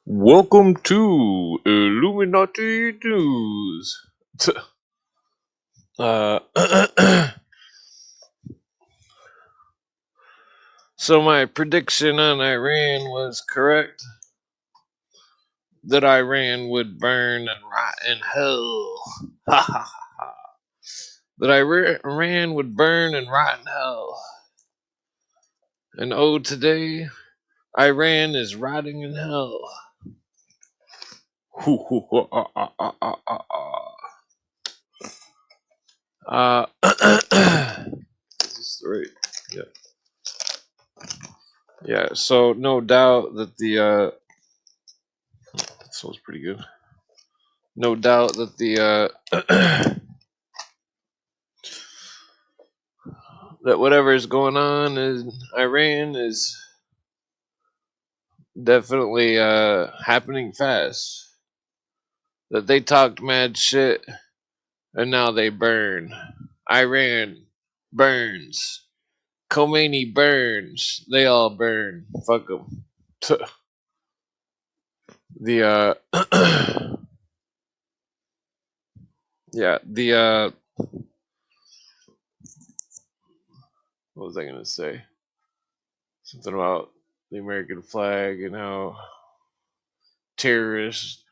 Welcome to Illuminati News. uh, so my prediction on Iran was correct. That Iran would burn and rot in hell. Ha ha ha. That Iran would burn and rot in hell. And oh, today, Iran is rotting in hell. Is this right? Yeah. Yeah, so no doubt that that smells pretty good. No doubt that that whatever is going on in Iran is definitely happening fast. That they talked mad shit and now they burn. Iran burns. Khomeini burns. They all burn. Fuck them. The yeah, what was I gonna say? Something about the American flag and how terrorists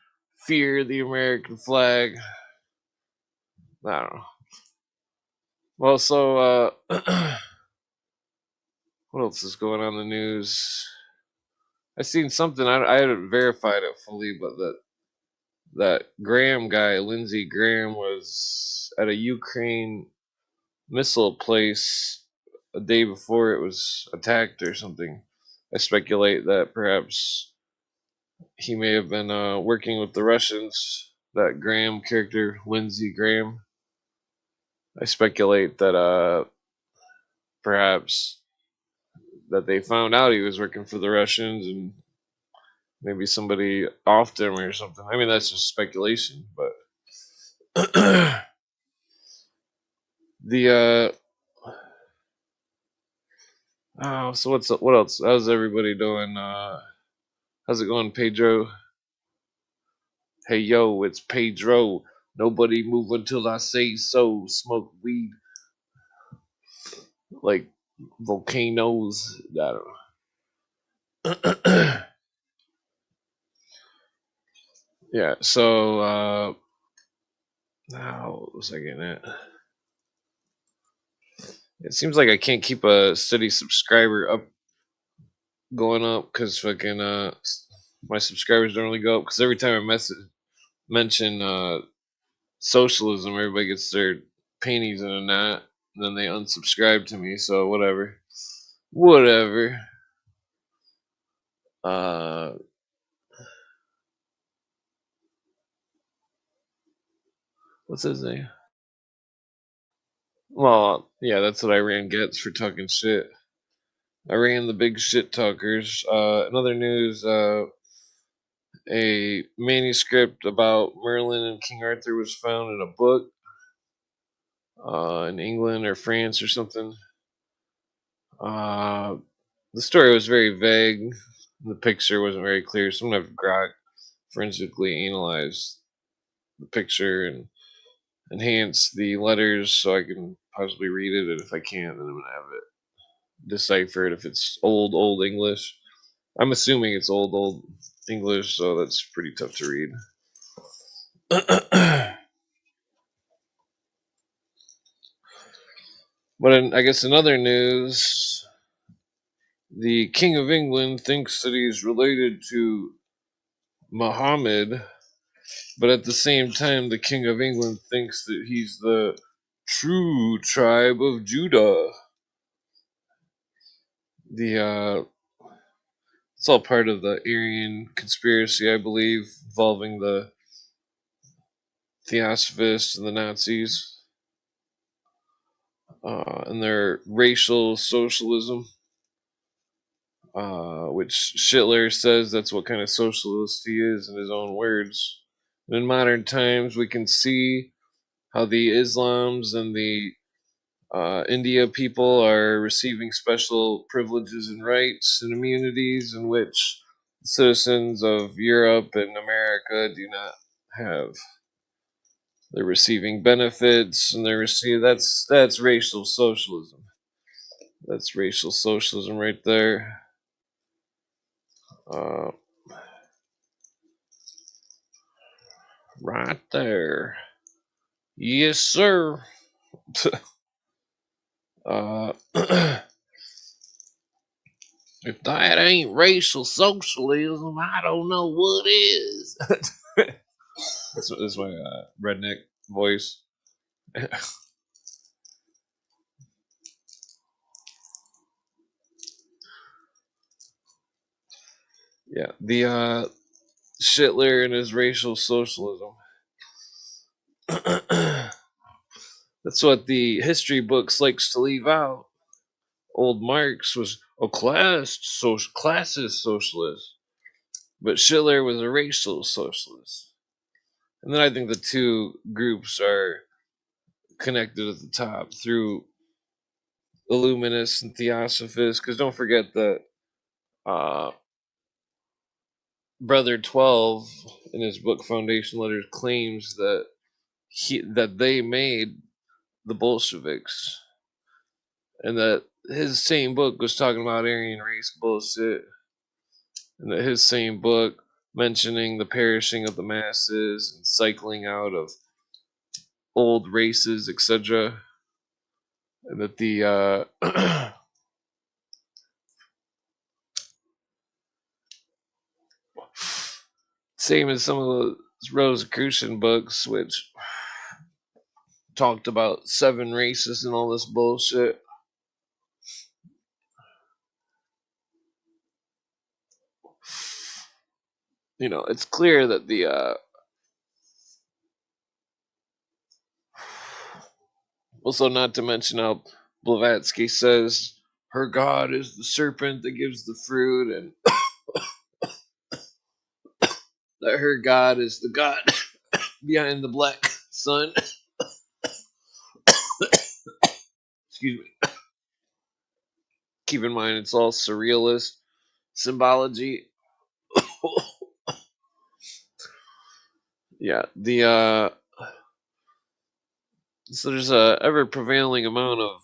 fear the American flag. I don't know. Well, so what else is going on in the news? I seen something. I hadn't verified it fully, but that Graham guy, Lindsey Graham, was at a Ukraine missile place a day before it was attacked or something. I speculate that perhaps he may have been working with the Russians. That Graham character, Lindsey Graham. I speculate that perhaps that they found out he was working for the Russians and maybe somebody offed him or something. I mean, that's just speculation, but the oh, so what else? How's everybody doing? How's it going, Pedro? Hey yo, it's Pedro. Nobody move until I say so. Smoke weed like volcanoes. I don't know. Yeah. So now what was I getting at? It seems like I can't keep a steady subscriber up going up because fucking my subscribers don't really go up because every time I mention socialism, everybody gets their panties in a knot, and then they unsubscribe to me. So whatever. Uh, what's his name? Well, yeah, that's what Iran gets for talking shit. Iran, the big shit talkers. In other news, a manuscript about Merlin and King Arthur was found in a book in England or France or something. Uh, the story was very vague. The picture wasn't very clear. So I'm gonna have Grok forensically analyze the picture and enhance the letters so I can possibly read it. And if I can't, then I'm gonna have it deciphered if it's old English. I'm assuming it's old English, so that's pretty tough to read. But I guess in other news, the King of England thinks that he's related to Muhammad, but at the same time, the King of England thinks that he's the true tribe of Judah. The it's all part of the Aryan conspiracy, I believe, involving the Theosophists and the Nazis and their racial socialism, which Schindler says that's what kind of socialist he is in his own words. And in modern times, we can see how the Islams and the India people are receiving special privileges and rights and immunities in which citizens of Europe and America do not have. They're receiving benefits, and that's racial socialism. That's racial socialism right there. Uh, right there. Yes, sir. uh, if that ain't racial socialism, I don't know what is. That's my redneck voice. Yeah, the Hitler and his racial socialism. That's what the history books likes to leave out. Old Marx was a classist socialist, but Schiller was a racial socialist. And then I think the two groups are connected at the top through Illuminists and Theosophists. Because don't forget that uh, Brother 12 in his book Foundation Letters claims that they made the Bolsheviks, and that his same book was talking about Aryan race bullshit, and that his same book mentioning the perishing of the masses and cycling out of old races, etc., and that the same as some of the Rosicrucian books, which talked about seven races and all this bullshit. You know, it's clear that the also, not to mention how Blavatsky says her god is the serpent that gives the fruit, and that her god is the god behind the black sun. Excuse me. Keep in mind, it's all surrealist symbology. Yeah, so there's a ever prevailing amount of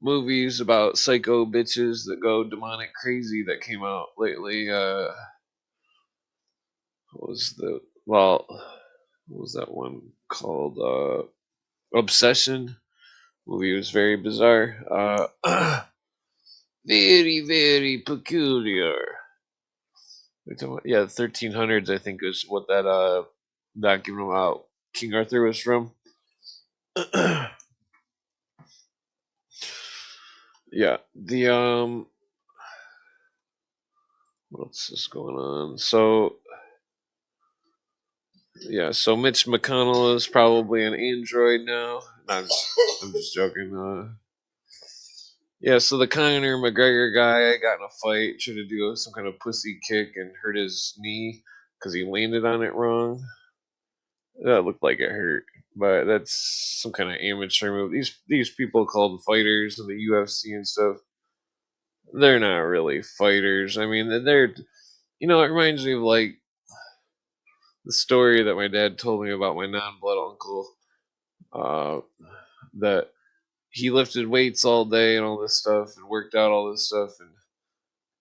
movies about psycho bitches that go demonic crazy that came out lately. What was the well? What was that one called? Obsession. Movie was very bizarre. Very, very peculiar. Yeah, 1300s, I think, is what that document about King Arthur was from. Yeah, what else is going on? So yeah, so Mitch McConnell is probably an android now. No, I'm just joking. Yeah, so the Conor McGregor guy got in a fight, tried to do some kind of pussy kick and hurt his knee because he landed on it wrong. That looked like it hurt, but that's some kind of amateur move. These people called fighters in the UFC and stuff, they're not really fighters. I mean, they're it reminds me of like the story that my dad told me about my non-blood uncle. Uh, that he lifted weights all day and all this stuff and worked out all this stuff and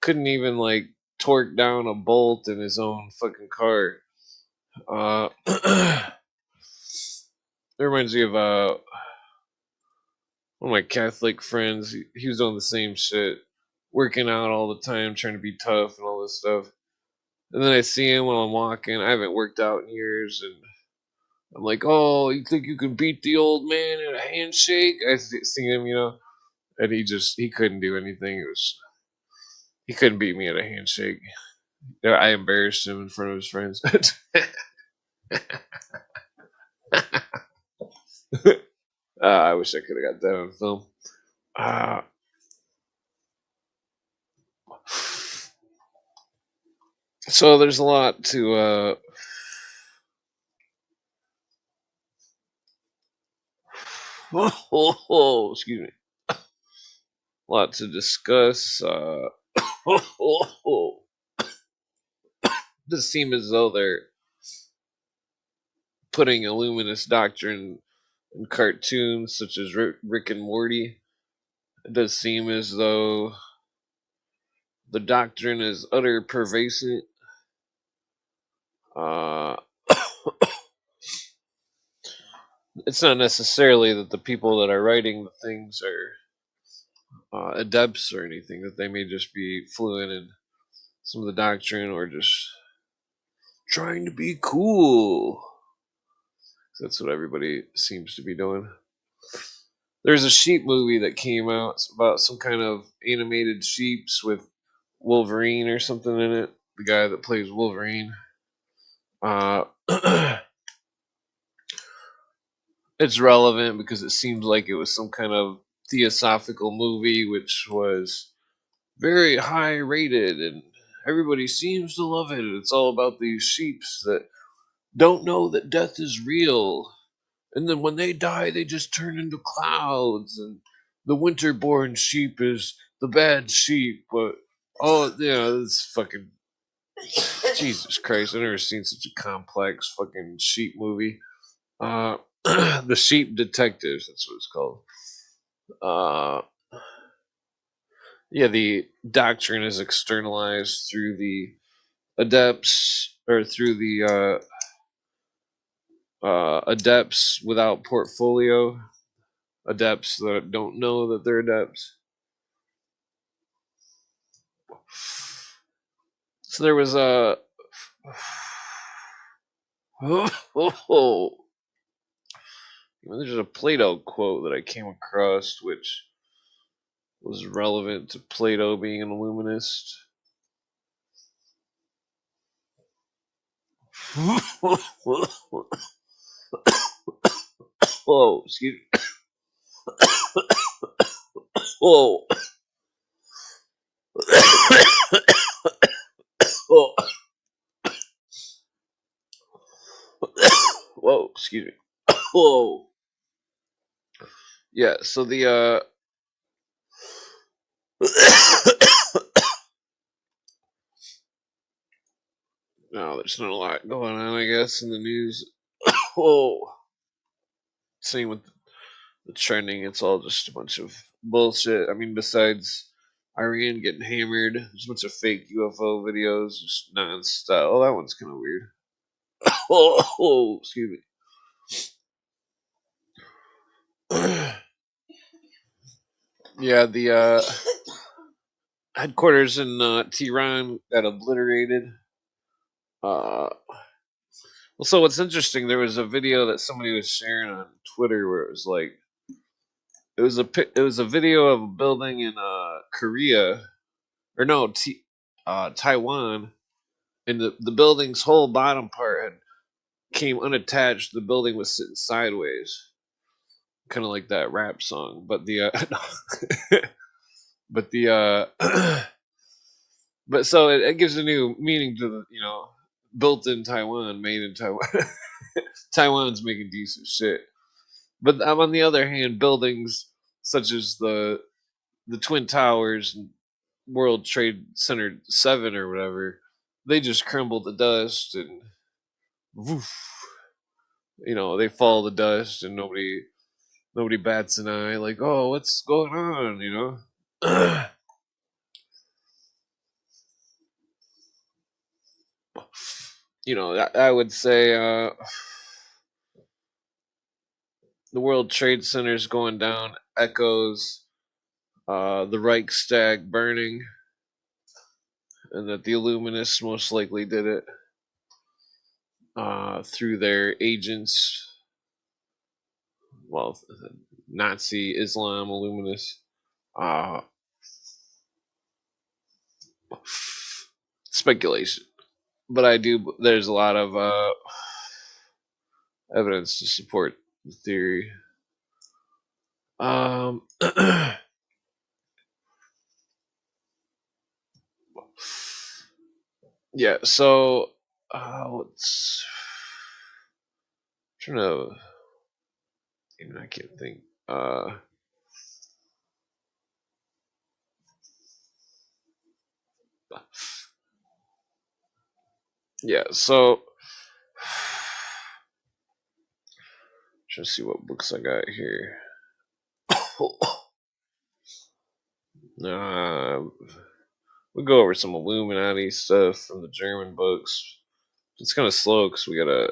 couldn't even like torque down a bolt in his own fucking car. It reminds me of one of my Catholic friends. He was doing the same shit, working out all the time, trying to be tough and all this stuff. And then I see him while I'm walking. I haven't worked out in years, and I'm like, "Oh, you think you can beat the old man in a handshake?" I see him, and he couldn't do anything. He couldn't beat me at a handshake. Yeah, I embarrassed him in front of his friends. I wish I could have got that on film. Uh, so there's a lot to excuse me, a lot to discuss. does seem as though they're putting Illuminist doctrine in cartoons such as Rick and Morty. It does seem as though the doctrine is utter pervasive. Uh, it's not necessarily that the people that are writing the things are adepts or anything, that they may just be fluent in some of the doctrine or just trying to be cool. That's what everybody seems to be doing. There's a sheep movie that came out about some kind of animated sheeps with Wolverine or something in it. The guy that plays Wolverine. Uh, it's relevant because it seems like it was some kind of theosophical movie which was very high rated and everybody seems to love it. It's all about these sheeps that don't know that death is real. And then when they die, they just turn into clouds. And the winter-born sheep is the bad sheep. But, oh, yeah, this fucking... Jesus Christ, I've never seen such a complex fucking sheep movie. The Sheep Detectives, that's what it's called. Yeah, the doctrine is externalized through the adepts, or through the adepts without portfolio, adepts that don't know that they're adepts. So there was a there's a Plato quote that I came across which was relevant to Plato being an illuminist. Whoa, excuse me. Whoa. Whoa. Whoa, excuse me. Whoa. Yeah, so the no, there's not a lot going on, I guess, in the news. Whoa. Same with the trending, it's all just a bunch of bullshit. I mean, besides Iran getting hammered, there's a bunch of fake UFO videos, just non-stop. Oh, that one's kind of weird. Oh, excuse me. Yeah, the headquarters in Tehran got obliterated. Well, so what's interesting, there was a video that somebody was sharing on Twitter where it was like it was a video of a building in Korea or no Taiwan, and the building's whole bottom part had came unattached. The building was sitting sideways, kind of like that rap song. But the but the but so it gives a new meaning to the built in Taiwan, made in Taiwan. Taiwan's making decent shit. But on the other hand, buildings such as the Twin Towers and World Trade Center 7 or whatever, they just crumble to dust and woof, they fall to dust and nobody bats an eye like, oh, what's going on. I would say the World Trade Center's going down echoes the Reichstag burning, and that the Illuminists most likely did it through their agents. Well, Nazi Islam Illuminists. Uh, Speculation, but I do. There's a lot of evidence to support the theory. Yeah. So, let's trying to. Even I can't think. Yeah, so just see what books I got here. Uh, we'll go over some Illuminati stuff from the German books. It's kind of slow because we gotta,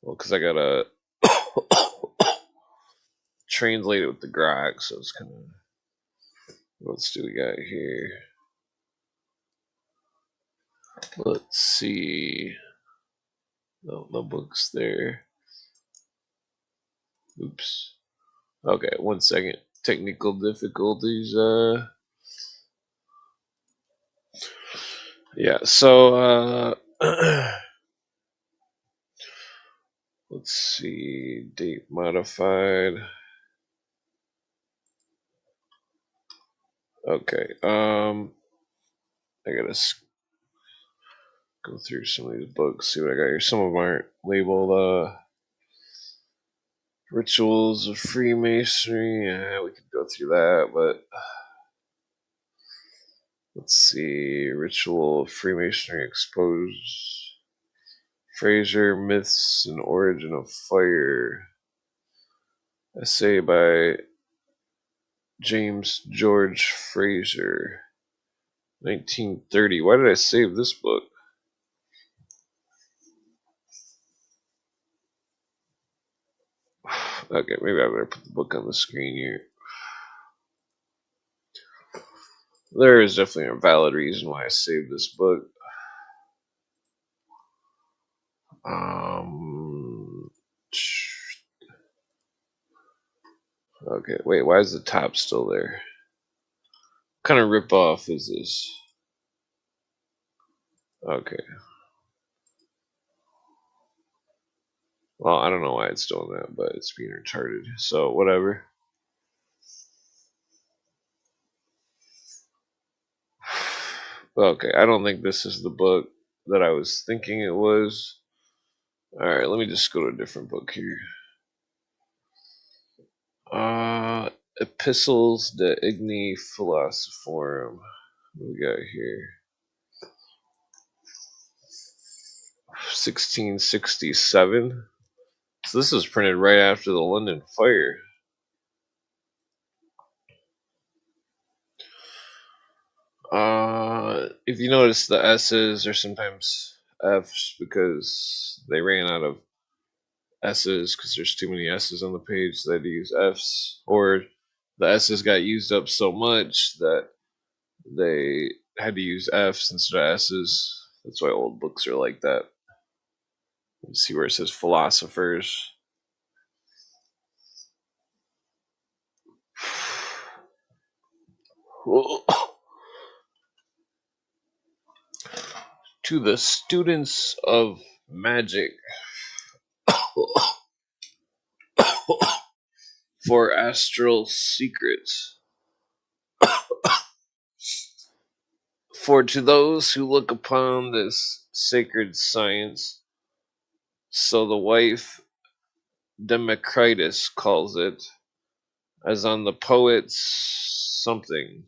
well, because I gotta translate it with the grok, so it's kind of. What else do we got here? Let's see. No books there. Oops. Okay, 1 second. Technical difficulties. Yeah. So, let's see. Date modified. Okay. I gotta go through some of these books. See what I got here. Some of them aren't labeled. Rituals of Freemasonry. Yeah, we could go through that, but let's see. Ritual of Freemasonry exposed. Fraser, Myths and Origin of Fire. Essay by James George Fraser. 1930. Why did I save this book? Okay, maybe I better put the book on the screen here. There is definitely a valid reason why I saved this book. Okay, wait, why is the top still there? What kind of ripoff is this? Okay. Well, I don't know why it's doing that, but it's being retarded. So, whatever. Okay, I don't think this is the book that I was thinking it was. Alright, let me just go to a different book here. Epistles de Igni Philosophorum. What do we got here? 1667. So this was printed right after the London Fire. If you notice, the S's are sometimes F's because they ran out of S's because there's too many S's on the page, so they had to use F's. Or the S's got used up so much that they had to use F's instead of S's. That's why old books are like that. You see where it says philosophers. To the students of magic for astral secrets. For to those who look upon this sacred science, so the wife Democritus calls it, as on the poet's something,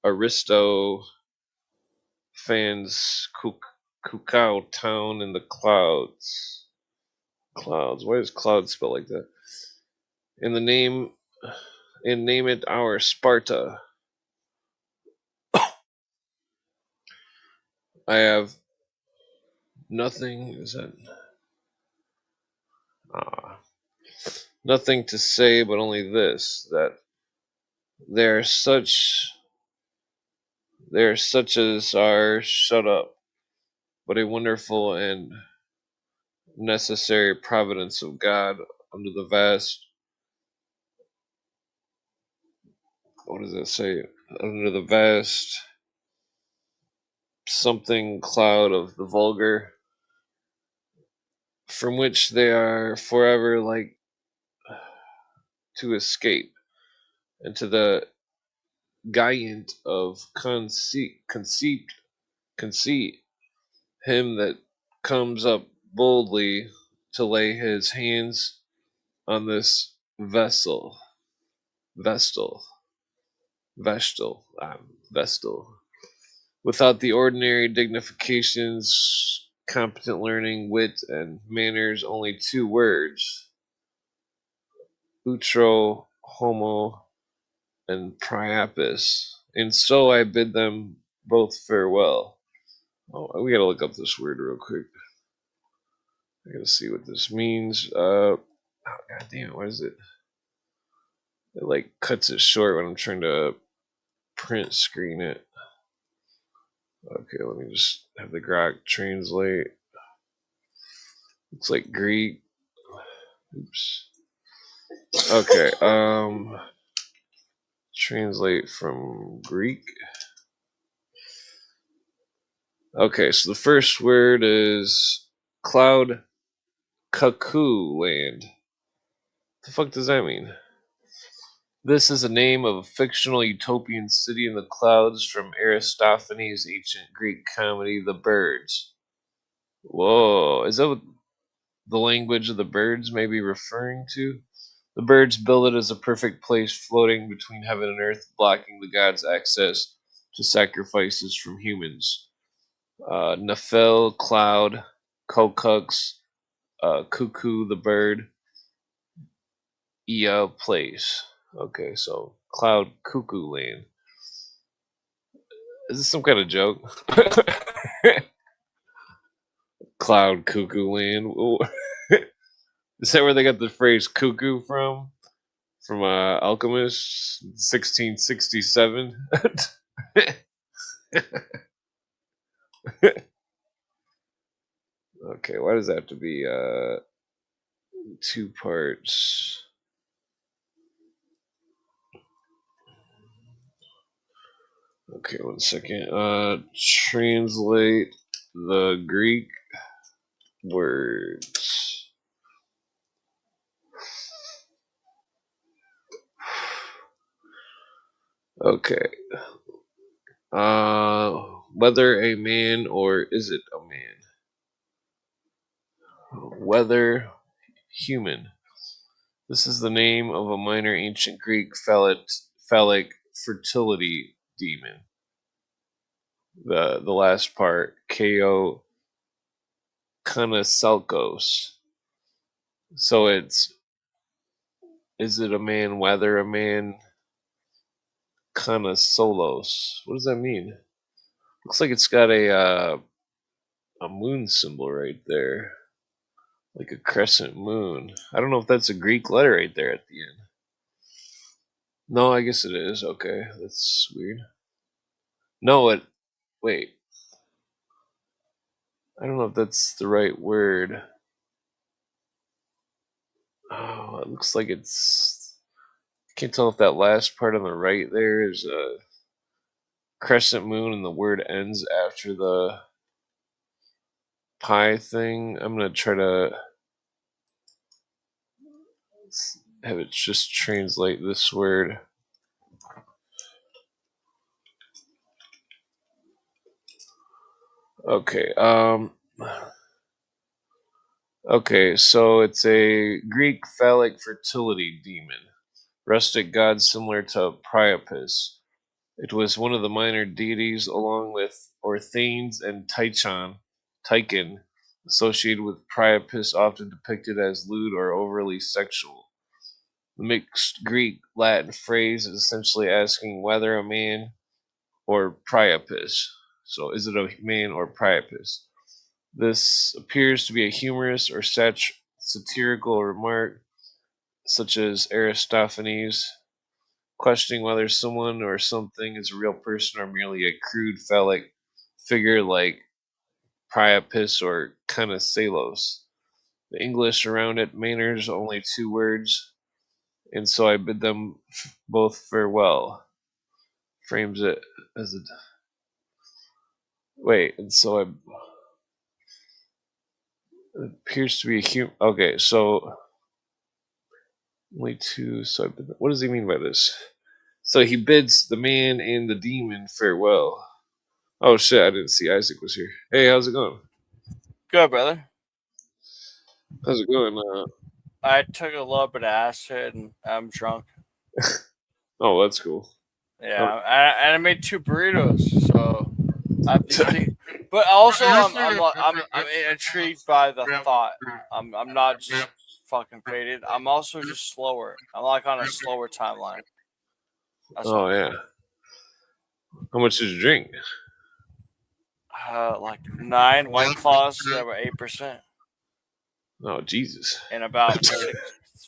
Aristo fans Cuckoo town in the clouds. Clouds. Why is cloud spelled like that? In the name, and name it our Sparta. I have nothing. Is that? Ah, nothing to say, but only this: that there are such as are shut up, but a wonderful and necessary providence of God under the vast. What does it say? Under the vast something cloud of the vulgar, from which they are forever like to escape, and to the giant of conceit, him that comes up boldly to lay his hands on this vestal, vestal, vestal, without the ordinary dignifications, competent learning, wit, and manners, only 2 words: utro, homo, and priapus. And so I bid them both farewell. Oh, we gotta look up this word real quick. I gotta see what this means. Oh, god damn it, what is it? It like cuts it short when I'm trying to print screen it. Okay, let me just have the grok translate. Looks like Greek. Oops. Okay, translate from Greek. Okay, so the first word is cloud cuckoo land. What the fuck does that mean? This is a name of a fictional utopian city in the clouds from Aristophanes' ancient Greek comedy, The Birds. Whoa, is that what the language of the birds may be referring to? The birds build it as a perfect place floating between heaven and earth, blocking the gods' access to sacrifices from humans. Nephil, cloud, kokux, cuckoo, the bird, Ea, place. Okay, so cloud cuckoo land. Is this some kind of joke? Cloud cuckoo land. Is that where they got the phrase cuckoo from? From Alchemist, 1667. Okay, why does that have to be 2 parts? Okay, 1 second. Translate the Greek words. Okay. Whether a man or is it a man? Whether human. This is the name of a minor ancient Greek phallic fertility demon. The last part, Ko Kanasalkos. So it's, is it a man, whether a man, Kanasolos. What does that mean? Looks like it's got a moon symbol right there. Like a crescent moon. I don't know if that's a Greek letter right there at the end. No, I guess it is. Okay, that's weird. No, it. Wait. I don't know if that's the right word. Oh, it looks like it's. Can't tell if that last part on the right there is a crescent moon and the word ends after the pi thing. I'm gonna try to have it just translate this word. Okay. Okay, so it's a Greek phallic fertility demon, rustic god similar to Priapus. It was one of the minor deities, along with Orthanes and Tychon, associated with Priapus, often depicted as lewd or overly sexual. The mixed Greek Latin phrase is essentially asking whether a man or Priapus. So, is it a man or Priapus? This appears to be a humorous or satirical remark, such as Aristophanes questioning whether someone or something is a real person or merely a crude phallic figure like Priapus or Kanasalos. The English around it, manners, only 2 words, and so I bid them both farewell. Frames it as a. Wait, and so it appears to be a human. Okay, so only 2. So I bid them, what does he mean by this? So he bids the man and the demon farewell. Oh shit, I didn't see Isaac was here. Hey, how's it going? Good, brother. How's it going? I took a little bit of acid and I'm drunk. Oh, that's cool. Yeah, and I made 2 burritos, so But also, I'm intrigued by the thought. I'm not just fucking faded. I'm also just slower. I'm like on a slower timeline. That's all. yeah. How much did you drink? Like 9 White Claws that were 8% Oh, Jesus. in about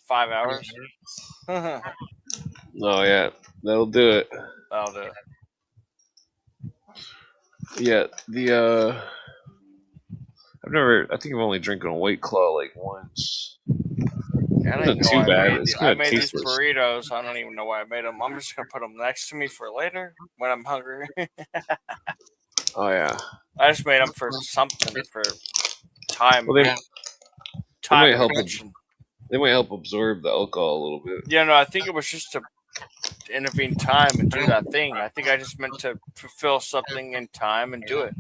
5 hours. Oh, yeah. That'll do it. That'll do it. Yeah, I think I've only drinking a White Claw like once. I don't It even wasn't know too why bad. It's I kind of made these tasteless. burritos. I don't even know why I made them. I'm just gonna put them next to me for later when I'm hungry. Oh, yeah. I just made them for something, for time. Well, they time might help. reduction. They might help absorb the alcohol a little bit. Yeah, no, I think it was just to intervene time and do that thing. I think I just meant to fulfill something in time and do it.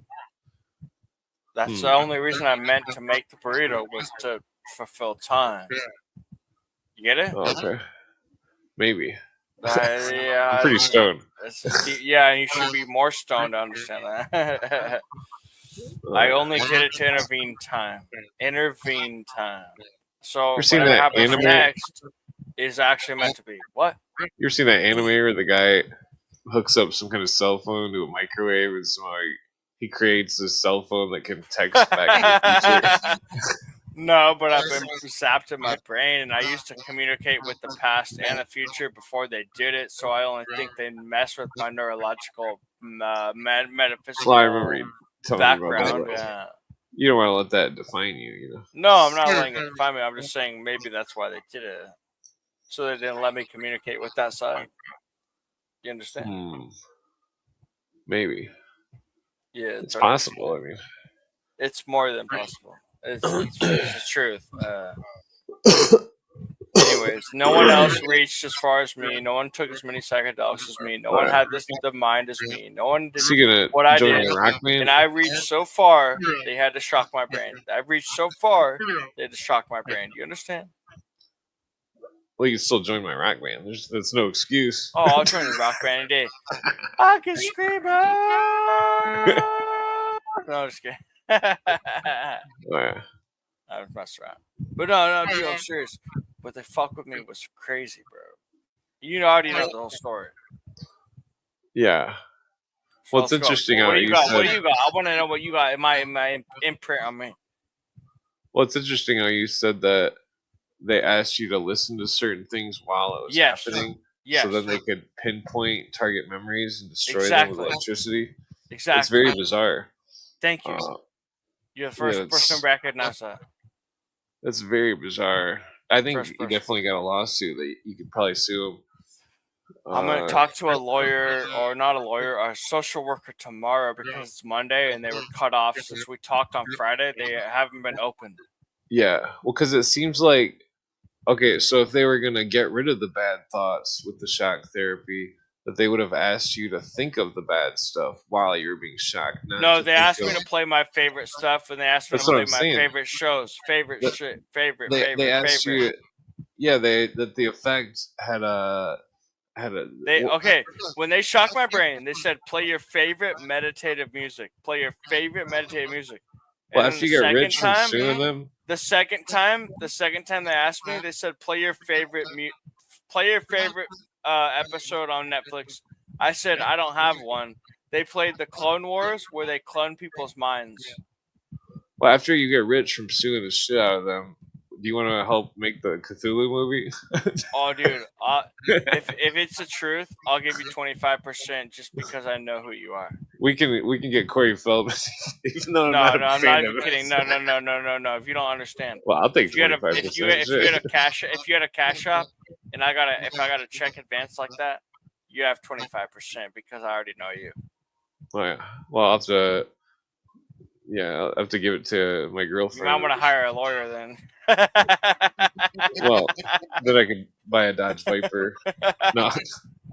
That's the only reason I meant to make the burrito, was to fulfill time. You get it? Oh, okay. Maybe. Yeah, I'm pretty stoned. Yeah, and you should be more stoned to understand that. I only did it to intervene time. Intervene time. So whatever happens next is actually meant to be. What? You ever seen that anime where the guy hooks up some kind of cell phone to a microwave and somehow he creates this cell phone that can text back to the future? No, but I've been zapped in my brain, and I used to communicate with the past and the future before they did it, so I only think they mess with my neurological, metaphysical background. Yeah. You don't want to let that define you, you know? No, I'm not letting it define me. I'm just saying maybe that's why they did it. So they didn't let me communicate with that side. You understand? Maybe. Yeah, it's possible. I mean, it's more than possible. It's the truth. Anyways, no one else reached as far as me. No one took as many psychedelics as me. No one had the mind as me. No one did what I did. And I reached so far, they had to shock my brain. I reached so far, they had to shock my brain. Do you understand? Well, you can still join my rock band. That's no excuse. Oh, I'll join your rock band any day. I can scream out. No, I'm just kidding. I was messing around. But no, dude, I'm serious. But they fuck with me was crazy, bro. You already know the whole story. Yeah. So well, it's interesting. What do you got? What do you got? I want to know what you got in my imprint on me. Well, it's interesting how you said that they asked you to listen to certain things while it was happening. Yes. So then they could pinpoint target memories and destroy them with electricity. Exactly. It's very bizarre. Thank you. You're the first person to recognize that. That's very bizarre. I think you definitely got a lawsuit that you could probably sue them. I'm going to talk to a lawyer, or not a lawyer, a social worker tomorrow, because it's Monday and they were cut off since we talked on Friday. They haven't been opened. Yeah. Well, because it seems like, okay, so if they were going to get rid of the bad thoughts with the shock therapy, that they would have asked you to think of the bad stuff while you were being shocked. No, they asked me to play my favorite stuff, and they asked me to play my favorite shows, favorite shit, favorite. They asked you, that the effect had a. Okay, when they shocked my brain, they said play your favorite meditative music. Play your favorite meditative music. Well, after you get rich from suing them, the second time they asked me, they said play your favorite episode on Netflix. I said I don't have one. They played the Clone Wars, where they clone people's minds. Well, after you get rich from suing the shit out of them, do you want to help make the Cthulhu movie? Oh, dude, if it's the truth, I'll give you 25% just because I know who you are. We can get Corey Feldman, even though I'm not even kidding. No. If you don't understand, well, I'll take 25%. If you had a cash shop, and if I got a check advance like that, you have 25% because I already know you. Oh yeah. Well, I'll have to. Yeah, I'll have to give it to my girlfriend. I'm gonna hire a lawyer then. Well, then I could buy a Dodge Viper. No,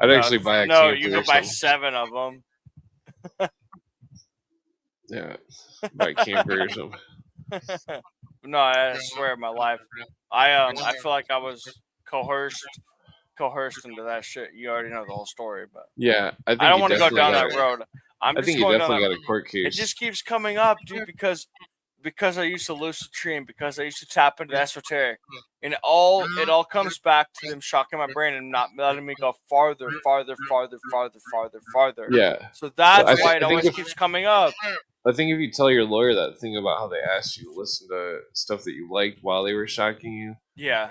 I'd actually buy a camper. No, you could buy 7 of them. Yeah, buy a camper or something. No, I swear, my life. I feel like I was coerced into that shit. You already know the whole story, but yeah, I don't want to go down that road. I'm I just think you going down definitely that. got a court It case. just keeps coming up, dude, because I used to lucid dream, because I used to tap into esoteric, and it all comes back to them shocking my brain and not letting me go farther, farther, farther, farther, farther, farther. Yeah. So But that's I, why th- it I think always if keeps coming up. I think if you tell your lawyer that thing about how they asked you to listen to stuff that you liked while they were shocking you, Yeah.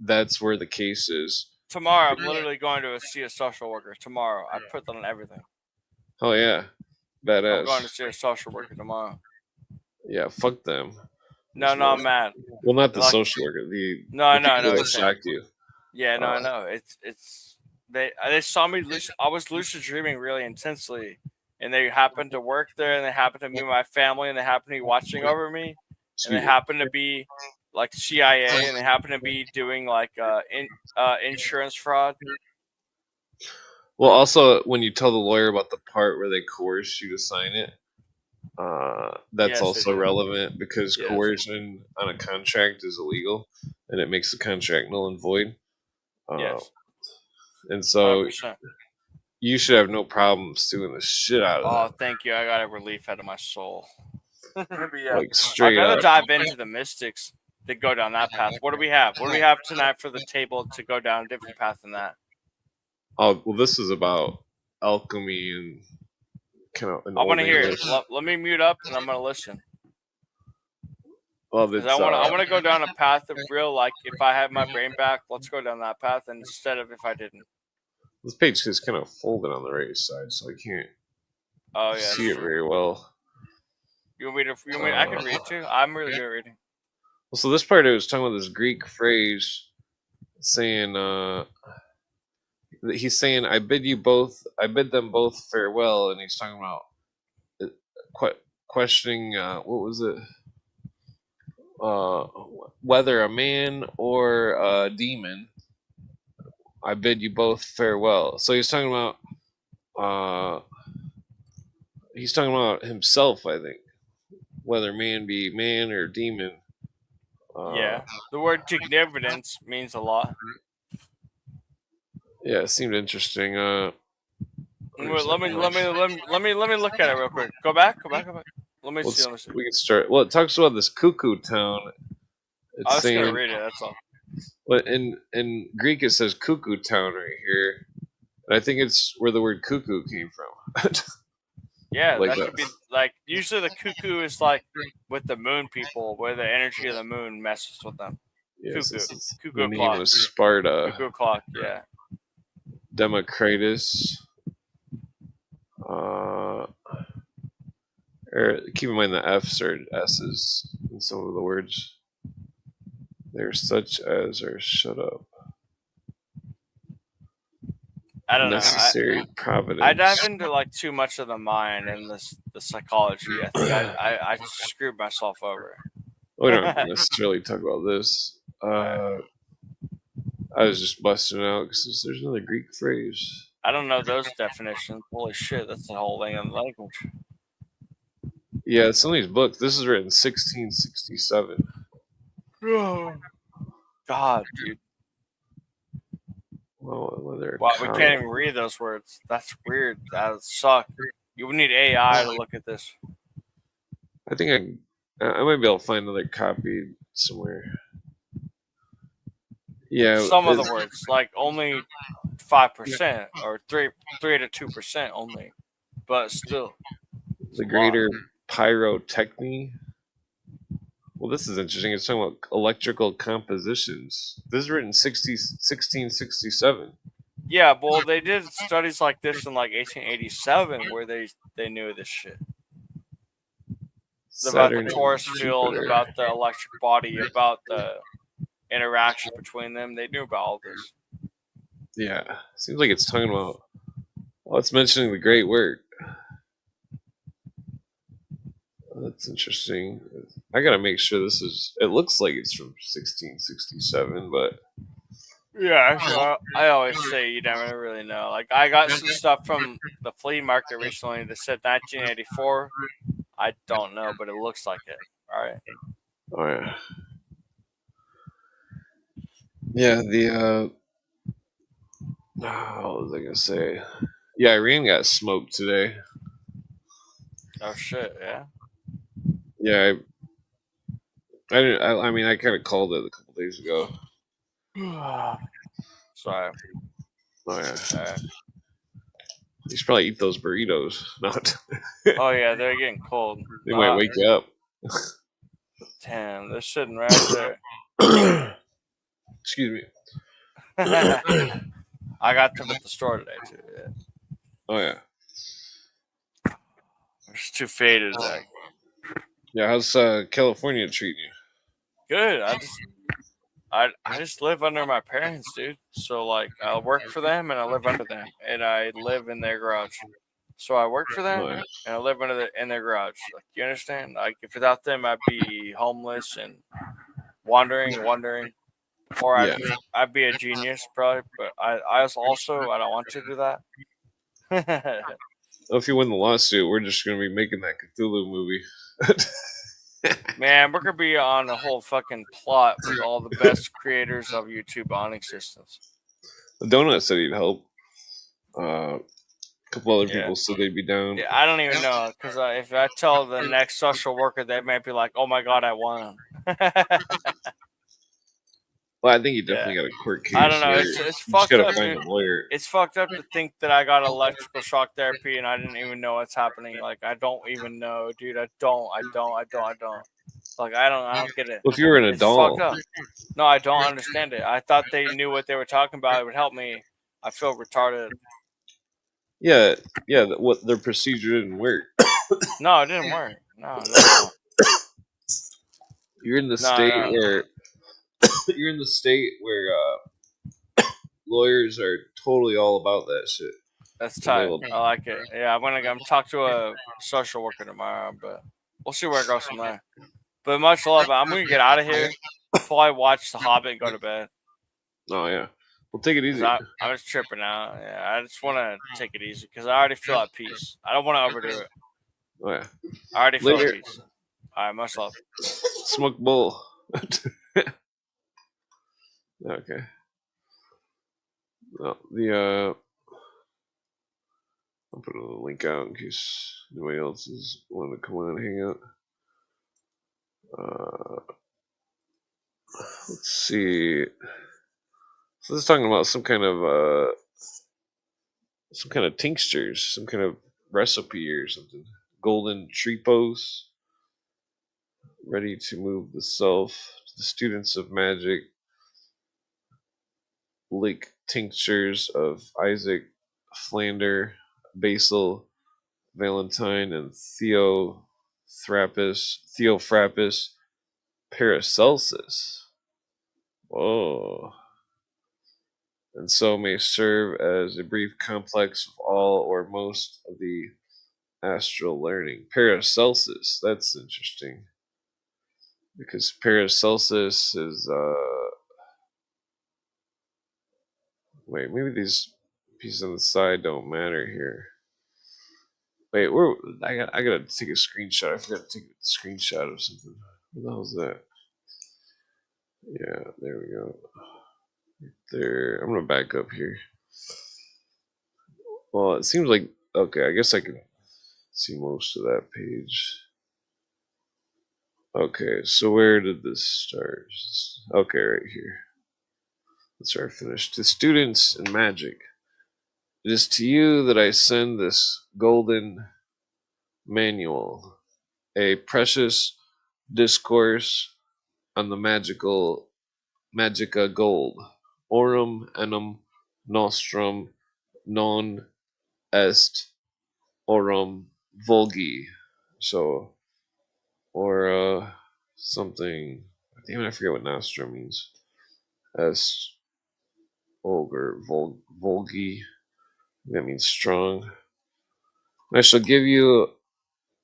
that's where the case is. Tomorrow, I'm literally going to see a social worker. Tomorrow, I put that on everything. Oh yeah, I'm going badass. to see a social worker tomorrow. Yeah, fuck them. No, I'm mad. Well, not the Like, social worker. The no, I know people what that you're saying. shocked you. Yeah, no, I know. It's they saw me lucid. I was lucid dreaming really intensely, and they happened to work there, and they happened to be my family, and they happened to be watching over me, and they Excuse me. happened to be like CIA, and they happened to be doing like insurance fraud. Well, also when you tell the lawyer about the part where they coerce you to sign it, that's Yes, they also do. relevant because Yes. coercion on a contract is illegal, and it makes the contract null and void. Yes, And so 100%. you should have no problem suing the shit out of Oh, them. thank you. I got a relief out of my soul. But yeah, Like I'd straight rather up. dive into the mystics to go down that path. What do we have? What do we have tonight for the table to go down a different path than that? Oh well, this is about alchemy and kind of an I want old to hear it. English. Let me mute up and I'm gonna listen Well, because it's I want to go down a path of real, like, if I have my brain back, let's go down that path instead of if I didn't. this page is kind of folded on the right side, so I can't Oh yeah, see it true. very well. You want me to? I can read too. I'm really good at reading. Well, so this part I was talking about this Greek phrase saying, he's saying, I bid them both farewell, and he's talking about questioning, what was it? Whether a man or a demon, I bid you both farewell. So uh, he's talking about himself, I think, whether man be man or demon. Yeah, the word dignificance means a lot. Yeah, it seemed interesting. Let me look at it real quick. Go back. Let me see. We can start. Well, it talks about this cuckoo town. I It's was saying, gonna read it. That's all. well, in Greek it says cuckoo town right here, and I think it's where the word cuckoo came from. Yeah, Like that could be like, usually the cuckoo is like with the moon people, where the energy of the moon messes with them. Yes, Cuckoo, the cuckoo name clock, was Sparta. cuckoo clock. Yeah. Democritus. Keep in mind the F's are S's in some of the words. They're such as or shut up. I don't know. Necessary providence. I dive into like too much of the mind and the psychology. I think I screwed myself over. We don't necessarily talk about this. I was just busting out because there's another Greek phrase. I don't know those definitions. Holy shit, that's the whole thing in the language. Yeah, some of these books. This is written 1667. God, dude. Well, whether Wow, we can't even read those words. That's weird. That would suck. You would need AI to look at this. I think I might be able to find another copy somewhere. Yeah, Some of the words, like only 5% or 3 to 2% only, but still. The greater pyrotechny. Well, this is interesting. It's talking about electrical compositions. This is written 1667. Yeah, well, they did studies like this in like 1887 where they knew this shit. Saturn, about the torus field, about the electric body, about the interaction between them. They knew about all this. Yeah, seems like it's talking about. Oh, it's mentioning the great work. That's interesting. I gotta make sure this is. It looks like it's from 1667, but yeah. So I always say you never really know. Like, I got some stuff from the flea market recently that said 1984. I don't know, but it looks like it. All right. Oh yeah. Yeah, the what was I gonna say? Yeah, Iran got smoked today. Oh shit! Yeah. Yeah, I didn't. I mean, I kind of called it a couple days ago. Sorry. Oh yeah, Alright. you should probably eat those burritos. Not. Oh yeah, they're getting cold. They might wake you up. Damn, they're sitting right there. Excuse me. I got them at the store today too. Yeah. Oh yeah. I'm just too faded today. Yeah, how's California treating you? Good. I just live under my parents, dude. So like I work for them and I live under them and I live in their garage. So I work for Oh them yeah. and I live in their garage. Like you understand? Like if without them I'd be homeless and wandering, or Yeah. I'd be a genius probably. But I also I don't want to do that. Well, if you win the lawsuit, we're just gonna be making that Cthulhu movie. Man, we're gonna be on a whole fucking plot with all the best creators of YouTube on existence. The donut said he'd help. A couple other Yeah. people said they'd be down. Yeah, I don't even know because if I tell the next social worker, they might be like, "Oh my god, I won." Well, I think you Yeah, definitely got a court I case don't know. where It's you just fucked gotta up, find dude. a lawyer. It's fucked up to think that I got electrical shock therapy and I didn't even know what's happening. Like I don't even know, dude. I don't. Like I don't get it. Well, if you were in a It's fucked doll, up. No, I don't understand it. I thought they knew what they were talking about. It would help me. I feel retarded. yeah, what their procedure didn't work. No, it didn't work. No. You're in the No, state no. where lawyers are totally all about that shit, That's and they tight. will. I like it. Yeah, I'm talk to a social worker tomorrow, but we'll see where it goes from there. But much love. I'm gonna get out of here. Probably watch The Hobbit and go to bed Oh yeah, well take it because easy. I was tripping out. Yeah, I just want to take it easy because I already feel at peace. I don't want to overdo it. Oh yeah, I already feel at later. peace. All right, much love. Smoke bowl. Okay. Well, I'll put a link out in case anybody else is wanting to come on and hang out. Let's see. So this is talking about some kind of tinctures, some kind of recipe or something. Golden tripos, ready to move the self to the students of magic. Lake tinctures of Isaac, Flander, Basil, Valentine, and Theophrappus, Paracelsus. Whoa. And so may serve as a brief complex of all or most of the astral learning. Paracelsus, that's interesting. Because Paracelsus is, wait, maybe these pieces on the side don't matter here. Wait, I gotta take a screenshot. I forgot to take a screenshot of something. What the hell is that? Yeah, there we go. There, I'm gonna back up here. Well, it seems like okay. I guess I can see most of that page. Okay, so where did this start? Okay, right here. That's where I finished. To students in magic, it is to you that I send this golden manual, a precious discourse on the magica gold. Aurum enum nostrum non est aurum vulgi. So, or something. Damn it, I forget what nostrum means. Est or vulgi. That means strong. I shall give you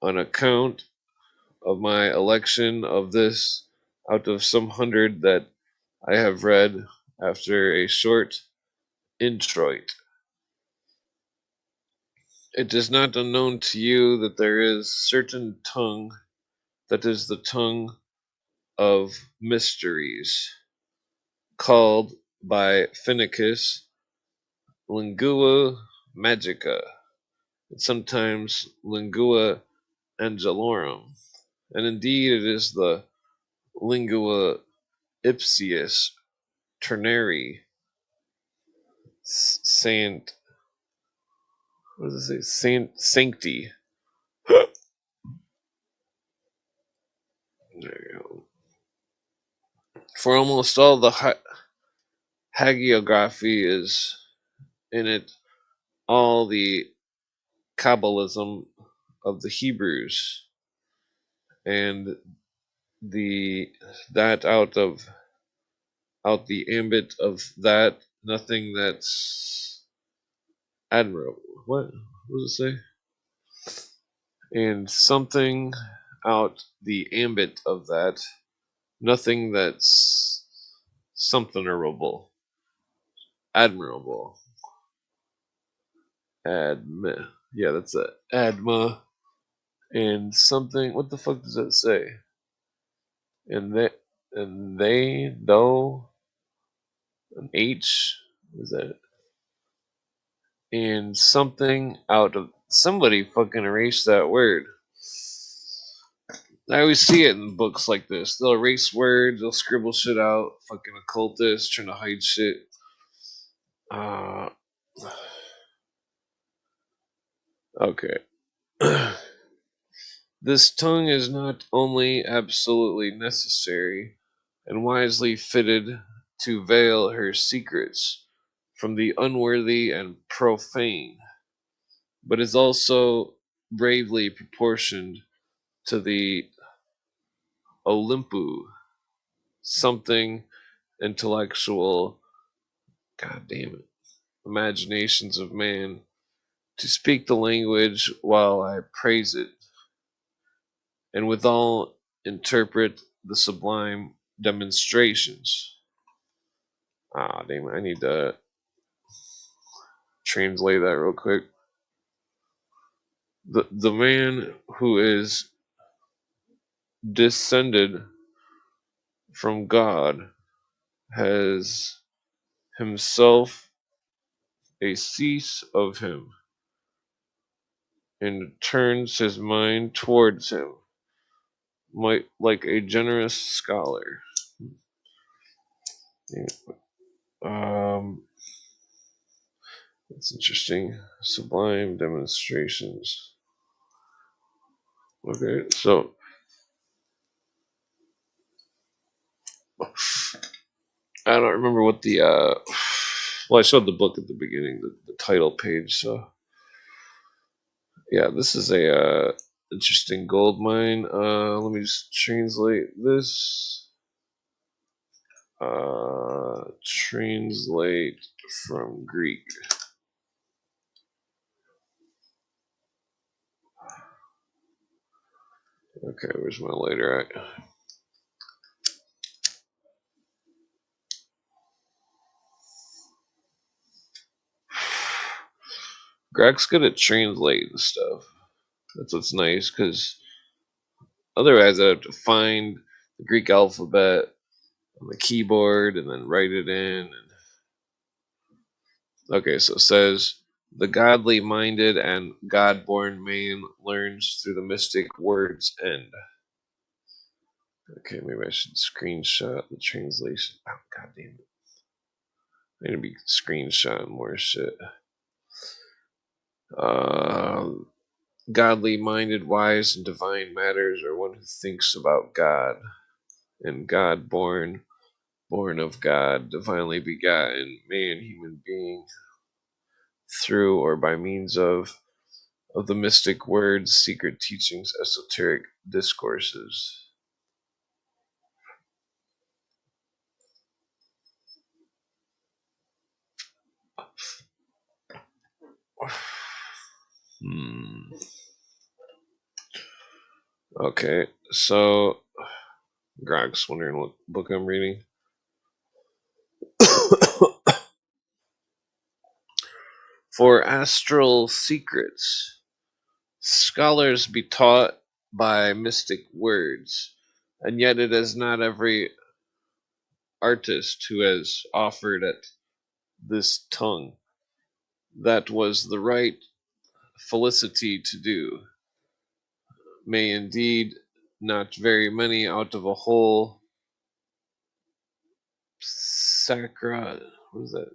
an account of my election of this out of some hundred that I have read after a short introit. It is not unknown to you that there is certain tongue that is the tongue of mysteries, called by Finicus lingua magica, and sometimes lingua angelorum, and indeed it is the lingua ipsius ternary saint. What does it say? Sancti. There you go. For almost all the hagiography is in it, all the Kabbalism of the Hebrews, and the that out the ambit of that, nothing that's admirable. What does it say? And something out the ambit of that, nothing that's somethingable, admirable. Adma. Yeah, that's it. Adma. And something. What the fuck does that say? And they, though, an H. What is that? And something out of. Somebody fucking erased that word. I always see it in books like this. They'll erase words, they'll scribble shit out. Fucking occultists trying to hide shit. Okay. This tongue is not only absolutely necessary and wisely fitted to veil her secrets from the unworthy and profane, but is also bravely proportioned to the Olympu, something intellectual, god damn it, imaginations of man, to speak the language while I praise it, and withal interpret the sublime demonstrations. Ah, damn it, I need to translate that real quick. The man who is descended from God has himself a cease of him, and turns his mind towards him, like a generous scholar. That's interesting. Sublime demonstrations. Okay, so I don't remember what the well, I showed the book at the beginning, the title page. So yeah, this is a interesting gold mine. Let me just translate this. Translate from Greek. Okay, where's my lighter at? Greg's good at translating stuff. That's what's nice, because otherwise I'd have to find the Greek alphabet on the keyboard and then write it in. Okay, so it says the godly minded and God born man learns through the mystic word's end. Okay, maybe I should screenshot the translation. Oh, god damn it. I need to be screenshotting more shit. Godly minded, wise, and divine matters are one who thinks about God, and God born of God, divinely begotten, man, human being, through or by means of the mystic words, secret teachings, esoteric discourses. Okay, so Grog's wondering what book I'm reading. For astral secrets, scholars be taught by mystic words, and yet it is not every artist who has offered at this tongue that was the right felicity to do. may indeed not very many out of a whole sacra, what is that?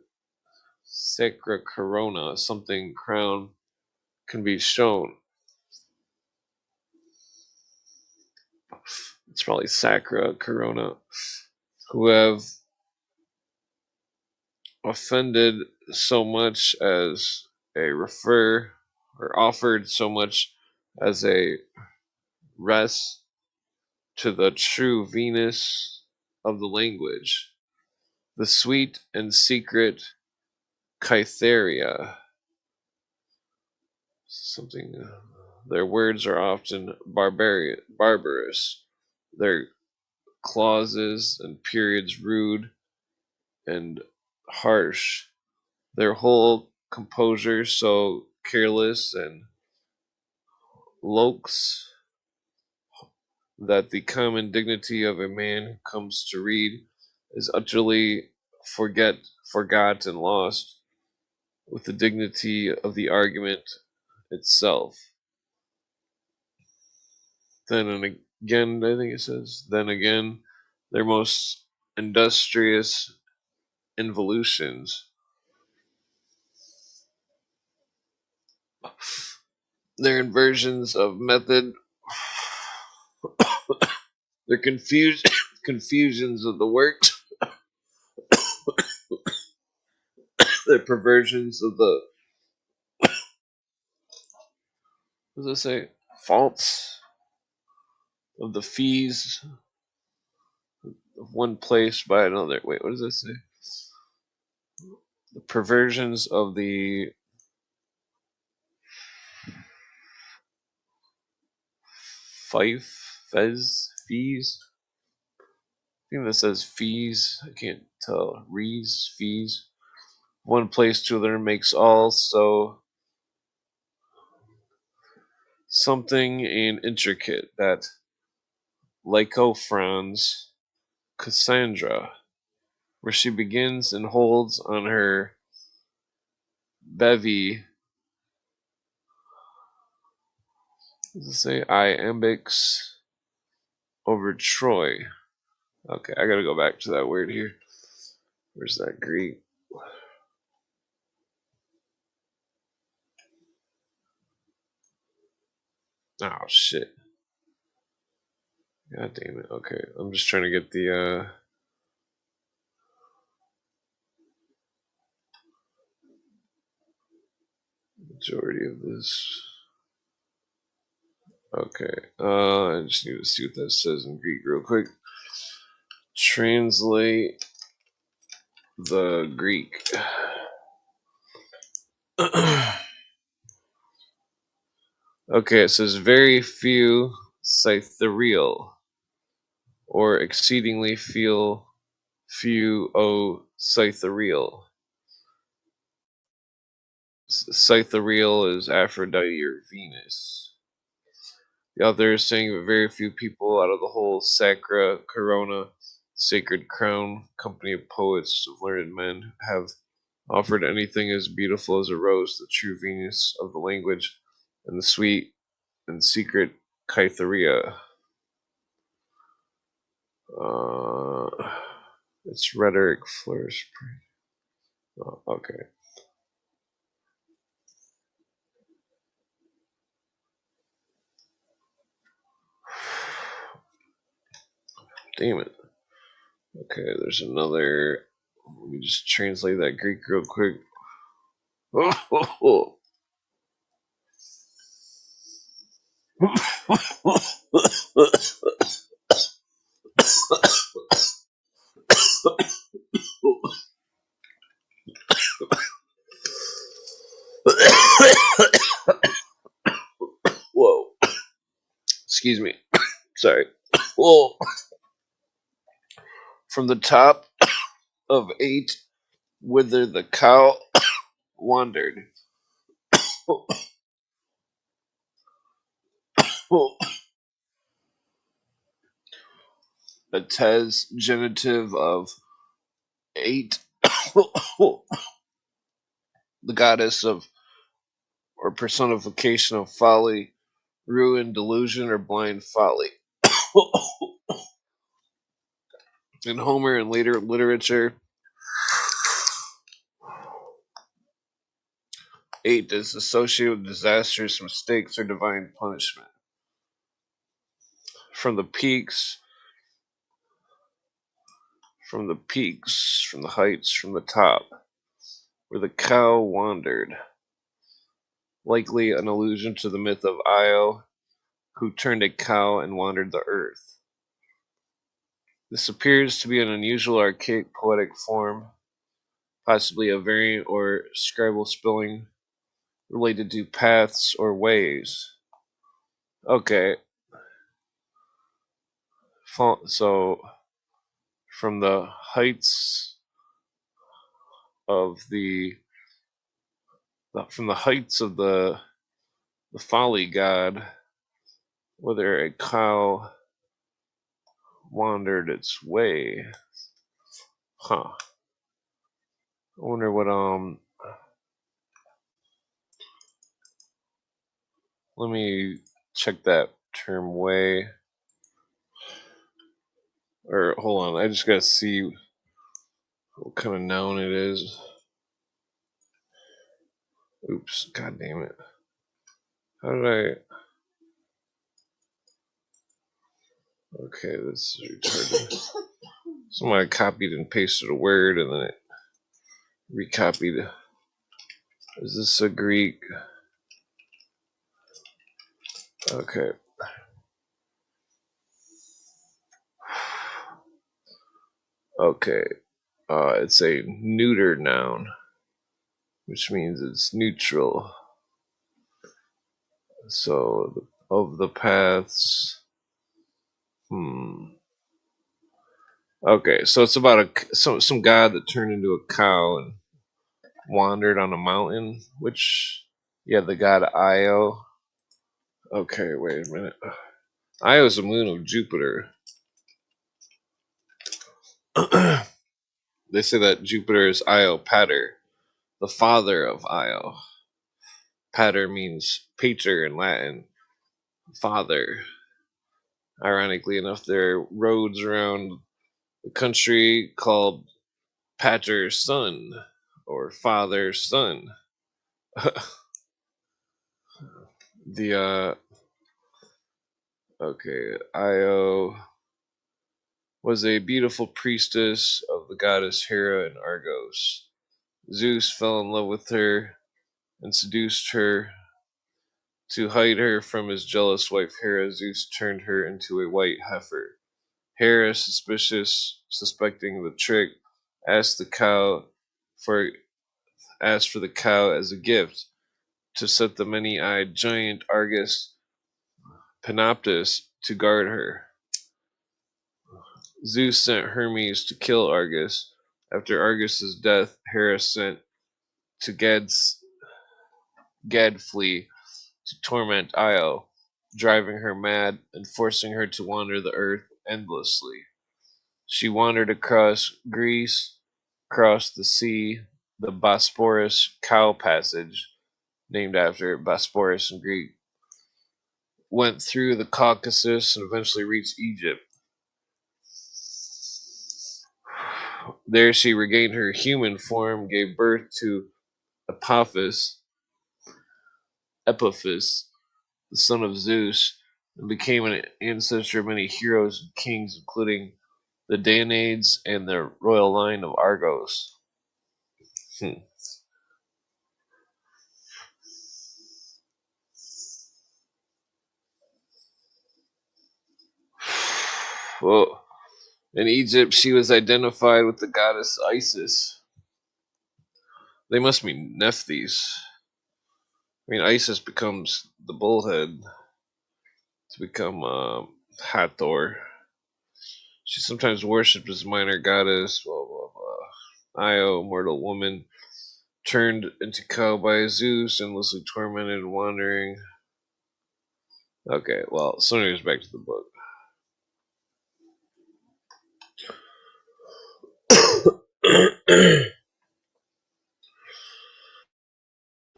Sacra corona, something crown can be shown. It's probably sacra corona, who have offended so much as a refer, or offered so much as a res to the true Venus of the language, the sweet and secret Cytherea. Something. Their words are often barbarous. Their clauses and periods rude and harsh. Their whole composure so careless and loques that the common dignity of a man who comes to read is utterly forgot and lost with the dignity of the argument itself. Then and again, I think it says, then again, their most industrious involutions, their inversions of method, their confusions of the works, their perversions of the, what does it say? Faults of the fees of one place by another. Wait, what does it say? The perversions of the fees. I think that says fees. I can't tell. Fees. One place to another makes all so something and intricate that Lycophron's Cassandra, where she begins and holds on her bevy, what does it say? Iambics over Troy. Okay, I gotta go back to that word here. Where's that Greek? Oh shit. God damn it. Okay, I'm just trying to get the majority of this. Okay, I just need to see what that says in Greek real quick. Translate the Greek. Okay, it says very few Cythereal, or exceedingly few Cythereal. Cythereal is Aphrodite or Venus. The author is saying that very few people out of the whole Sacra Corona, Sacred Crown, company of poets, of learned men, have offered anything as beautiful as a rose, the true Venus of the language, and the sweet and secret Cytherea. Its rhetoric flourish. Oh, okay. Damn it. Okay, there's another. Let me just translate that Greek real quick. Whoa. Excuse me. Sorry. Whoa. From the top of 8, whither the cow wandered. A tes genitive of 8, the goddess of, or personification of folly, ruin, delusion, or blind folly. In Homer and later literature, 8 is associated with disastrous mistakes or divine punishment. From the peaks, from the heights, from the top, where the cow wandered. Likely an allusion to the myth of Io, who turned a cow and wandered the earth. This appears to be an unusual archaic poetic form, possibly a variant or scribal spelling related to paths or ways. Okay, so from the heights of the folly god, whether a cow wandered its way. Huh. I wonder what let me check that term way. Or hold on, I just gotta see what kind of noun it is. Oops, god damn it. How did I Okay, this is retarded. Somebody copied and pasted a word and then it recopied. Is this a Greek? Okay. Okay. It's a neuter noun, which means it's neutral. So, of the paths. Okay, so it's about some god that turned into a cow and wandered on a mountain, which, yeah, the god Io. Okay, wait a minute. Io is the moon of Jupiter. They say that Jupiter is Io Pater, the father of Io. Pater means pater in Latin, father. Ironically enough, there are roads around the country called Pater's Son or Father's Son. The okay, Io was a beautiful priestess of the goddess Hera in Argos. Zeus fell in love with her and seduced her. To hide her from his jealous wife Hera, Zeus turned her into a white heifer. Hera, suspecting the trick, asked for asked for the cow as a gift to set the many-eyed giant Argus Panoptus to guard her. Zeus sent Hermes to kill Argus. After Argus's death, Hera sent to Gadfly to torment Io, driving her mad and forcing her to wander the earth endlessly. She wandered across Greece, crossed the sea, the Bosporus Cow Passage, named after Bosporus in Greek, went through the Caucasus and eventually reached Egypt. There she regained her human form, gave birth to Epaphus, the son of Zeus, and became an ancestor of many heroes and kings, including the Danaids and the royal line of Argos. Well, in Egypt, she was identified with the goddess Isis. They must be Nephthys. I mean, Isis becomes the bullhead to become Hathor. She's sometimes worshipped as minor goddess, blah blah blah. Io, mortal woman, turned into cow by Zeus, endlessly tormented and wandering. Okay, well, so anyways, back to the book.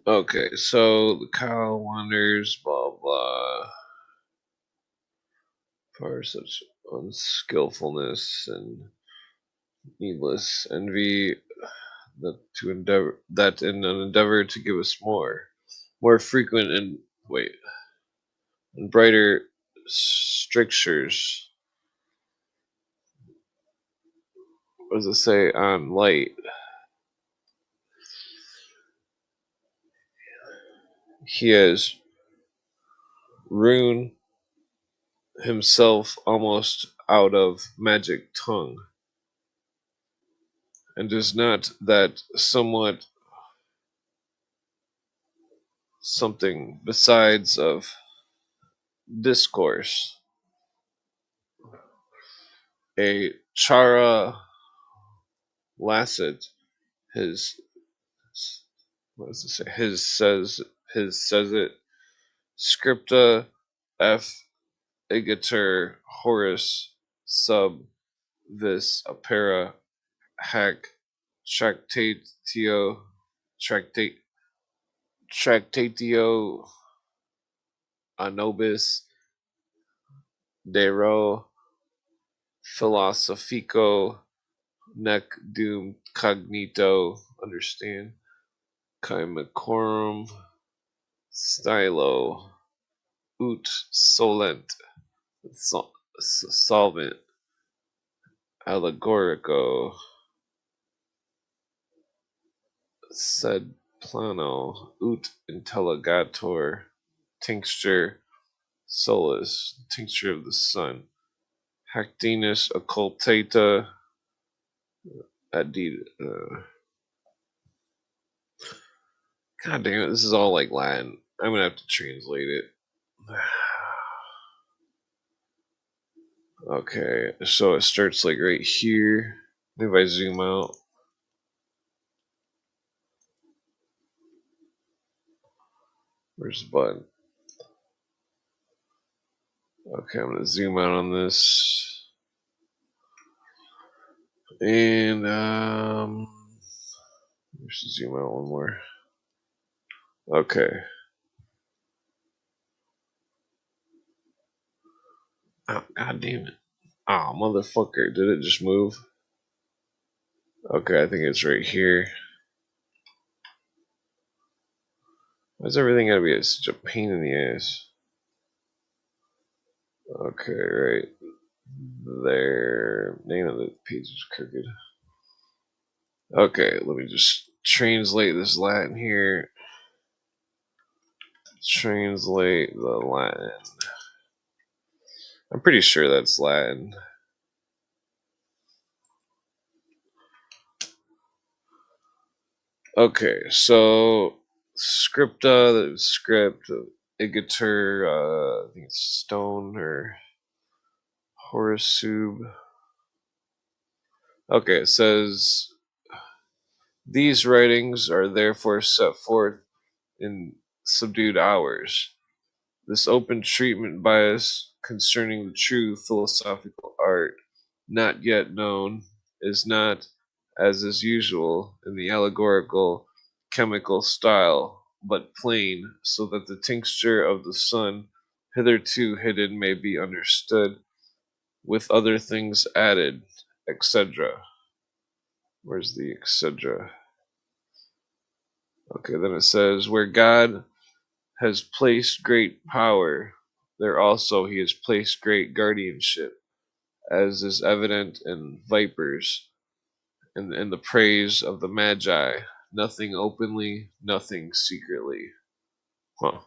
Okay, so the cow wanders, blah blah. For such unskillfulness and needless envy, that in an endeavor to give us more frequent and brighter strictures. What does it say on light? He has ruined himself almost out of magic tongue, and is not that somewhat something besides of discourse, a chara lacet, his what does it say? His says it scripta f igatur horis sub vis apera hac tractatio tractate tractatio anobis dero philosophico nec dum cognito understand Chimacorum stylo ut solent solvent allegorico sed plano ut intelligator tincture solis tincture of the sun hactinus occultata adid God damn it, this is all like Latin. I'm gonna have to translate it. Okay, so it starts like right here. If I zoom out, where's the button? Okay, I'm gonna zoom out on this, and let's zoom out one more. Okay. Oh, God damn it! Oh, motherfucker! Did it just move? Okay, I think it's right here. Why's everything gotta be such a pain in the ass? Okay, right there. Name of the page is crooked. Okay, let me just translate this Latin here. Translate the Latin. I'm pretty sure that's Latin. Okay, so scripta, the script, igatur, I think it's stone or horisub. Okay, it says these writings are therefore set forth in subdued hours. This open treatment by us concerning the true philosophical art, not yet known, is not, as is usual, in the allegorical chemical style, but plain, so that the tincture of the sun, hitherto hidden, may be understood, with other things added, etc. Where's the etc.? Okay, then it says, where God has placed great power, there also he has placed great guardianship, as is evident in vipers, in the praise of the Magi, nothing openly, nothing secretly. Huh.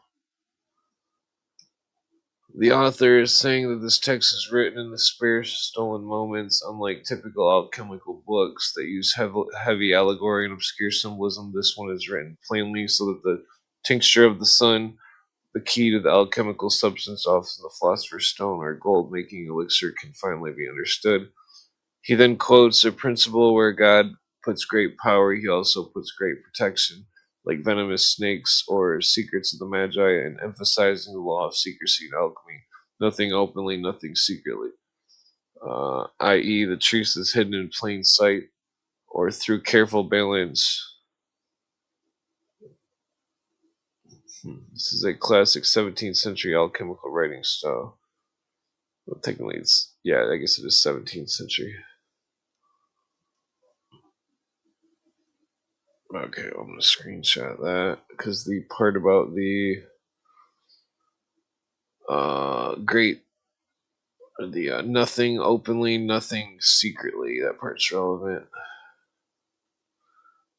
The author is saying that this text is written in the spare, stolen moments, unlike typical alchemical books that use heavy allegory and obscure symbolism. This one is written plainly so that the tincture of the sun, the key to the alchemical substance, often the philosopher's stone or gold making elixir, can finally be understood. He then quotes a principle where God puts great power, he also puts great protection, like venomous snakes or secrets of the Magi, and emphasizing the law of secrecy in alchemy. Nothing openly, nothing secretly. I.e., the truth is hidden in plain sight or through careful balance. This is a classic 17th century alchemical writing style. Well, technically, it's, yeah, I guess it is 17th century. Okay, I'm gonna screenshot that because the part about the great, the nothing openly, nothing secretly. That part's relevant.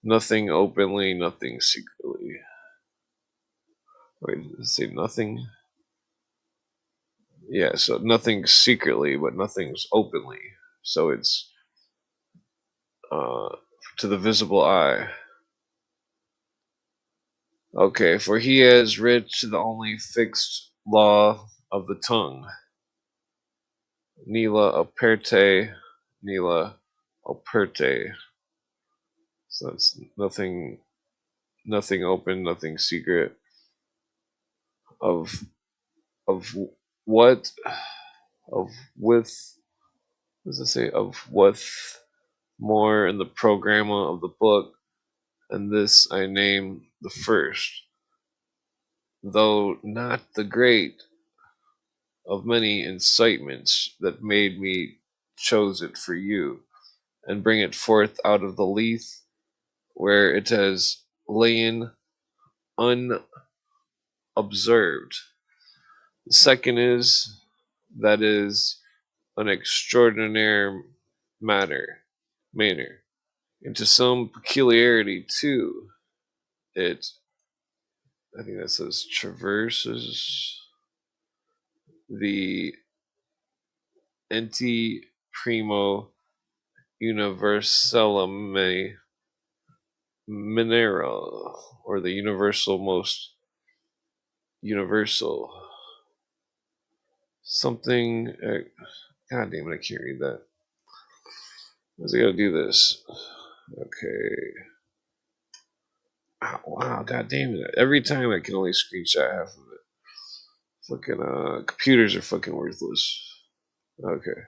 Nothing openly, nothing secretly. Wait, did it say nothing? Yeah, so nothing secretly, but nothing's openly. So it's to the visible eye. Okay, for he has writ the only fixed law of the tongue. Nila aperte, Nila operte. So it's nothing, nothing open, nothing secret. Of what? Of with. What does it say? Of what more in the programma of the book, and this I name the first, though not the great, of many incitements that made me chose it for you, and bring it forth out of the leaf where it has lain unobserved. The second is that is an extraordinary manner, into some peculiarity too. It, I think that says traverses the ente primo universallum mineral, or the universal most universal. Something. God damn it, I can't read that. Why's I gotta do this? Okay. Oh, wow, god damn it. Every time I can only screenshot half of it. Fucking computers are fucking worthless. Okay.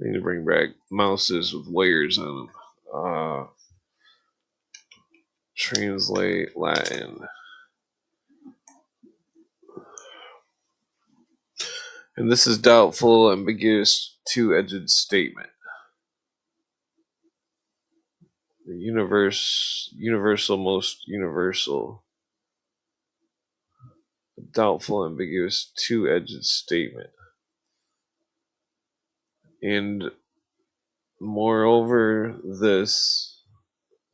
I need to bring back mouses with wires on them. Translate Latin. And this is doubtful, ambiguous, two-edged statement. The universal, most universal. Doubtful, ambiguous, two-edged statement. And moreover, this,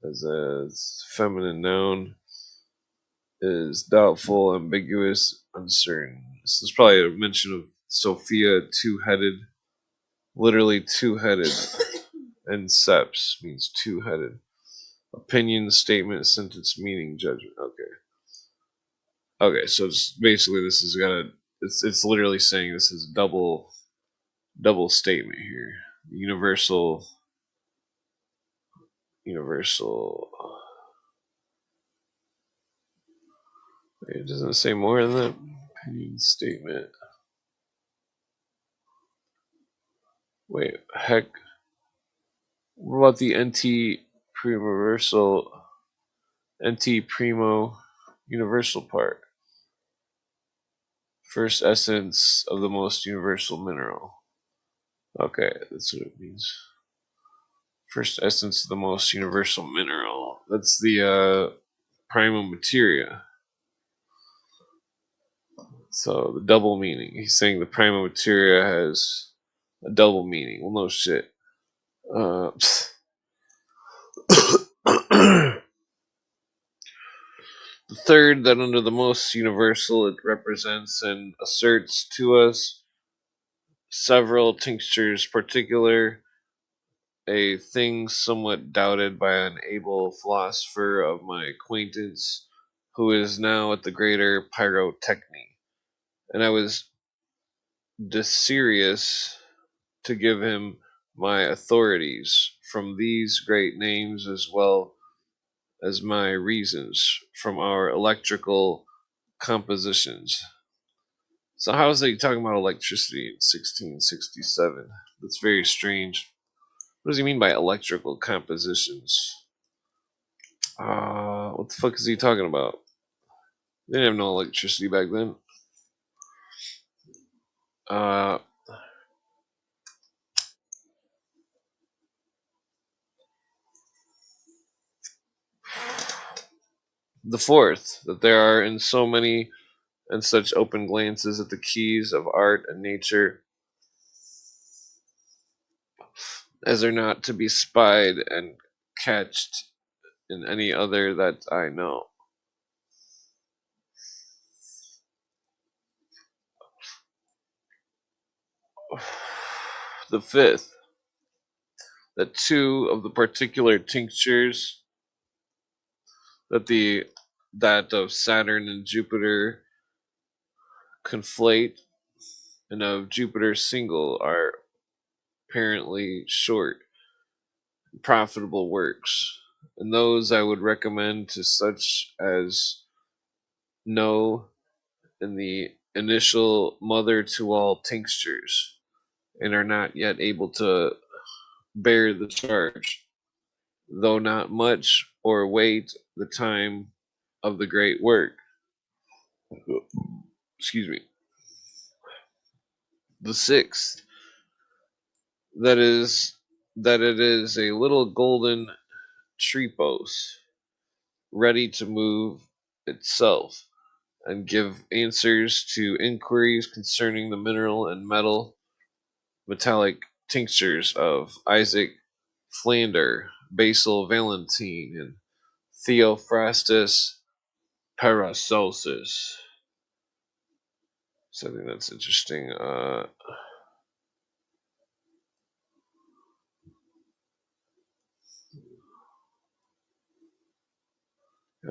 as a feminine noun, is doubtful, ambiguous, uncertain. This is probably a mention of Sophia, two-headed, literally two-headed, and seps means two-headed. Opinion, statement, sentence, meaning, judgment. Okay. Okay, so it's basically this is gonna. It's literally saying this is double statement here. Universal. It doesn't say more than that. Opinion statement. Wait, heck. What about the NT primo universal part? First essence of the most universal mineral. Okay, that's what it means. First essence of the most universal mineral. That's the prima materia. So the double meaning. He's saying the prima materia has a double meaning. Well, no shit. The third, that under the most universal it represents and asserts to us several tinctures particular, a thing somewhat doubted by an able philosopher of my acquaintance, who is now at the greater pyrotechny, and I was desirous to give him my authorities from these great names, as well as my reasons from our electrical compositions. So how is he talking about electricity in 1667? That's very strange. What does he mean by electrical compositions? What the fuck is he talking about? They didn't have no electricity back then. Uh, The fourth, that there are in so many and such open glances at the keys of art and nature as are not to be spied and catched in any other that I know. The fifth, that two of the particular tinctures that of Saturn and Jupiter conflate and of Jupiter single are apparently short, profitable works, and those I would recommend to such as know in the initial mother to all tinctures and are not yet able to bear the charge, though not much, or wait the time of the great work. Excuse me. The sixth, that is that it is a little golden tripos, ready to move itself and give answers to inquiries concerning the mineral and metallic tinctures of Isaac Flander, Basil Valentine, and Theophrastus Paracelsus. So I think that's interesting. God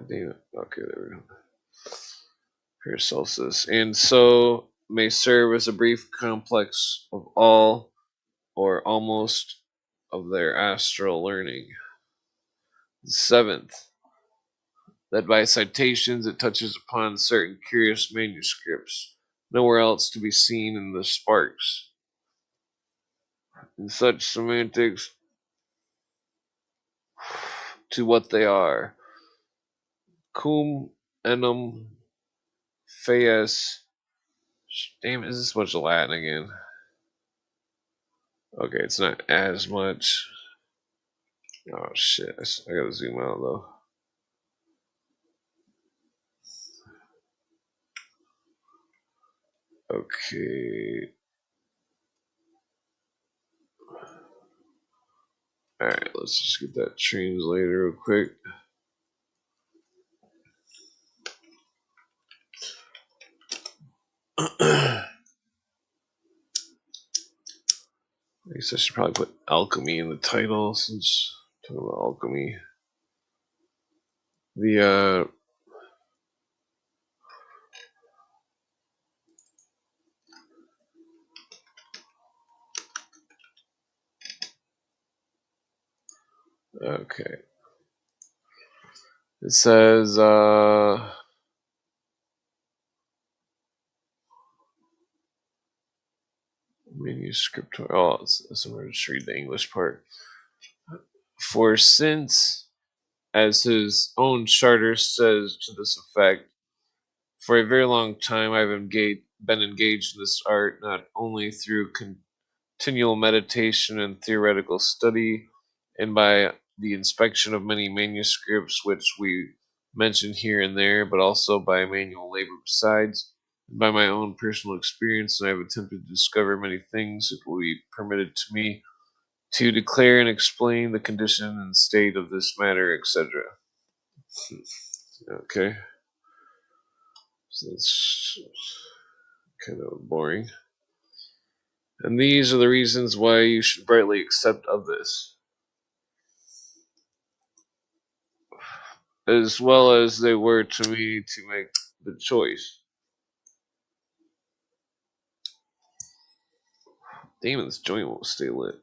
damn it. Okay, there we go. Paracelsus. And so may serve as a brief complex of all or almost of their astral learning. Seventh, that by citations it touches upon certain curious manuscripts, nowhere else to be seen in the sparks. In such semantics to what they are. Cum enum feas. Damn, is this much Latin again? Okay, it's not as much. Oh shit, I gotta zoom out though. Okay. Alright, let's just get that translated real quick. I guess I should probably put alchemy in the title since I'm talking about alchemy. The okay. It says manuscript. Oh, so I'm gonna just read the English part. For since, as his own charter says to this effect, for a very long time I've been engaged in this art, not only through continual meditation and theoretical study, and by the inspection of many manuscripts which we mention here and there, but also by manual labor besides, and by my own personal experience, and I have attempted to discover many things that will be permitted to me to declare and explain the condition and state of this matter, etc. Okay, so that's kind of boring. And these are the reasons why you should brightly accept of this, as well as they were to me to make the choice. Damn, this joint won't stay lit.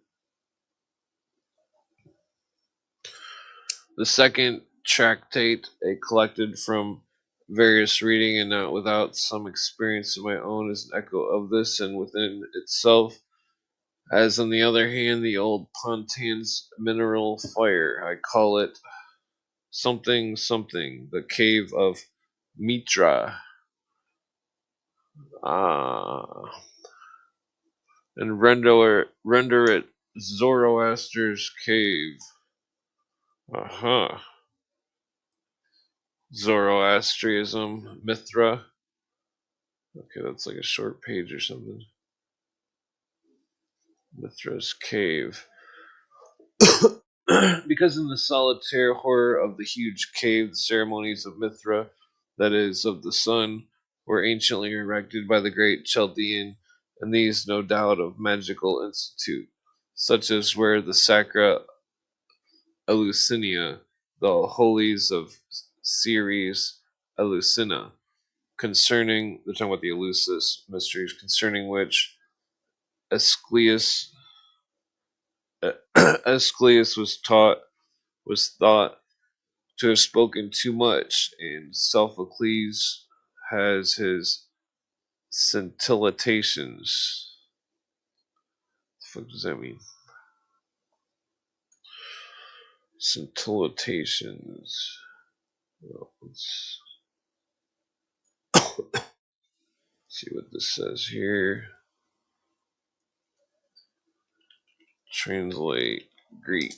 The second tractate, a collected from various reading and not without some experience of my own, is an echo of this, and within itself, as on the other hand, the old Pontin's mineral fire. I call it something something, the cave of Mitra. Ah. And render it Zoroaster's cave. Uh-huh. Zoroastrianism, Mithra. Okay, that's like a short page or something. Mithra's cave. Because in the solitary horror of the huge cave, the ceremonies of Mithra, that is, of the sun, were anciently erected by the great Chaldean, and these, no doubt, of magical institute, such as were the Sacra Eleusinia, the holies of Ceres Eleusina, concerning, they're talking about the Eleusis mysteries, concerning which Asclepius Asclepius was thought to have spoken too much, and Sophocles has his scintillations. What the fuck does that mean? Scintillations. Well, let's see what this says here. Translate Greek.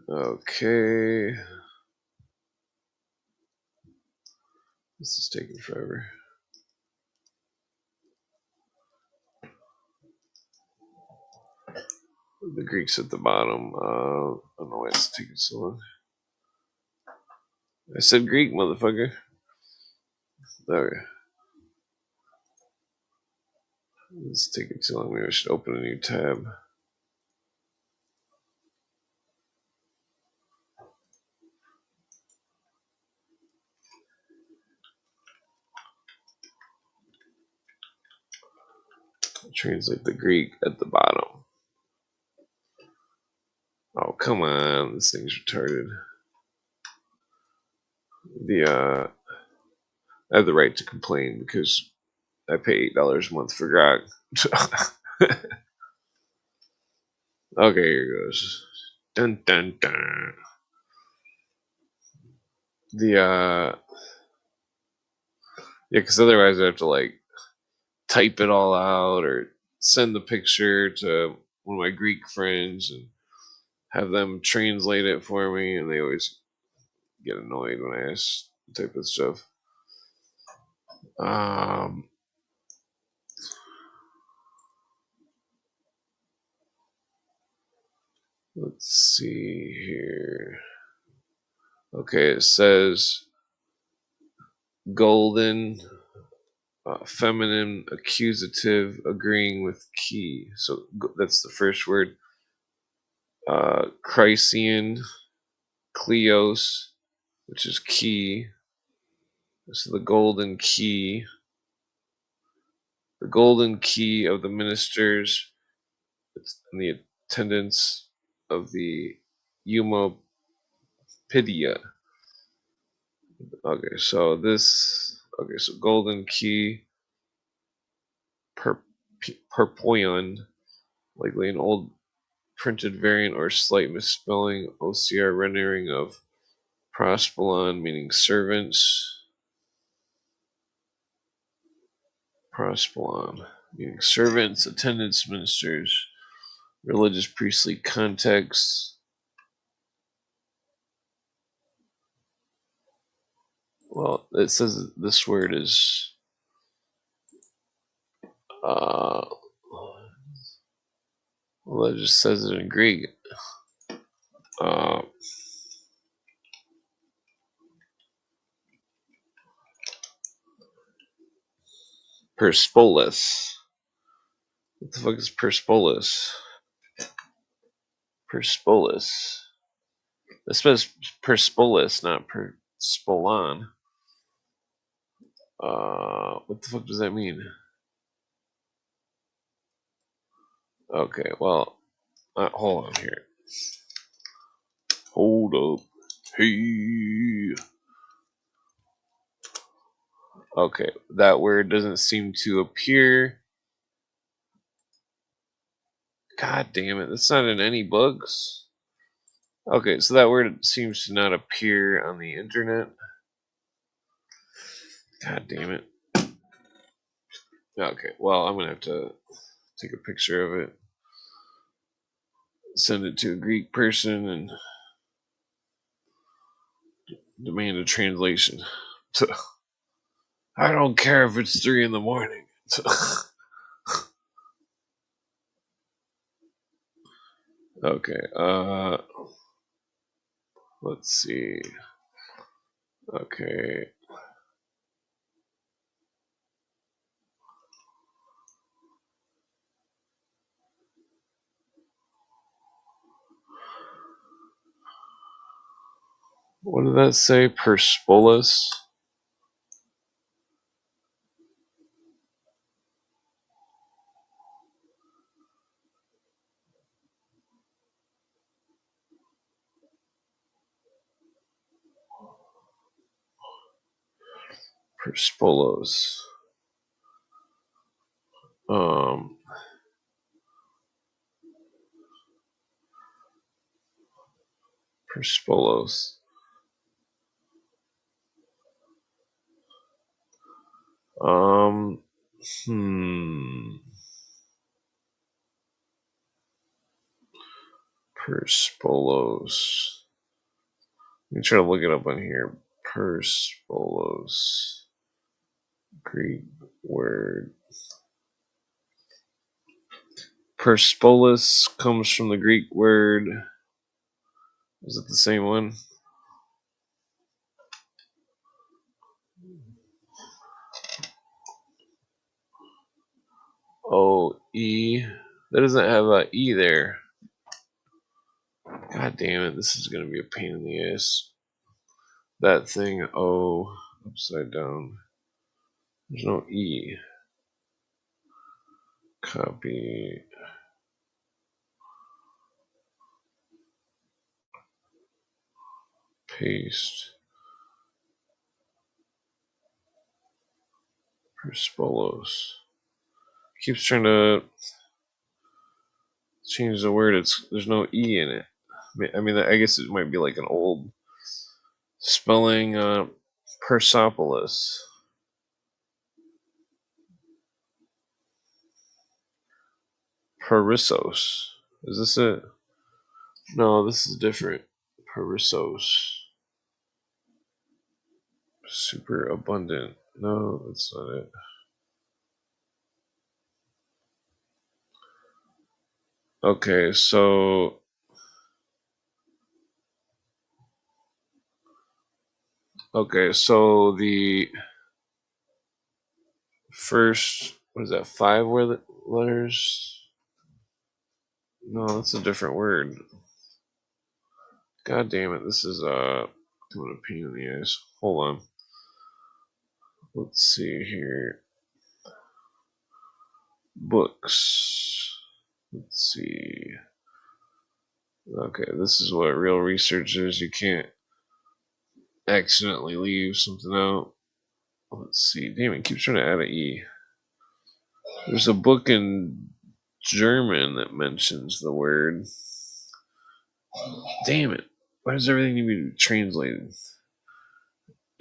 Okay. This is taking forever. The Greek's at the bottom. I don't know why it's taking so long. I said Greek, motherfucker. Okay. It's taking too long. Maybe I should open a new tab. Translate the Greek at the bottom. Oh, come on. This thing's retarded. I have the right to complain because I pay $8 a month for grog. Okay, here goes. Dun dun dun. Yeah, because otherwise I have to like type it all out or send the picture to one of my Greek friends and have them translate it for me, and they always get annoyed when I ask type of stuff. Let's see here. Okay, it says golden, feminine, accusative, agreeing with key. So that's the first word. Chrysian, Kleos, which is key. This is the golden key. The golden key of the ministers. It's in the attendance of the Eumopidia. Okay, so this. Okay, so golden key. Perpoion, likely an old printed variant or slight misspelling. OCR rendering of prospelon, meaning servants. Prospelon, meaning servants, attendants, ministers, religious priestly context. Well, it says this word is well, it just says it in Greek. Perspolis. What the fuck is Perspolis? Perspolis. This says Perspolis, not Perspolon. What the fuck does that mean? Okay, well, hold on here. Hold up. Hey. Okay, that word doesn't seem to appear. God damn it, that's not in any books. Okay, so that word seems to not appear on the internet. God damn it. Okay, well, I'm gonna have to take a picture of it. send it to a Greek person and demand a translation. So, I don't care if it's 3 in the morning. So, okay, let's see. Okay. What did that say? Perspolus? Perspolos. Perspolos. Perspolos. Let me try to look it up on here. Perspolos. Greek word. Perspolis comes from the Greek word. Is it the same one? Oh, E. That doesn't have a E there. God damn it, this is gonna be a pain in the ass. That thing, O, upside down. There's no E. Copy. Paste. Perspolos. Keeps trying to change the word. There's no E in it. I mean, I guess it might be like an old spelling. Persepolis. Perissos. Is this it? No, this is different. Perissos. Super abundant. No, that's not it. Okay, so the first, what is that, 5 letters? No, that's a different word. God damn it, this is doing a pain in the ass. Hold on. Let's see here. Books. Let's see. Okay, this is what real research is. You can't accidentally leave something out. Let's see. Damn it, keeps trying to add an E. There's a book in German that mentions the word. Damn it. Why does everything need to be translated?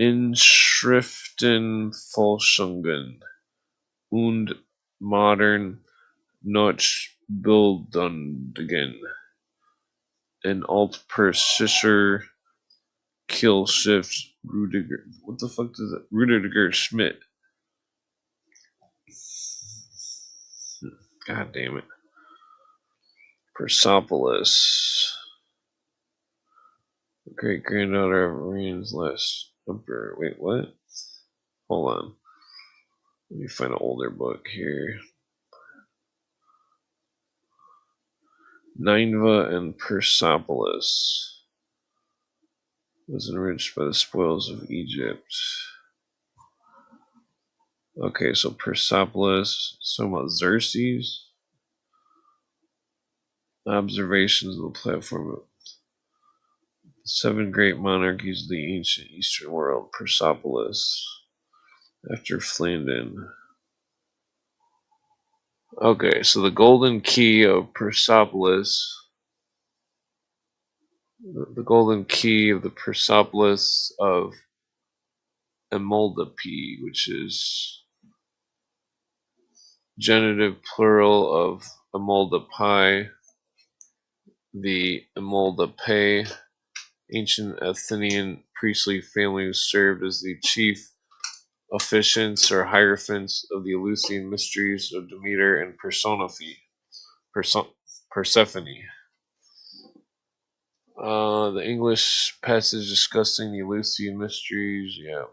Inschriftenforschungen und modern Notchbildungen in Altpreußischer Kielschrift Rudiger. What the fuck does that? Rudiger Schmidt. God damn it. Persepolis. Great granddaughter of Marine's last emperor. Wait, what? Hold on. Let me find an older book here. Nineveh and Persepolis was enriched by the spoils of Egypt. Okay, so Persepolis, so about Xerxes. Observations of the platform of the 7 great monarchies of the ancient Eastern world. Persepolis. After Flandin. Okay, so the golden key of Persepolis. The golden key of the Persepolis of Emoldapi, which is genitive plural of Emoldapi, The Imoldape, ancient Athenian priestly family who served as the chief officiants or hierophants of the Eleusinian mysteries of Demeter and Persephone. The English passage discussing the Eleusinian mysteries. Yeah,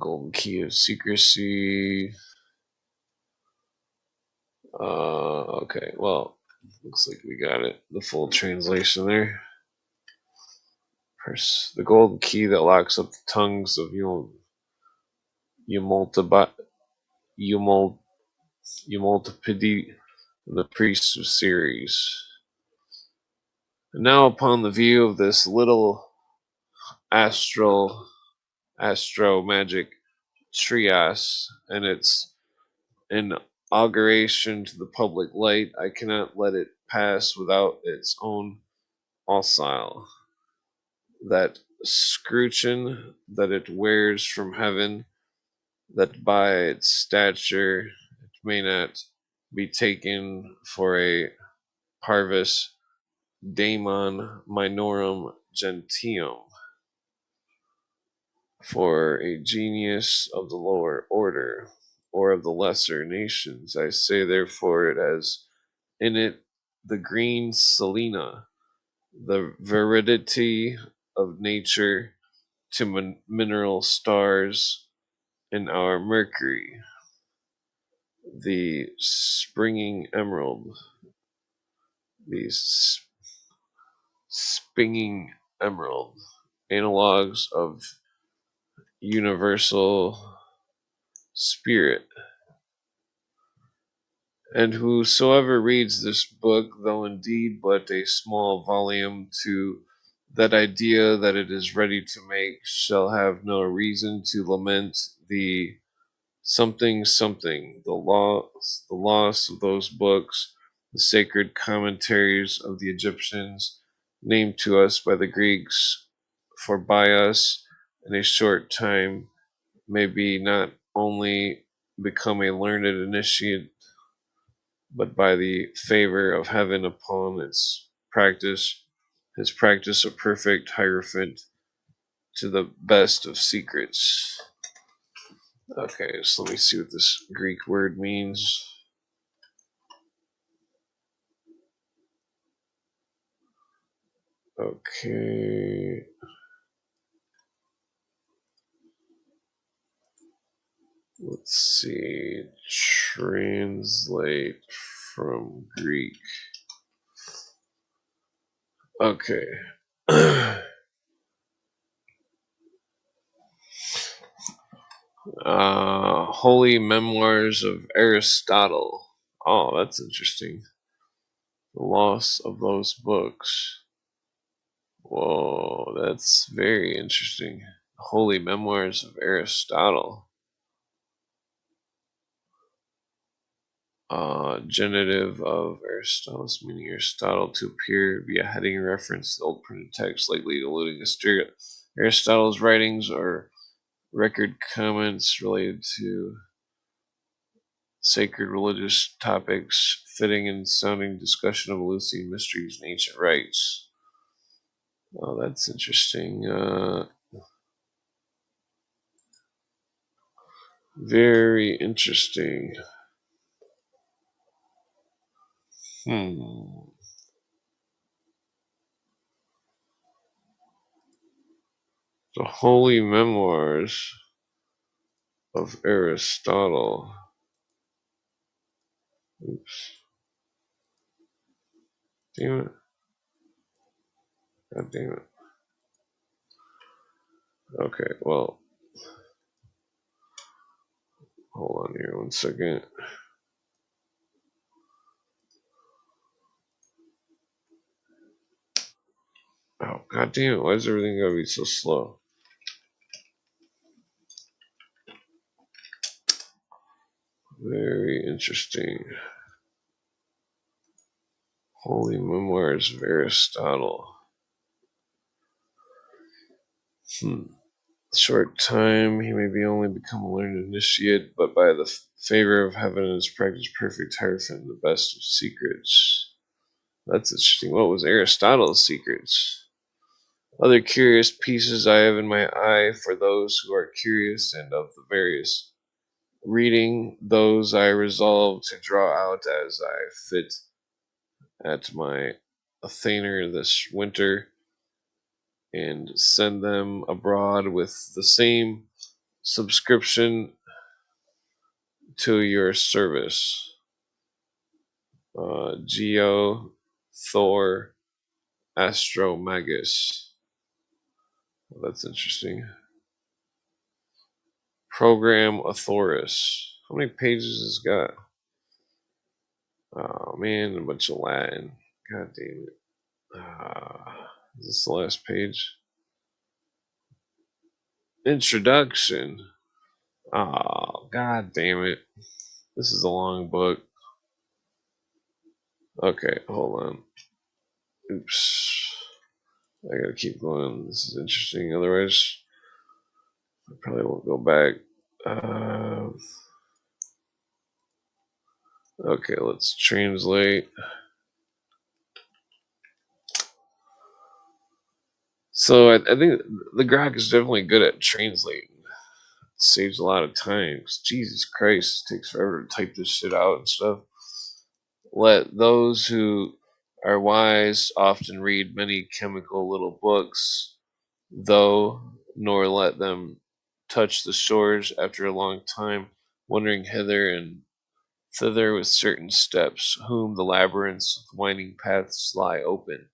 Golden Key of Secrecy. Okay, well, looks like we got it. The full translation there. The golden key that locks up the tongues of Eumolpidi and the priests of Ceres. And now, upon the view of this little astro magic trias and its inauguration to the public light, I cannot let it pass without its own alcyle. That scrutcheon that it wears from heaven, that by its stature it may not be taken for a parvis daemon minorum gentium, for a genius of the lower order, or of the lesser nations. I say therefore it has in it the green selena, the veridity of nature to mineral stars in our Mercury, the springing emerald, the spinging emerald, analogues of universal spirit. And whosoever reads this book, though indeed but a small volume, to that idea that it is ready to make, shall have no reason to lament the something, the loss of those books, the sacred commentaries of the Egyptians, named to us by the Greeks, for by us in a short time may be not only become a learned initiate, but by the favor of heaven upon his practice a perfect hierophant to the best of secrets. Okay, so let me see what this Greek word means. Okay. Let's see. Translate from Greek. Okay. Holy Memoirs of Aristotle. Oh, that's interesting. The loss of those books. Whoa, that's very interesting. Holy Memoirs of Aristotle. Genitive of Aristotle, meaning Aristotle, to appear via heading reference to the old printed text, likely alluding to Aristotle's writings or record comments related to sacred religious topics, fitting and sounding discussion of Eleusinian mysteries and ancient rites. Oh, that's interesting. Very interesting. The Holy Memoirs of Aristotle. Oops. Damn it. God damn it. Okay, well, hold on here 1 second. Oh, god damn it. Why is everything gotta be so slow? Very interesting. Holy Memoirs of Aristotle. Short time, he may be only become a learned initiate, but by the favor of heaven and his practice perfect hierophant, the best of secrets. That's interesting. What was Aristotle's secrets? Other curious pieces I have in my eye for those who are curious, and of the various reading, those I resolve to draw out as I fit at my Athener this winter, and send them abroad with the same subscription to your service. Geo, Thor, Astromagus. Well, that's interesting. Program Authorus. How many pages has it got? Oh man, a bunch of Latin. God damn it. Is this the last page? Introduction. Oh, god damn it. This is a long book. Okay, hold on. Oops. I gotta keep going. This is interesting. Otherwise, I probably won't go back. Okay, let's translate. So I think the Grok is definitely good at translating. It saves a lot of time. 'Cause Jesus Christ, it takes forever to type this shit out and stuff. Let those who are wise often read many chemical little books, though, nor let them touch the shores after a long time, wandering hither and thither with certain steps, whom the labyrinths with winding paths lie open,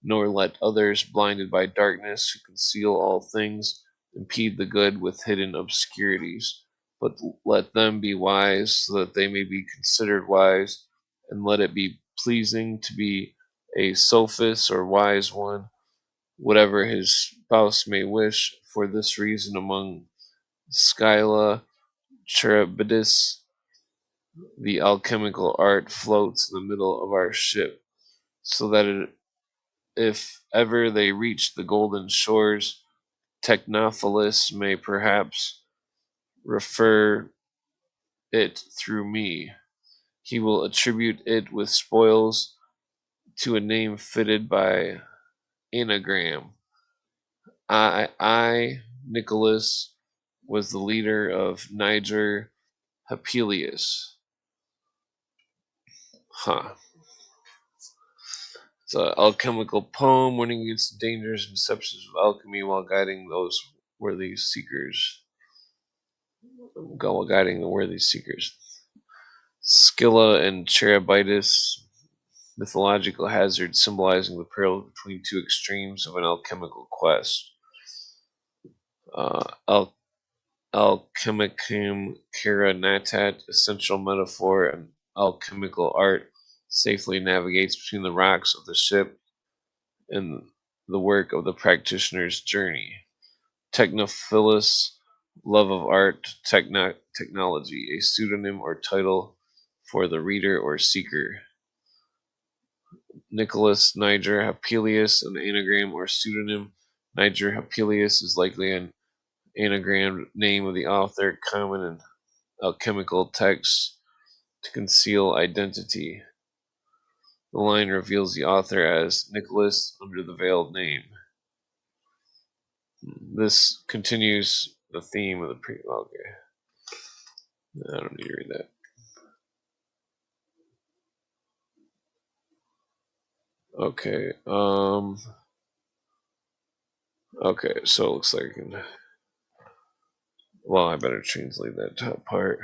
nor let others, blinded by darkness, who conceal all things, impede the good with hidden obscurities. But let them be wise, so that they may be considered wise, and let it be pleasing to be a sophist or wise one, whatever his spouse may wish. For this reason, among Scylla, Charybdis, the alchemical art floats in the middle of our ship, so that if ever they reach the golden shores, Technophilus may perhaps refer it through me. He will attribute it with spoils to a name fitted by anagram. Nicholas, was the leader of Niger Hapelius. Huh. It's an alchemical poem warning against the dangers and deceptions of alchemy while guiding those worthy seekers. While guiding the worthy seekers. Scylla and Charybdis, mythological hazards symbolizing the peril between two extremes of an alchemical quest. Alchemicum cara natat, essential metaphor and alchemical art, safely navigates between the rocks of the ship and the work of the practitioner's journey. Technophilus, love of art, technology, a pseudonym or title for the reader or seeker. Nicholas Niger Hapelius, an anagram or pseudonym. Niger Hapelius is likely an anagram name of the author, common in alchemical texts to conceal identity. The line reveals the author as Nicholas under the veiled name. This continues the theme of the okay. I don't need to read that. Okay. Okay, so it looks like I can. Well, I better translate that top part.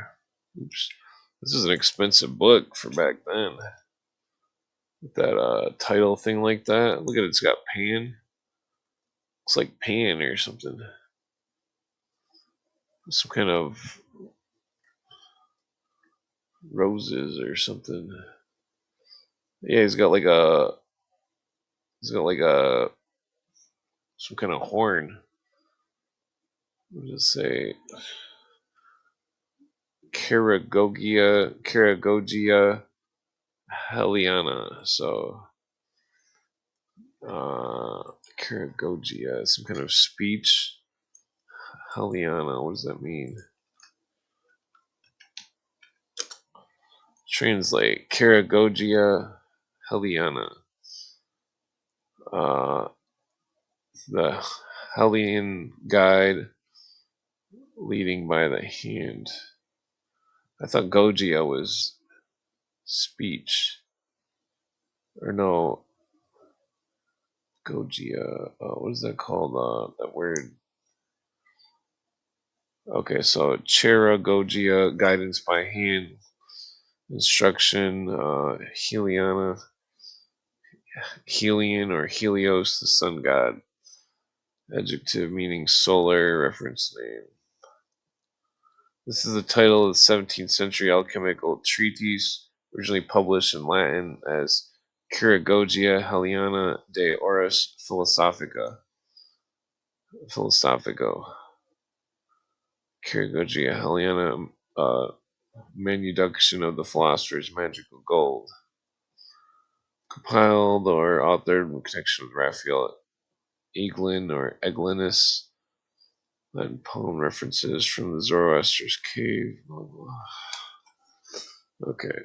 Oops. This is an expensive book for back then. With that title thing like that. Look at it, it's got Pan. Looks like Pan or something. Some kind of roses or something. Yeah, he's got like a some kind of horn. What does it say? Caragogia Heliana. So Caragogia, some kind of speech. Heliana, what does that mean? Translate. Caragogia Heliana. Uh, the Hellion guide leading by the hand. I thought Gojia was speech. Or no, Gojia. What is that called? That word. Okay, so Chera Gojia, guidance by hand. Instruction, Heliana, Helion or Helios, the sun god. Adjective meaning solar, reference name. This is the title of the 17th century alchemical treatise, originally published in Latin as Chiragogia Heliana de Oris Philosophica. Chiragogia Heliana, Manuduction of the Philosopher's Magical Gold. Compiled or authored in connection with Raphael Eglin or Eglinus. Latin poem references from the Zoroaster's cave. Blah, blah. Okay.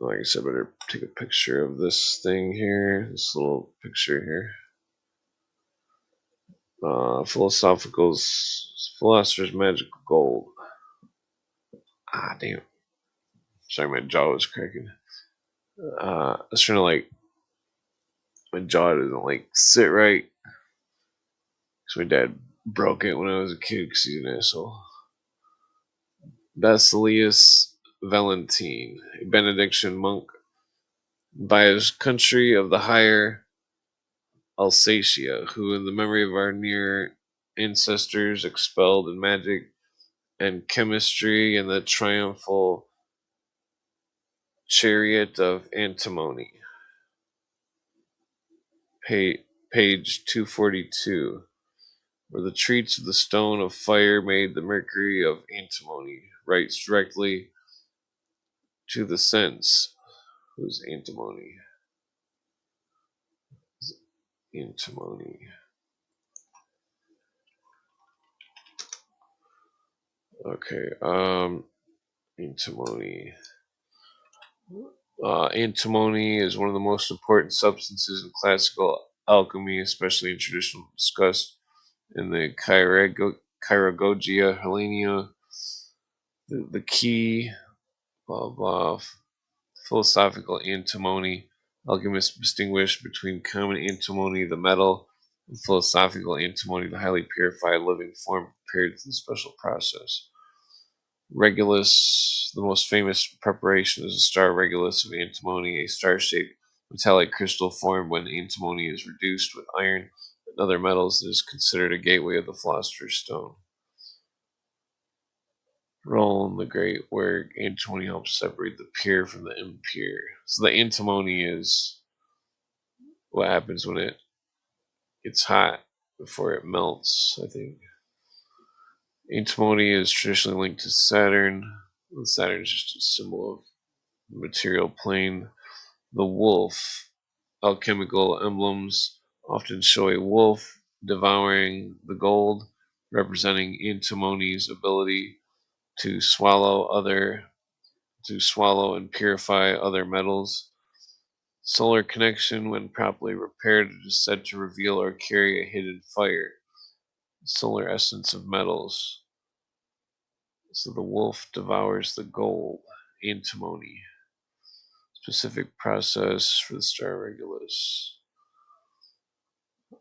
I guess I better take a picture of this thing here. This little picture here. Philosopher's Magical Gold. Ah, damn. Sorry, my jaw was cracking. I was trying to my jaw doesn't sit right. Because my dad broke it when I was a kid because he's an asshole. Basilius Valentine, a Benedictine monk by his country of the higher Alsatia, who in the memory of our near ancestors expelled in magic and chemistry in the triumphal chariot of antimony. Page 242, where the treats of the stone of fire made the mercury of antimony, writes directly to the sense. Who's antimony? Antimony. Okay, antimony. Antimony is one of the most important substances in classical alchemy, especially in traditional discussed in the Chiragogia Helenia. The key, blah, blah, philosophical antimony. Alchemists distinguish between common antimony, the metal, and philosophical antimony, the highly purified living form prepared through the special process. Regulus, the most famous preparation, is a star regulus of antimony, a star-shaped metallic crystal formed when antimony is reduced with iron and other metals. It is considered a gateway of the philosopher's stone. Role in the great work, antimony helps separate the pure from the impure. So the antimony is what happens when it gets hot before it melts, I think. Antimony is traditionally linked to Saturn. Saturn is just a symbol of the material plane. The wolf. Alchemical emblems often show a wolf devouring the gold, representing antimony's ability to swallow and purify other metals. Solar connection, when properly repaired, is said to reveal or carry a hidden fire. Solar essence of metals. So the wolf devours the gold, antimony. Specific process for the star regulus.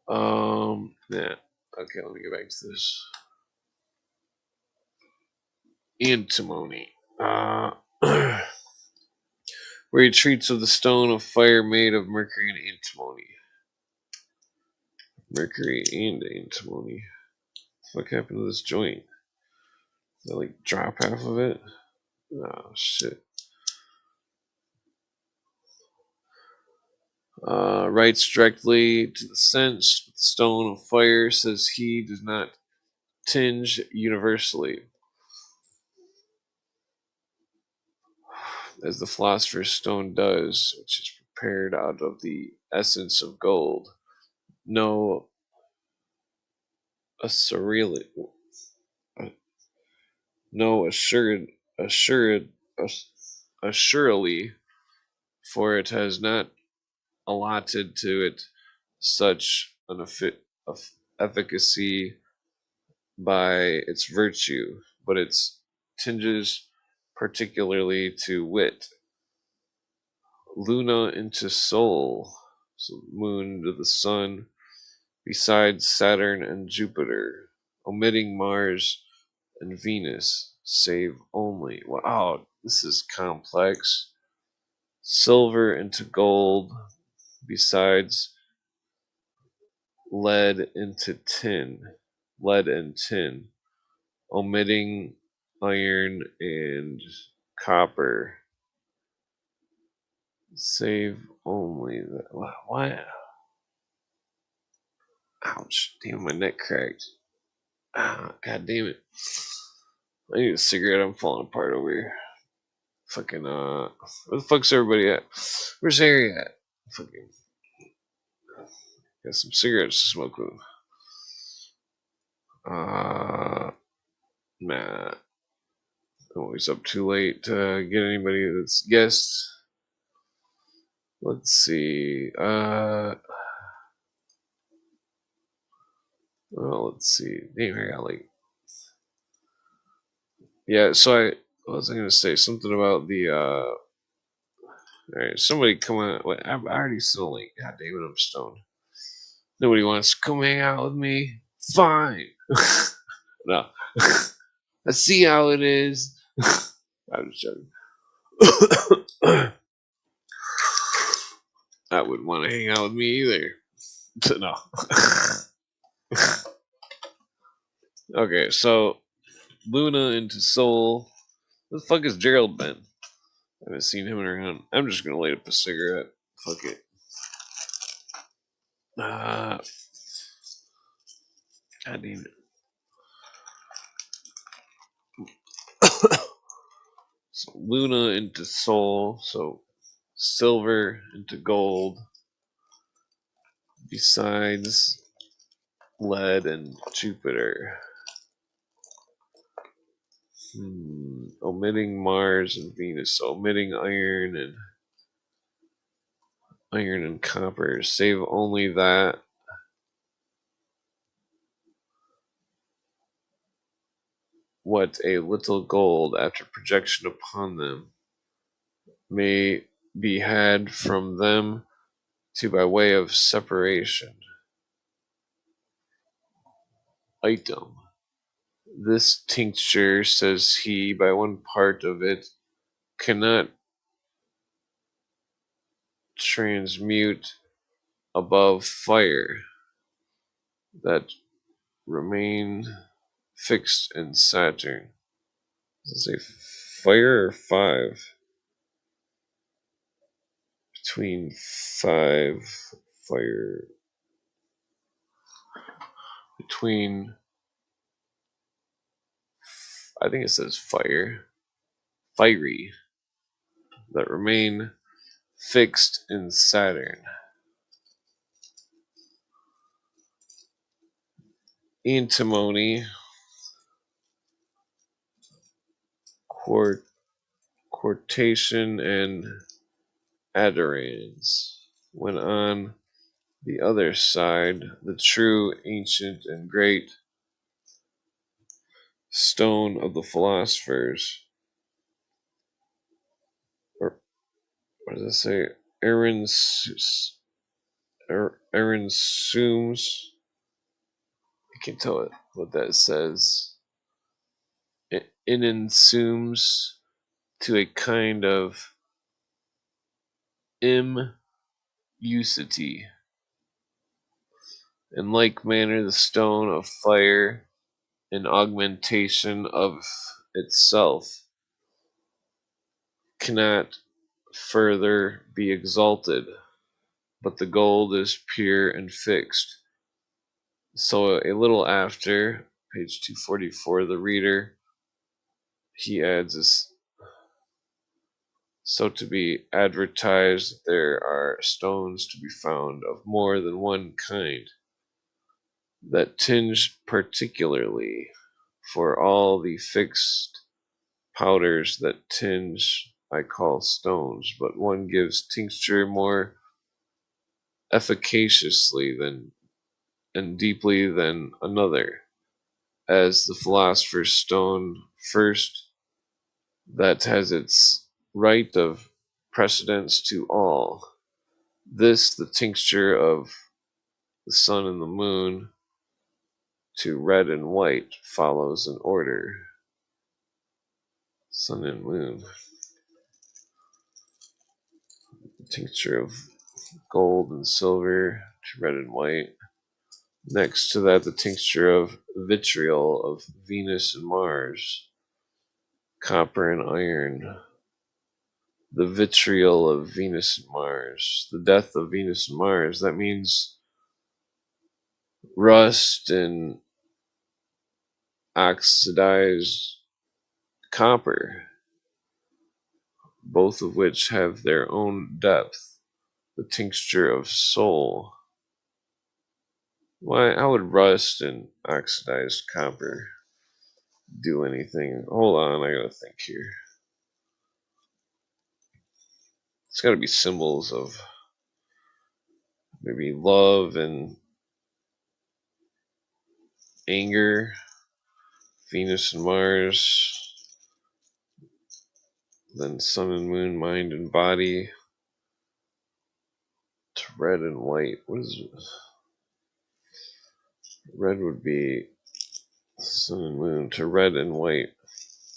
Yeah. Okay, let me go back to this. Antimony. Where he treats of the stone of fire made of mercury and antimony. Mercury and antimony. What happened to this joint? Did I drop half of it? Oh shit. Writes directly to the sense. The stone of fire says he does not tinge universally, as the philosopher's stone does, which is prepared out of the essence of gold. No assured, no assured, assuredly, for it has not allotted to it such an efficacy by its virtue, but its tinges particularly to wit, Luna into Sol, so moon to the sun, besides Saturn and Jupiter, omitting Mars and Venus, save only. Wow, this is complex. Silver into gold, besides lead into tin, lead and tin, omitting iron and copper, save only. What? Ouch! Damn, my neck cracked. Ah, God damn it! I need a cigarette. I'm falling apart over here. Fucking where the fuck's everybody at? Where's Harry at? Fucking got some cigarettes to smoke with. Nah. I'm always up too late to get anybody that's guests. Let's see. Well, let's see. Damn, I got like. Yeah, so what was I gonna say? Something about the Alright, somebody come on. Wait, I already still like. God damn it, I'm stoned. Nobody wants to come hang out with me. Fine. No. I see how it is. I'm just joking. I wouldn't want to hang out with me either. No. Okay, so Luna into Soul. Where the fuck is Gerald been? I haven't seen him around. I'm just gonna light up a cigarette. Fuck it. God damn it. So Luna into Soul. So silver into gold. Besides lead and Jupiter. Omitting Mars and Venus. So omitting iron and copper. Save only that. What a little gold after projection upon them may be had from them to by way of separation. Item. This tincture, says he, by one part of it cannot transmute above fire that remain fixed in Saturn. Does it say fire or 5? Between 5 fire. Between. I think it says fire. Fiery. That remain fixed in Saturn. Antimony. Quartation and adherans. When on the other side, the true, ancient, and great stone of the philosophers, or what does it say? Sums. I can't tell it what that says. Inensums to a kind of imusity. In like manner, the stone of fire, an augmentation of itself, cannot further be exalted, but the gold is pure and fixed. So a little after, page 244, the reader, he adds this, so to be advertised, there are stones to be found of more than one kind, that tinge particularly, for all the fixed powders that tinge I call stones, but one gives tincture more efficaciously than and deeply than another, as the philosopher's stone first that has its right of precedence to all. This the tincture of the sun and the moon to red and white follows in order. Sun and moon. Tincture of gold and silver to red and white. Next to that, the tincture of vitriol of Venus and Mars, copper and iron. The vitriol of Venus and Mars, the death of Venus and Mars. That means rust and oxidized copper, both of which have their own depth. The tincture of soul. Why? How would rust and oxidized copper do anything? Hold on, I gotta think here. It's gotta be symbols of maybe love and anger, Venus and Mars, then sun and moon, mind and body, to red and white. What is it? Red would be sun and moon to red and white.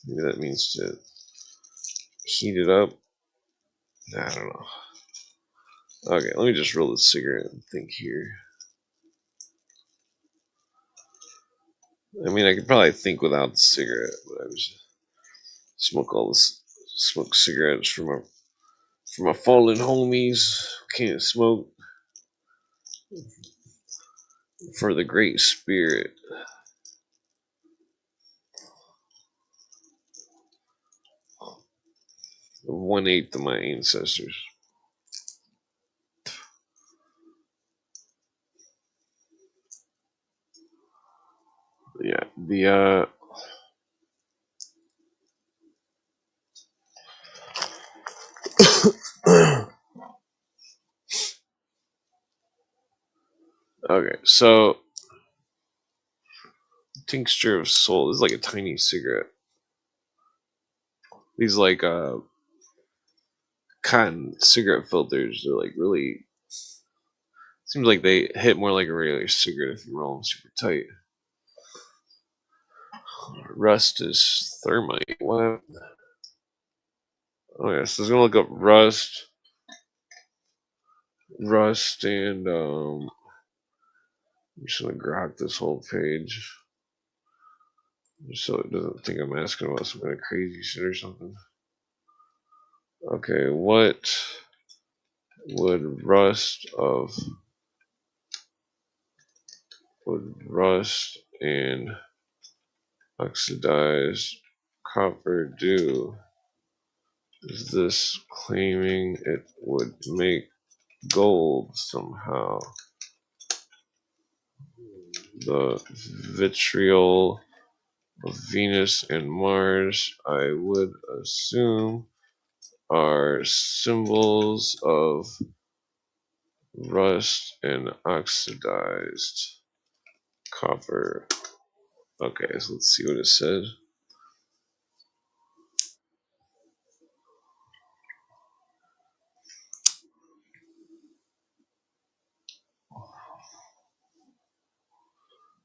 Maybe that means to heat it up. I don't know. Okay, let me just roll this cigarette and think here. I mean, I could probably think without the cigarette, but I was smoke cigarettes from my fallen homies. Can't smoke for the great spirit. 1/8 of my ancestors. Yeah, the okay, so tincture of soul. This is like a tiny cigarette. These like cotton cigarette filters. They're like really. Seems like they hit more like a regular cigarette if you roll them super tight. Rust is thermite. What? Oh yeah, so I was gonna look up rust, and I'm just gonna grok this whole page, just so it doesn't think I'm asking about some kind of crazy shit or something. Okay, what would rust and oxidized copper do? Is this claiming it would make gold somehow? The vitriol of Venus and Mars, I would assume, are symbols of rust and oxidized copper. Okay, so let's see what it said.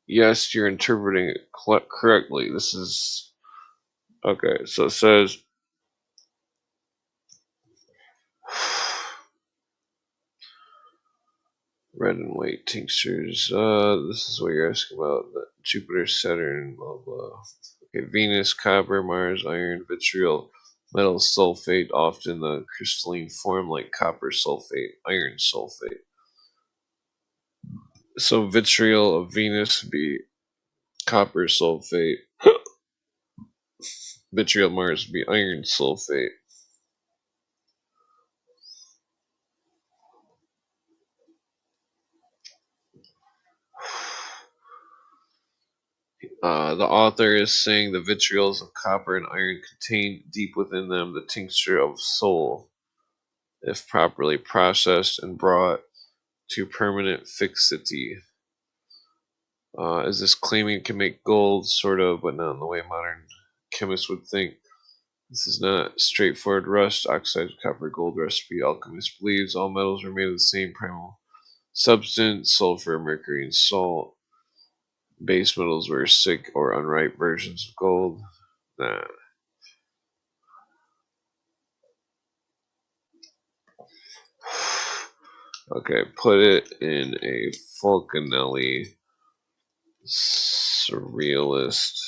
Yes, you're interpreting it correctly. This is okay. So it says red and white tinctures. This is what you're asking about. The Jupiter, Saturn, blah blah. Okay, Venus, copper, Mars, iron, vitriol, metal sulfate, often the crystalline form like copper sulfate, iron sulfate. So vitriol of Venus would be copper sulfate. Vitriol of Mars would be iron sulfate. The author is saying the vitriols of copper and iron contain deep within them the tincture of soul, if properly processed and brought to permanent fixity. Is this claiming it can make gold? Sort of, but not in the way modern chemists would think. This is not straightforward rust, oxide, copper, gold recipe. Alchemist believes all metals are made of the same primal substance: sulfur, mercury, and salt. Base metals were sick or unripe versions of gold. Nah. Okay, put it in a Fulcanelli surrealist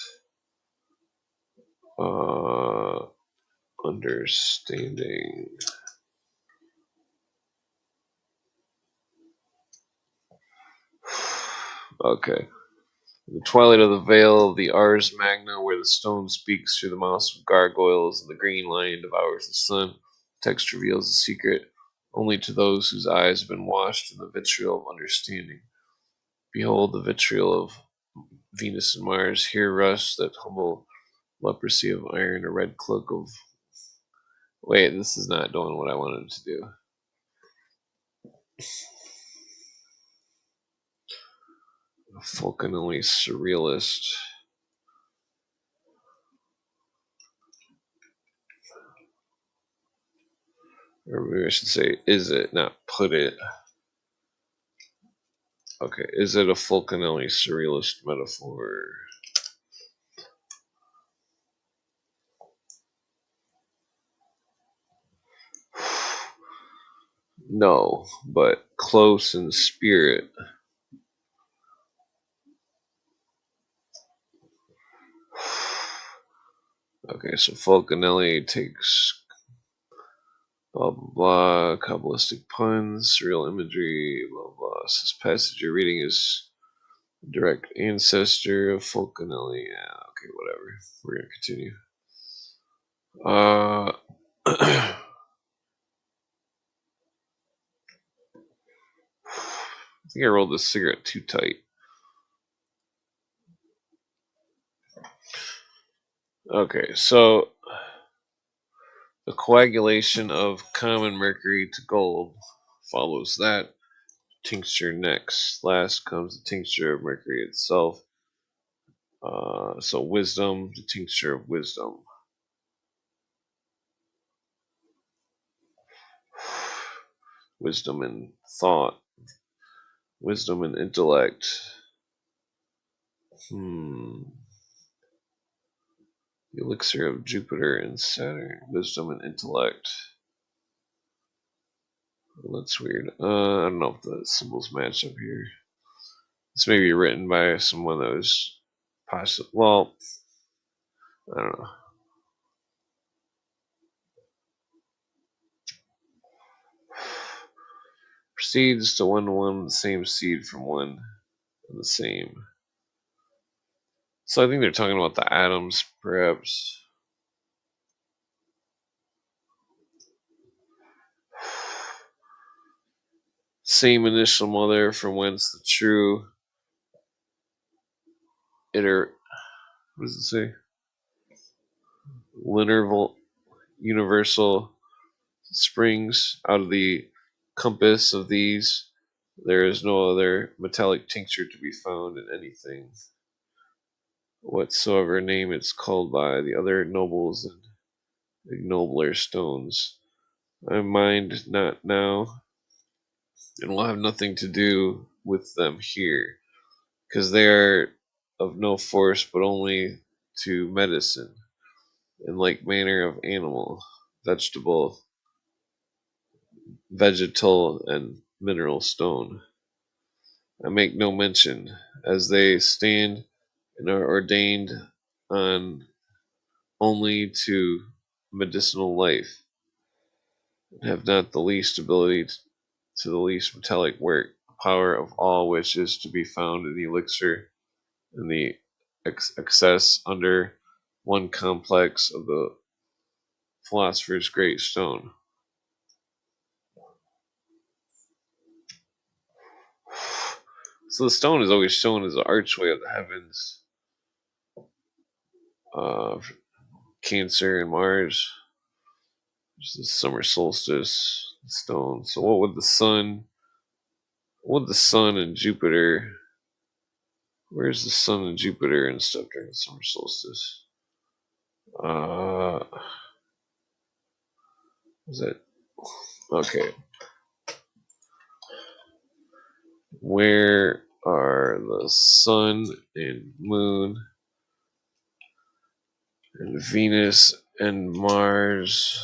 understanding. Okay. The twilight of the veil of the Ars Magna, where the stone speaks through the mouths of gargoyles and the green lion devours the sun, text reveals the secret only to those whose eyes have been washed in the vitriol of understanding. Behold the vitriol of Venus and Mars. Here rusts that humble leprosy of iron, a red cloak of... Wait, this is not doing what I wanted to do. Fulcanelli surrealist. Or maybe I should say, is it, not put it. Okay, is it a Fulcanelli surrealist metaphor? No, but close in spirit. Okay, so Fulcanelli takes blah blah blah, Kabbalistic puns, surreal imagery, blah blah. So this passage you're reading is direct ancestor of Fulcanelli. Yeah, okay, whatever. We're gonna continue. I think I rolled this cigarette too tight. Okay, so the coagulation of common mercury to gold follows that tincture next. Last comes the tincture of mercury itself. So wisdom, the tincture of wisdom. Wisdom and thought. Wisdom and intellect. The elixir of Jupiter and Saturn. Wisdom and intellect. Well, that's weird. I don't know if the symbols match up here. This may be written by someone that was possible. Well, I don't know. Proceeds to one, the same seed from one and the same. So I think they're talking about the atoms, perhaps. Same initial mother from whence the true iter. What does it say? Linear universal springs out of the compass of these. There is no other metallic tincture to be found in anything whatsoever name it's called by the other nobles and ignobler stones. I mind not now, and will have nothing to do with them here, because they are of no force but only to medicine, in like manner of animal, vegetable, vegetal, and mineral stone. I make no mention, as they stand and are ordained on only to medicinal life, and have not the least ability to the least metallic work, power of all which is to be found in the elixir and the excess under one complex of the philosopher's great stone. So the stone is always shown as the archway of the heavens. Cancer and Mars. There's the summer solstice stone. So what would the sun? What would the sun and Jupiter? Where's the sun and Jupiter and stuff during the summer solstice? Is that okay? Where are the sun and moon and Venus and Mars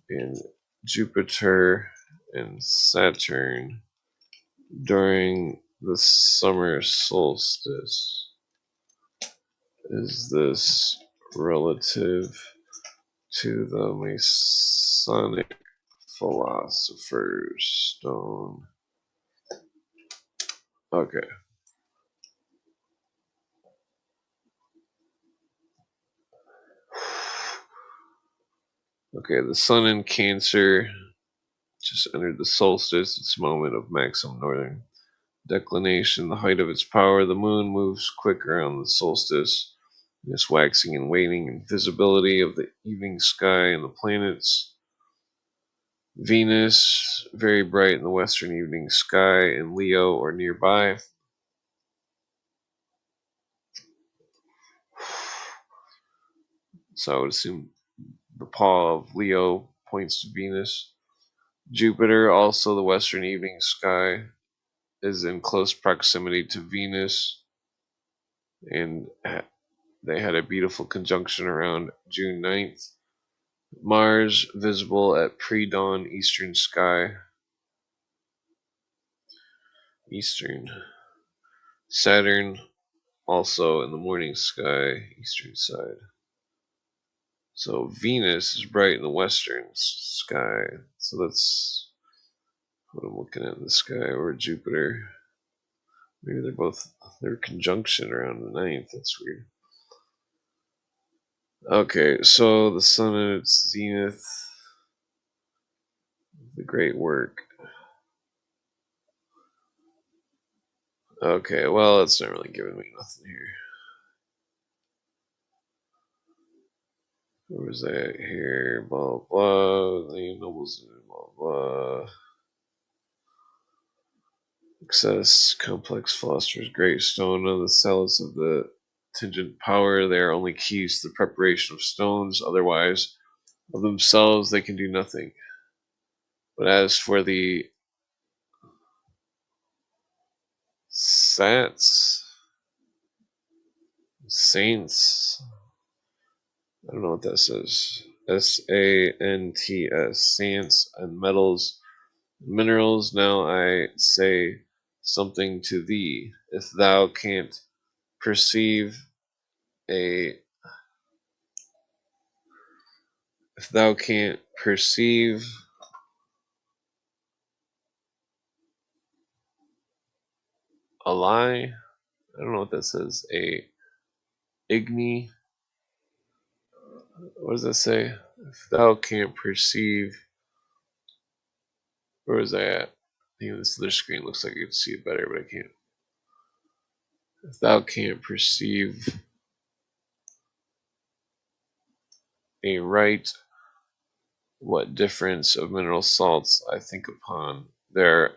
and Jupiter and Saturn during the summer solstice? Is this relative to the Masonic philosopher's stone? Okay. Okay, the sun in Cancer just entered the solstice, its moment of maximum northern declination, the height of its power. The moon moves quick around the solstice, this waxing and waning and visibility of the evening sky and the planets. Venus, very bright in the western evening sky in Leo or nearby. So I would assume the paw of Leo points to Venus. Jupiter, also the western evening sky, is in close proximity to Venus, and they had a beautiful conjunction around June 9th. Mars, visible at pre-dawn eastern sky. Eastern. Saturn, also in the morning sky, eastern side. So Venus is bright in the western sky. So that's what I'm looking at in the sky, or Jupiter. Maybe they're conjunction around the 9th. That's weird. Okay, so the sun in its zenith, the great work. Okay, well, it's not really giving me nothing here. Where was that here? Blah, blah, the nobles, blah, blah. Excess, complex philosopher's great stone, none of the solace of the tingent power. They are only keys to the preparation of stones. Otherwise, of themselves, they can do nothing. But as for the saints, I don't know what that says. Sants, saints and metals, minerals. Now I say something to thee. If thou can't perceive a if thou can't perceive a lie, I don't know what that says. A igni. What does that say? If thou can't perceive, where is that at? This other screen looks like you can see it better, but I can't. If thou can't perceive a right, what difference of mineral salts I think upon there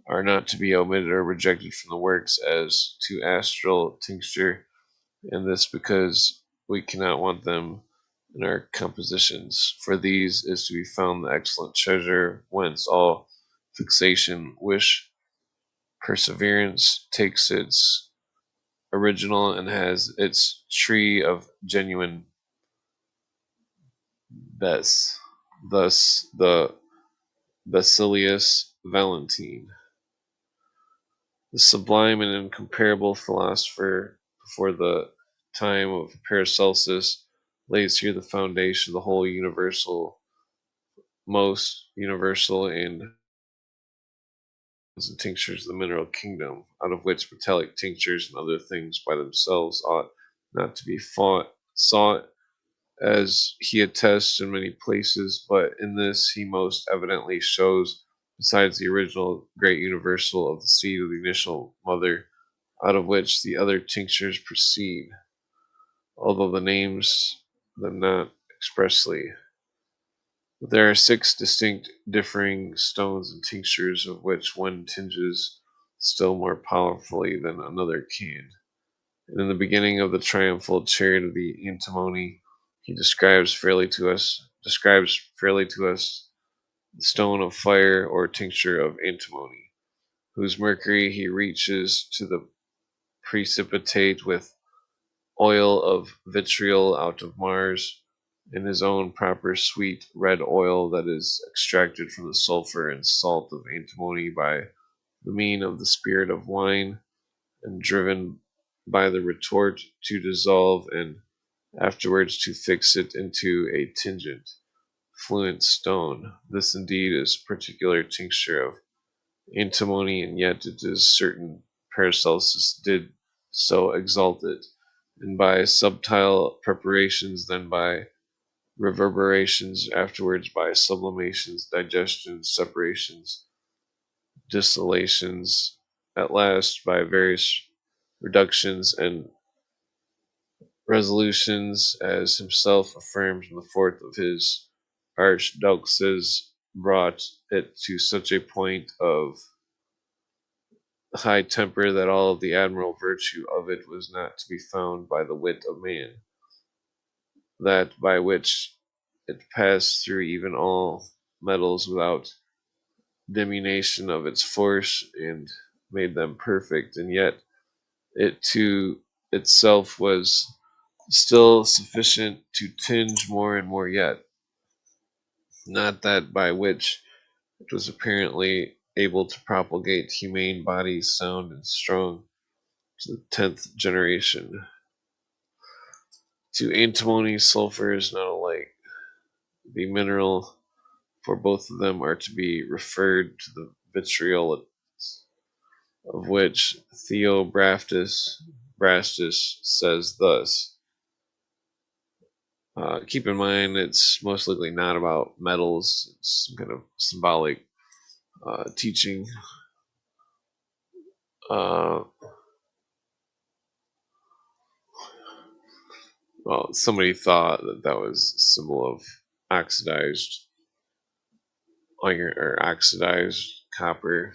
are not to be omitted or rejected from the works as to astral tincture, and this because we cannot want them in our compositions. For these is to be found the excellent treasure, whence all fixation, wish, perseverance takes its original and has its tree of genuine bess. Thus the Basilius Valentine, the sublime and incomparable philosopher before the time of Paracelsus, lays here the foundation of the whole universal, most universal and tinctures of the mineral kingdom, out of which metallic tinctures and other things by themselves ought not to be sought, as he attests in many places, but in this he most evidently shows, besides the original great universal of the seed of the initial mother, out of which the other tinctures proceed. although the names them not expressly. There are 6 distinct differing stones and tinctures, of which one tinges still more powerfully than another can. And in the beginning of the triumphal chariot of the antimony, he describes fairly to us the stone of fire or tincture of antimony, whose mercury he reaches to the precipitate with oil of vitriol out of Mars, and his own proper sweet red oil that is extracted from the sulfur and salt of antimony by the mean of the spirit of wine, and driven by the retort to dissolve and afterwards to fix it into a tingent, fluent stone. This indeed is particular tincture of antimony, and yet it is certain Paracelsus did so exalt it, and by subtile preparations, then by reverberations, afterwards by sublimations, digestions, separations, distillations, at last by various reductions and resolutions, as himself affirms in the fourth of his Archduchesses, brought it to such a point of high temper that all of the admirable virtue of it was not to be found by the wit of man, that by which it passed through even all metals without diminution of its force, and made them perfect, and yet it to itself was still sufficient to tinge more and more yet, not that by which it was apparently able to propagate humane bodies sound and strong to the 10th generation. To antimony, sulfur is not alike. The mineral for both of them are to be referred to the vitriol, of which Theobrastus says thus. Keep in mind, it's most likely not about metals. It's some kind of symbolic teaching. Uh, well, somebody thought that that was a symbol of oxidized iron or oxidized copper.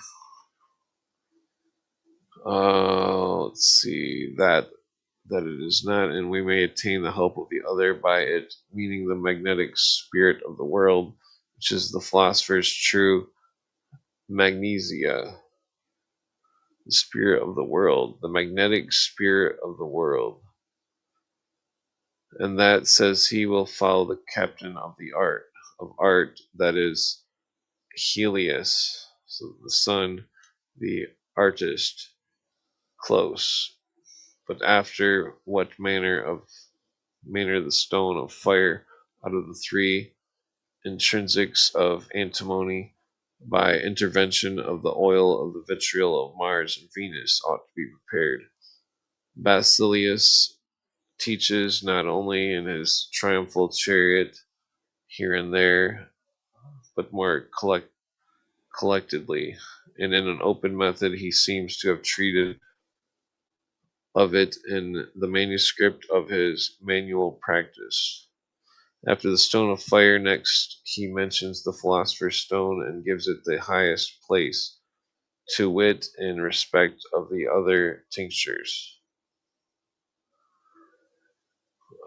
Let's see that it is not, and we may attain the help of the other by it, meaning the magnetic spirit of the world, which is the philosopher's true magnesia, the spirit of the world, the magnetic spirit of the world. And that says he will follow the captain of the art, that is Helios, so the sun, the artist, close. But after what manner the stone of fire out of the 3 intrinsics of antimony, by intervention of the oil of the vitriol of Mars and Venus, ought to be prepared. Basilius teaches not only in his triumphal chariot here and there, but more collectedly, and in an open method he seems to have treated of it in the manuscript of his manual practice. After the stone of fire, next he mentions the philosopher's stone and gives it the highest place, to wit, in respect of the other tinctures.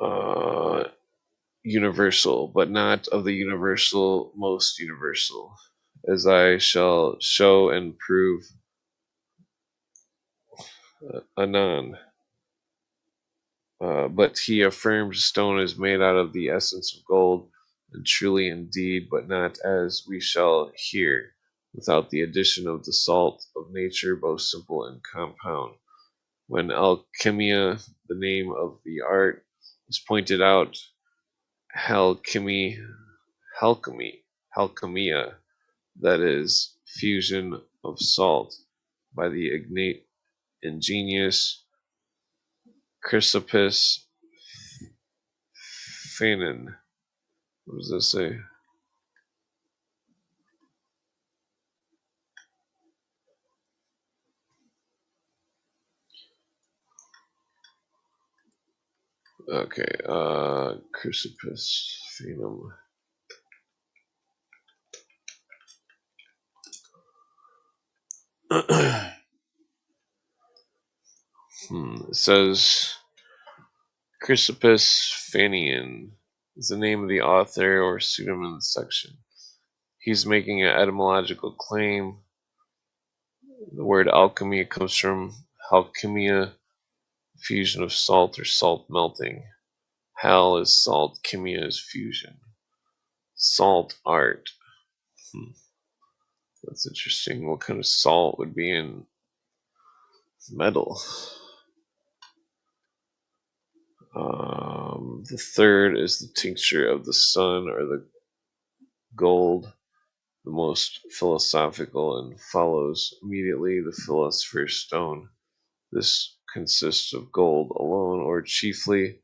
Uh, Universal, but not of the universal most universal, as I shall show and prove anon. But he affirms the stone is made out of the essence of gold, and truly indeed, but not, as we shall hear, without the addition of the salt of nature, both simple and compound. When alchemia, the name of the art, is pointed out, alchemy, alchemia, that is, fusion of salt, by the ingenious Chrysippus Fanon. What does that say? Okay, Crucifix Phenum. It says Chrysippus Fanian is the name of the author or pseudonym in the section. He's making an etymological claim. The word alchemy comes from alchemia, fusion of salt or salt melting. Hal is salt, chemia is fusion. Salt art. That's interesting. What kind of salt would be in metal? The third is the tincture of the sun or the gold, the most philosophical, and follows immediately the philosopher's stone. This consists of gold alone or chiefly,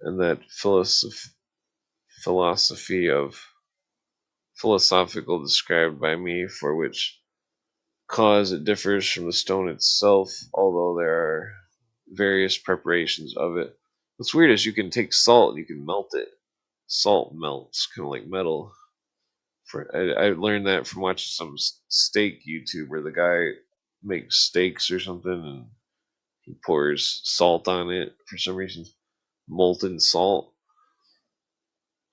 and that philosophy of philosophical described by me, for which cause it differs from the stone itself, although there are various preparations of it. What's weird is you can take salt and you can melt it. Salt melts, kind of like metal. I learned that from watching some steak YouTube where the guy makes steaks or something and he pours salt on it for some reason, molten salt.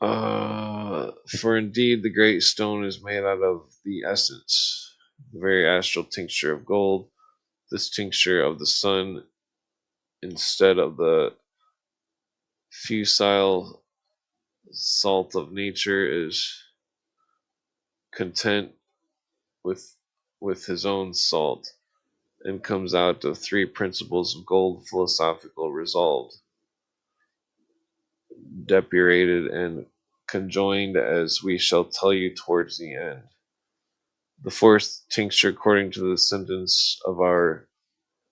For indeed the great stone is made out of the essence, the very astral tincture of gold. This tincture of the sun, instead of the fusile salt of nature, is content with his own salt, and comes out of three principles of gold philosophical resolved, depurated and conjoined, as we shall tell you towards the end. The fourth tincture, according to the sentence of our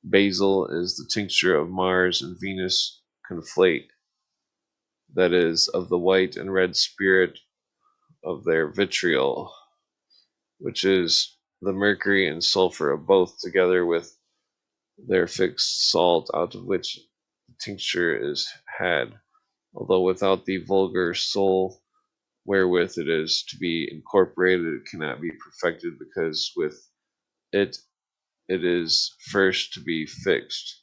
Basil, is the tincture of Mars and Venus conflate, that is, of the white and red spirit of their vitriol, which is the mercury and sulfur of both, together with their fixed salt, out of which the tincture is had, although without the vulgar soul wherewith it is to be incorporated, it cannot be perfected, because with it is first to be fixed,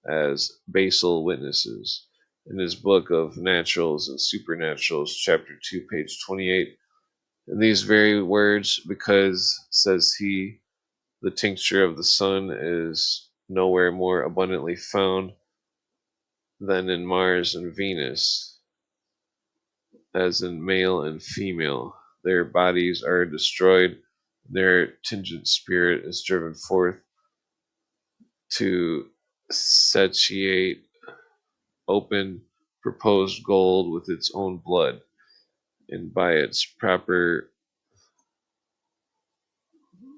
as Basil witnesses in his book of Naturals and Supernaturals, chapter 2, page 28. In these very words, because, says he, the tincture of the sun is nowhere more abundantly found than in Mars and Venus, as in male and female. Their bodies are destroyed, their tingent spirit is driven forth to satiate open proposed gold with its own blood, and by its proper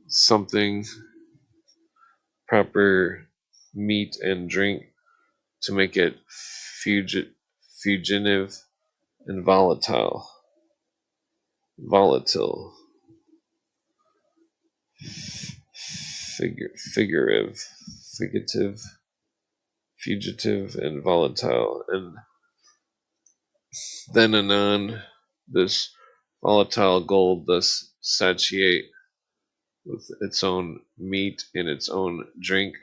something, proper meat and drink, to make it fugitive and volatile, figurative, fugitive, and volatile, and then anon this volatile gold thus satiate with its own meat and its own drink,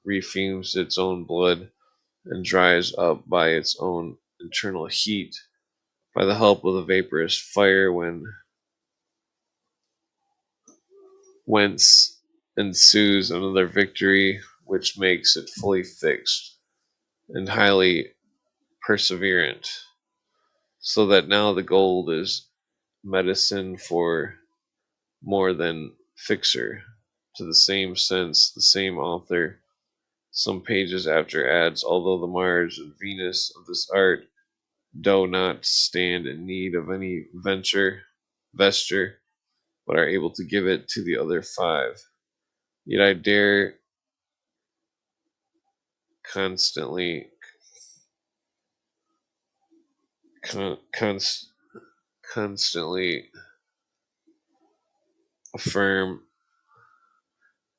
refumes its own blood, and dries up by its own internal heat, by the help of the vaporous fire, whence ensues another victory, which makes it fully fixed and highly perseverant, so that now the gold is medicine for more than fixer. To the same sense, the same author, some pages after, adds, although the Mars and Venus of this art do not stand in need of any vesture, but are able to give it to the other five, yet I dare constantly con- const, constantly affirm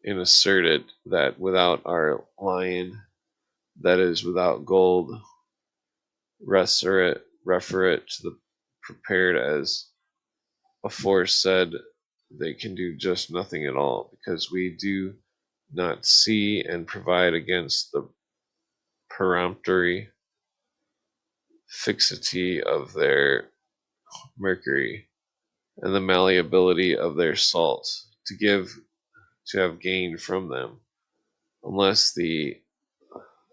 and assert it, that without our lion, that is, without gold, referret to the prepared as aforesaid, they can do just nothing at all, because we do not see and provide against the peremptory fixity of their mercury and the malleability of their salt to have gained from them, unless the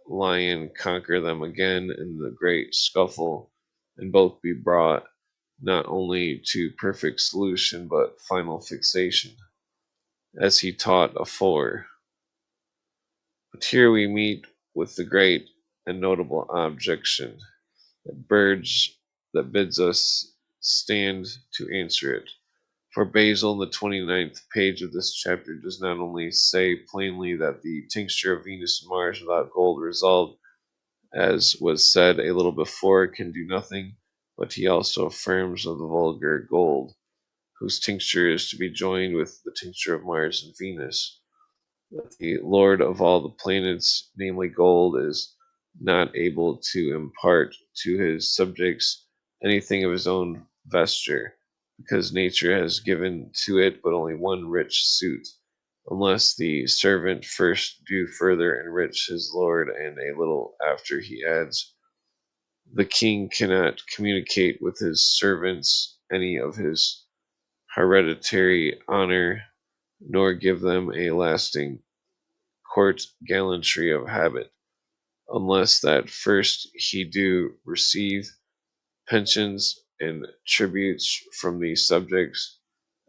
lion conquer them again in the great scuffle, and both be brought not only to perfect solution but final fixation, as he taught afore. But here we meet with the great and notable objection that bids us stand to answer it. For Basil, in the 29th page of this chapter, does not only say plainly that the tincture of Venus and Mars without gold resolved, as was said a little before, can do nothing, but he also affirms of the vulgar gold, whose tincture is to be joined with the tincture of Mars and Venus, that the lord of all the planets, namely gold, is not able to impart to his subjects anything of his own vesture, because nature has given to it but only one rich suit, unless the servant first do further enrich his lord, and a little after he adds, the king cannot communicate with his servants any of his hereditary honor, nor give them a lasting court gallantry of habit, unless that first he do receive pensions and tributes from the subjects.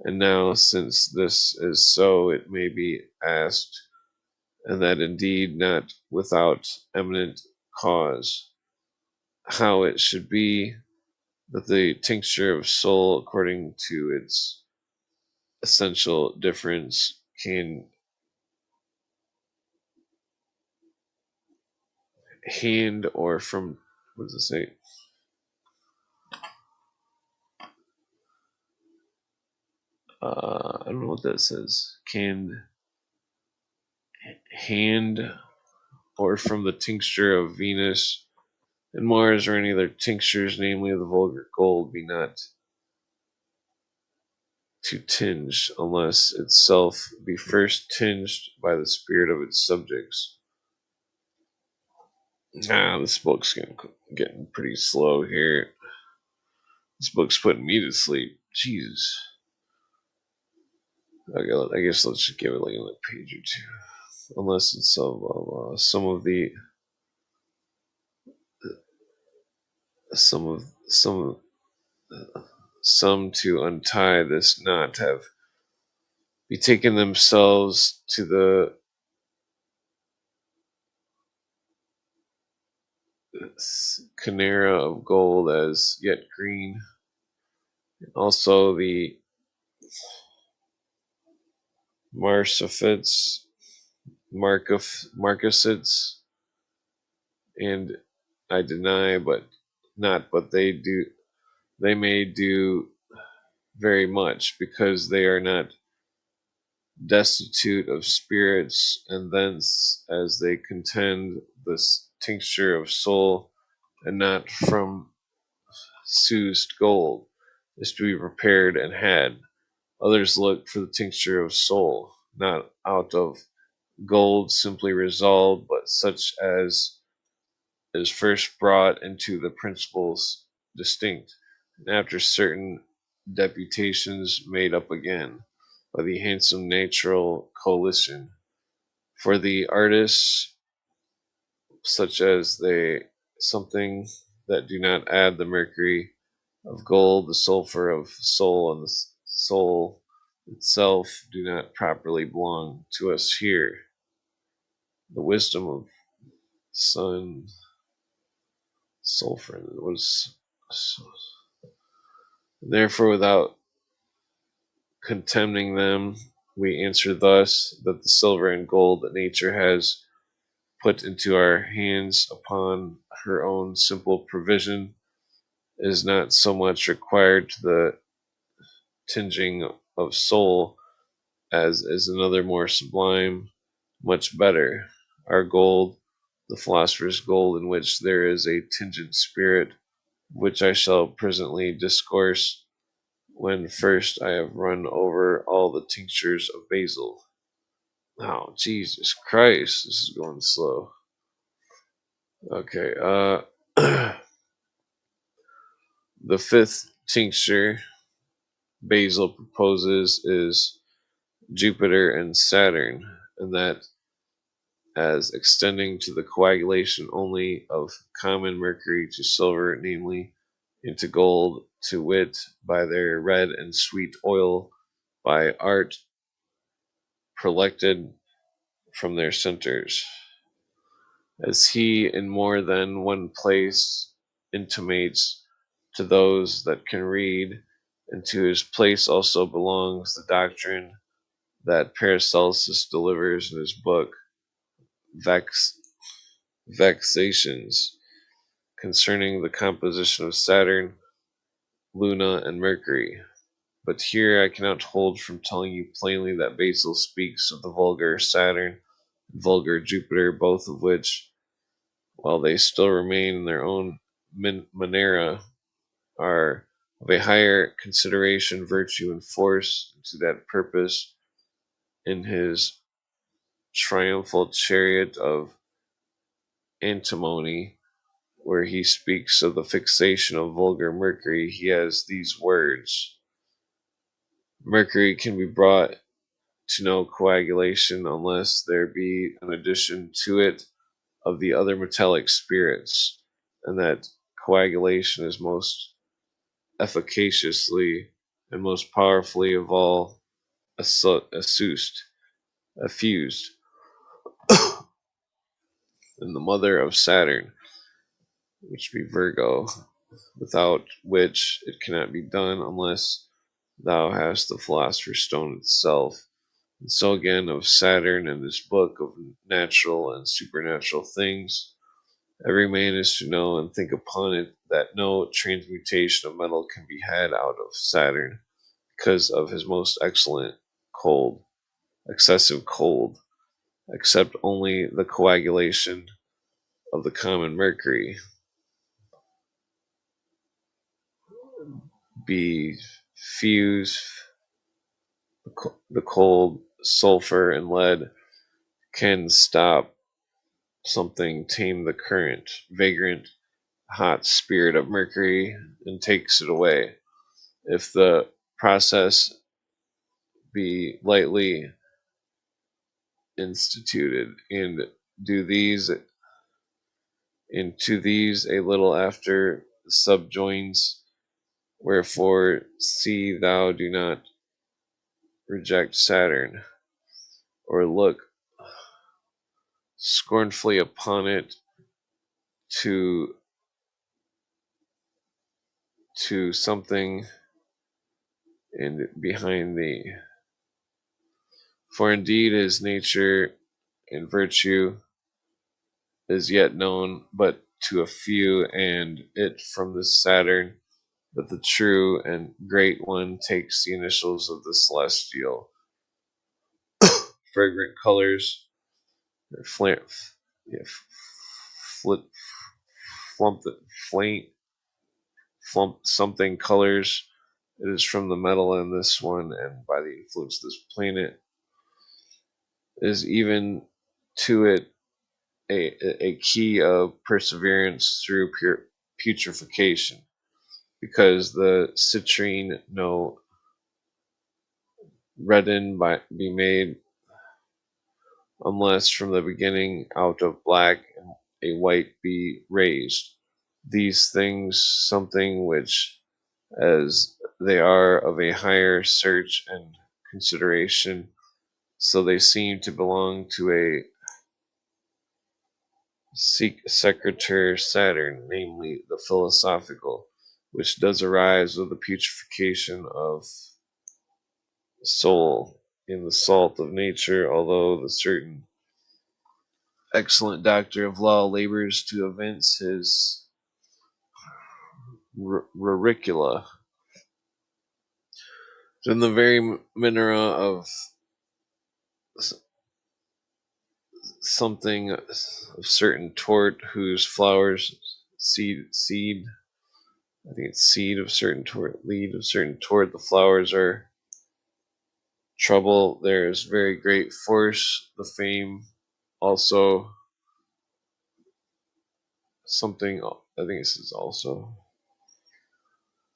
And now, since this is so, it may be asked, and that indeed not without eminent cause, how it should be that the tincture of soul, according to its essential difference, can hand or from, what does it say? I don't know what that says. Can hand or from the tincture of Venus and Mars, or any other tinctures, namely of the vulgar gold, be not to tinge, unless itself be first tinged by the spirit of its subjects. This book's getting pretty slow here. This book's putting me to sleep. Jesus. I guess let's just give it like another page or two. Unless it's of some to untie this knot have betaken themselves to the Canera of gold as yet green, also the Marsafids, Marcosids, and I deny, but they may do very much, because they are not destitute of spirits, and thence, as they contend, this tincture of soul, and not from soused gold, is to be prepared and had. Others look for the tincture of soul, not out of gold simply resolved, but such as is first brought into the principles distinct, and after certain deputations made up again by the handsome natural coalition. For the artists, such as they something that do not add the mercury of gold, the sulfur of soul, and the soul itself do not properly belong to us here. The wisdom of sun, sulfur, was therefore without contemning them, we answer thus, that the silver and gold that nature has put into our hands upon her own simple provision is not so much required to the tinging of soul as is another more sublime, much better. Our gold, the philosopher's gold, in which there is a tingent spirit, which I shall presently discourse, when first I have run over all the tinctures of basil. Oh, Jesus Christ, this is going slow. Okay, the fifth tincture Basil proposes is Jupiter and Saturn, and that as extending to the coagulation only of common mercury to silver, namely into gold, to wit, by their red and sweet oil, by art prelected from their centers. As he in more than one place intimates to those that can read, and to his place also belongs the doctrine that Paracelsus delivers in his book Vexations, concerning the composition of Saturn, Luna, and Mercury. But here I cannot hold from telling you plainly that Basil speaks of the vulgar Saturn and vulgar Jupiter, both of which, while they still remain in their own manera, are of a higher consideration, virtue, and force. To that purpose, in his triumphal chariot of antimony, where he speaks of the fixation of vulgar Mercury, he has these words: Mercury can be brought to no coagulation unless there be an addition to it of the other metallic spirits, and that coagulation is most efficaciously and most powerfully of all effused in the mother of Saturn, which be Virgo, without which it cannot be done unless thou hast the philosopher's stone itself. And so again of Saturn in this book of natural and supernatural things. Every man is to know and think upon it that no transmutation of metal can be had out of Saturn, because of his most excessive cold, except only the coagulation of the common mercury be fused. The cold sulfur and lead can stop something, tame the current, vagrant, hot spirit of mercury, and takes it away. If the process be lightly instituted, and do these into these a little after subjoins, wherefore see thou do not reject Saturn, or look scornfully upon it, to something and behind thee. For indeed his nature and virtue is yet known but to a few, and it from this Saturn that the true and great one takes the initials of the celestial fragrant colors, fl- yeah, flit, flump, flaint, flump something colors. It is from the metal in this one, and by the influence of this planet, is even to it a key of perseverance through putrefaction, because the citrine no redden by be made, unless from the beginning out of black a white be raised. These things something which, as they are of a higher search and consideration, so they seem to belong to a secreter Saturn, namely the philosophical, which does arise with the putrefaction of soul in the salt of nature, although the certain excellent doctor of law labors to evince his ruricula. In the very minera of something of certain tort whose flowers seed. I think it's seed of certain tort, lead of certain tort. The flowers are trouble. There is very great force. The fame also something. I think this is also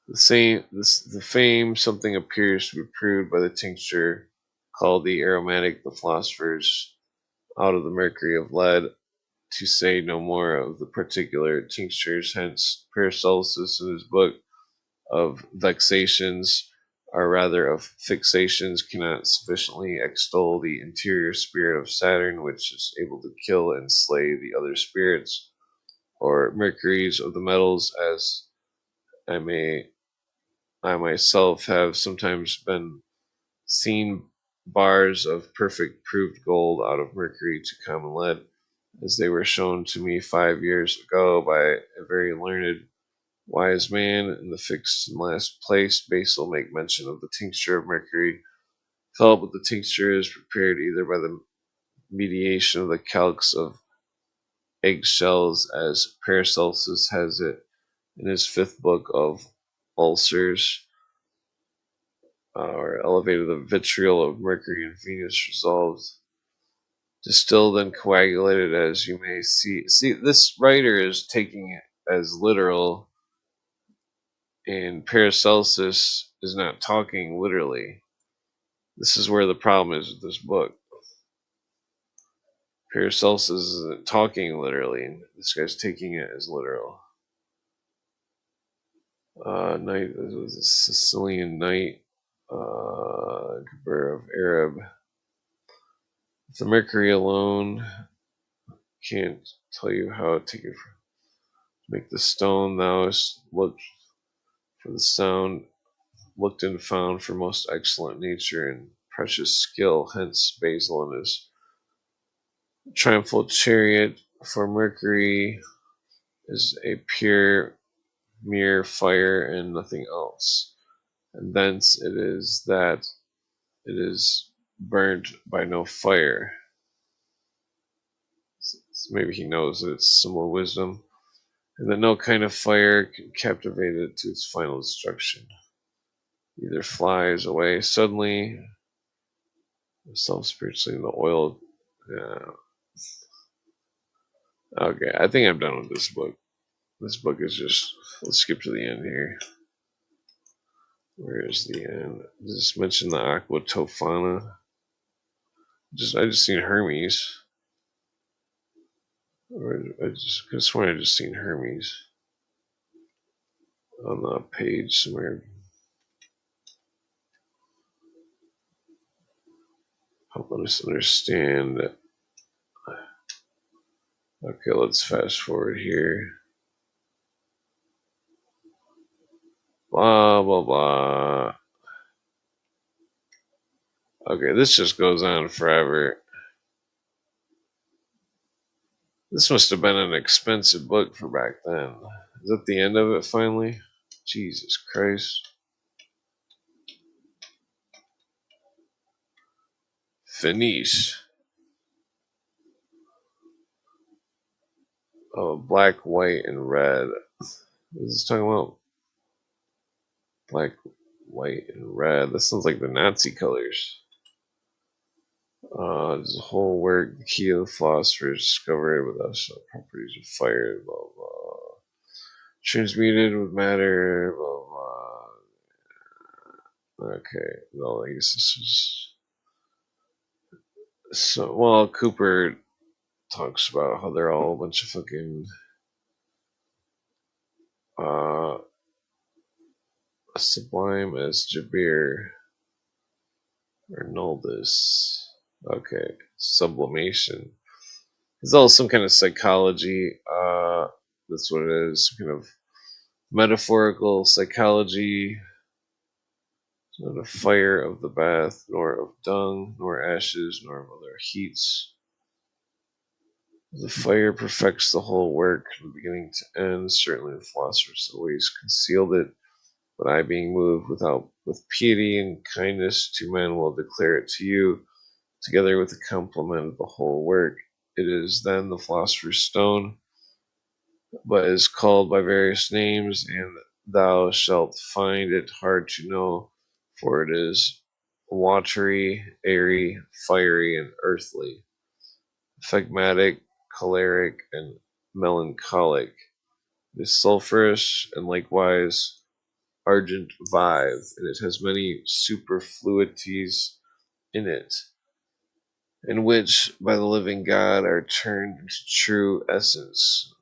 the same. The fame something appears to be proved by the tincture called the aromatic. The philosophers out of the mercury of lead, to say no more of the particular tinctures. Hence, Paracelsus in his book of vexations, or rather of fixations, cannot sufficiently extol the interior spirit of Saturn, which is able to kill and slay the other spirits, or Mercuries of the metals, as I myself have sometimes been seen bars of perfect proved gold out of mercury to common lead, as they were shown to me 5 years ago by a very learned wise man. In the fixed and last place, Basil make mention of the tincture of mercury. Felt, but the tincture is prepared either by the mediation of the calx of eggshells, as Paracelsus has it in his fifth book of ulcers, or elevated the vitriol of mercury and Venus resolved, distilled and coagulated, as you may see. See, this writer is taking it as literal, and Paracelsus is not talking literally. This is where the problem is with this book. Paracelsus isn't talking literally, and this guy's taking it as literal. Knight, this was a Sicilian knight, of Arab. The mercury alone can't tell you how to take it. Make the stone thou hast looked for the sound, looked and found for most excellent nature and precious skill. Hence Basil and his triumphal chariot, for mercury is a pure mere fire and nothing else, and thence it is that it is burnt by no fire. So maybe he knows that it's similar wisdom, and that no kind of fire can captivate it to its final destruction. Either flies away suddenly, self spiritually in the oil. Yeah. Okay, I think I'm done with this book. This book is just. Let's skip to the end here. Where is the end? Just mention the Aqua Tofana. I just seen Hermes. Or I just could have sworn I just seen Hermes on the page somewhere. Help us understand. Okay, let's fast forward here. Blah blah blah. Okay, this just goes on forever. This must have been an expensive book for back then. Is that the end of it finally? Jesus Christ. Finish. Oh, black, white, and red. What is this talking about? Black, white, and red. This sounds like the Nazi colors. There's a whole work, the key of the philosophers discovered with us, properties of fire, blah blah. Transmuted with matter, blah blah. Okay, well, I guess this is. So, well, Cooper talks about how they're all a bunch of fucking sublime as Jabir or Noldus. Okay, sublimation. It's all some kind of psychology. That's what it is. Some kind of metaphorical psychology. It's not a fire of the bath, nor of dung, nor ashes, nor of other heats. The fire perfects the whole work from beginning to end. Certainly the philosophers always concealed it, but I, being moved with piety and kindness to men, will declare it to you, together with the complement of the whole work. It is then the philosopher's stone, but is called by various names, and thou shalt find it hard to know, for it is watery, airy, fiery, and earthly, phlegmatic, choleric, and melancholic. It is sulphurous, and likewise argent vive, and it has many superfluities in it, in which by the living God are turned into true essence,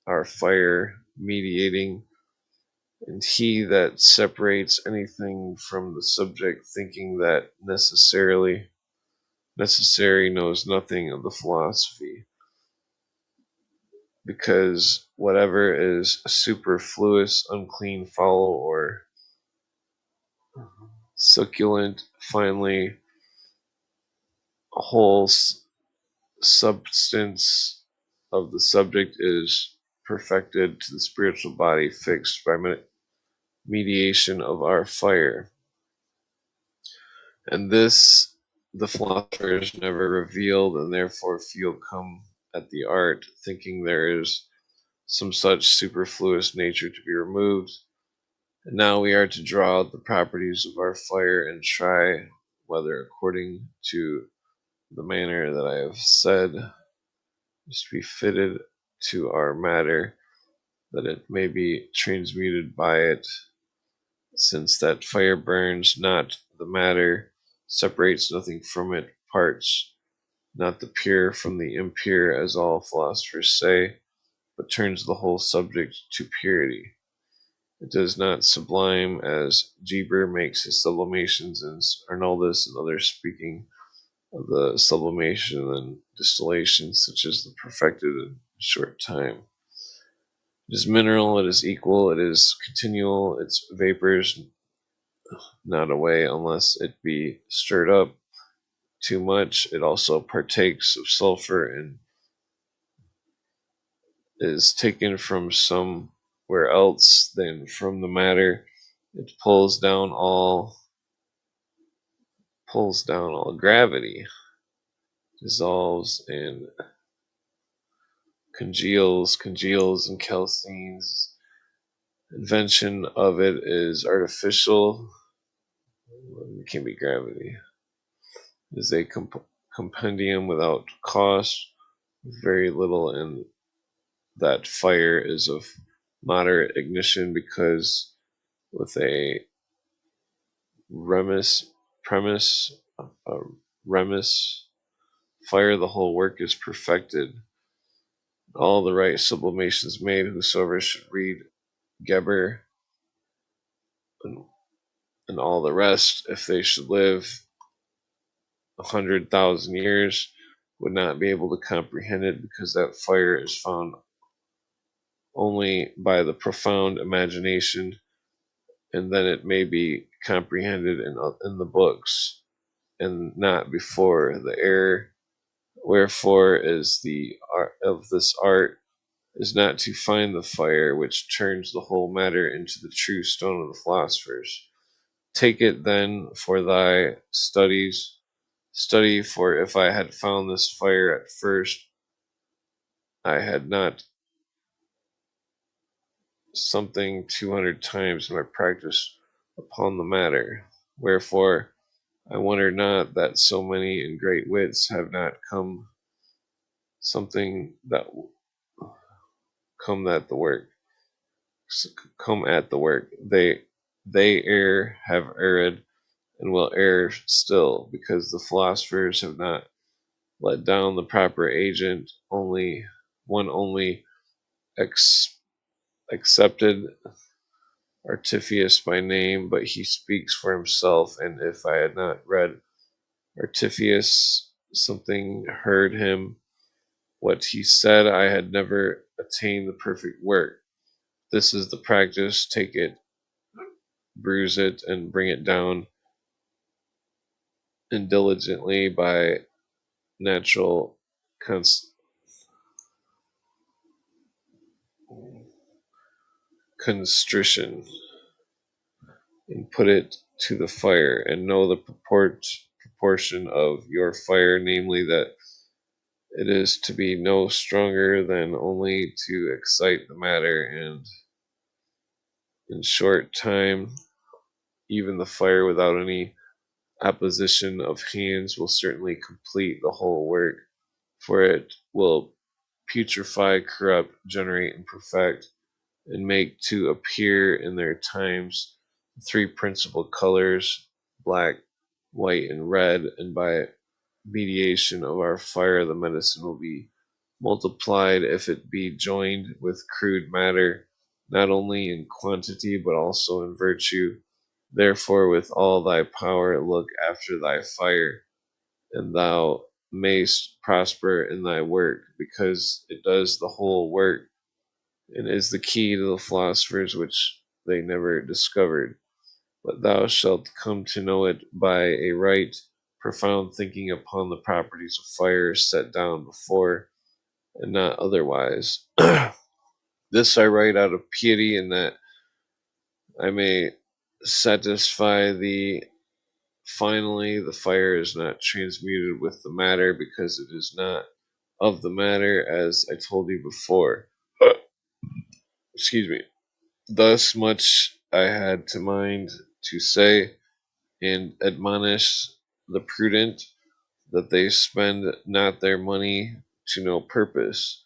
our fire mediating, and he that separates anything from the subject, thinking that necessary knows nothing of the philosophy, because whatever is superfluous, unclean, foul, or succulent, finally, a whole substance of the subject is perfected to the spiritual body fixed by mediation of our fire. And this the philosophers never revealed, and therefore few come at the art, thinking there is some such superfluous nature to be removed. And now we are to draw out the properties of our fire and try whether, according to the manner that I have said, is to be fitted to our matter, that it may be transmuted by it, since that fire burns not the matter, separates nothing from it, parts not the pure from the impure, as all philosophers say, but turns the whole subject to purity. It does not sublime, as Geber makes his sublimations, and Arnoldus and others speaking of the sublimation and distillation, such as the perfected in a short time. It is mineral, it is equal, it is continual, its vapors not away unless it be stirred up too much. It also partakes of sulfur and is taken from somewhere else than from the matter. It pulls down all gravity, dissolves and congeals and calcines. Invention of it is artificial. It can be gravity. It is a compendium without cost, very little, and that fire is of moderate ignition, because with a premise, a remus fire, the whole work is perfected. All the right sublimations made. Whosoever should read Geber and all the rest, if they should live 100,000 years, would not be able to comprehend it, because that fire is found only by the profound imagination, and then it may be comprehended in the books, and not before. The error, wherefore, is the art of this art is not to find the fire which turns the whole matter into the true stone of the philosophers. Take it then for thy study, for if I had found this fire at first, I had not something 200 times in my practice upon the matter. Wherefore, I wonder not that so many and great wits have not something that come at the work. Come at the work. They have erred, and will err still, because the philosophers have not let down the proper agent. Only accepted Artifius by name, but he speaks for himself, and if I had not read Artifius something, heard him, what he said, I had never attained the perfect work. This is the practice. Take it, bruise it, and bring it down indiligently by natural constrition, and put it to the fire, and know the proportion of your fire, namely that it is to be no stronger than only to excite the matter, and in short time, even the fire without any apposition of hands will certainly complete the whole work, for it will putrefy, corrupt, generate, and perfect, and make to appear in their times three principal colors, black, white, and red, and by mediation of our fire the medicine will be multiplied if it be joined with crude matter, not only in quantity but also in virtue. Therefore, with all thy power, look after thy fire, and thou mayst prosper in thy work, because it does the whole work, and is the key to the philosophers which they never discovered. But thou shalt come to know it by a right profound thinking upon the properties of fire set down before, and not otherwise. This I write out of piety, and that I may satisfy thee. Finally, the fire is not transmuted with the matter, because it is not of the matter, as I told you before. Excuse me. Thus much I had to mind to say, and admonish the prudent that they spend not their money to no purpose,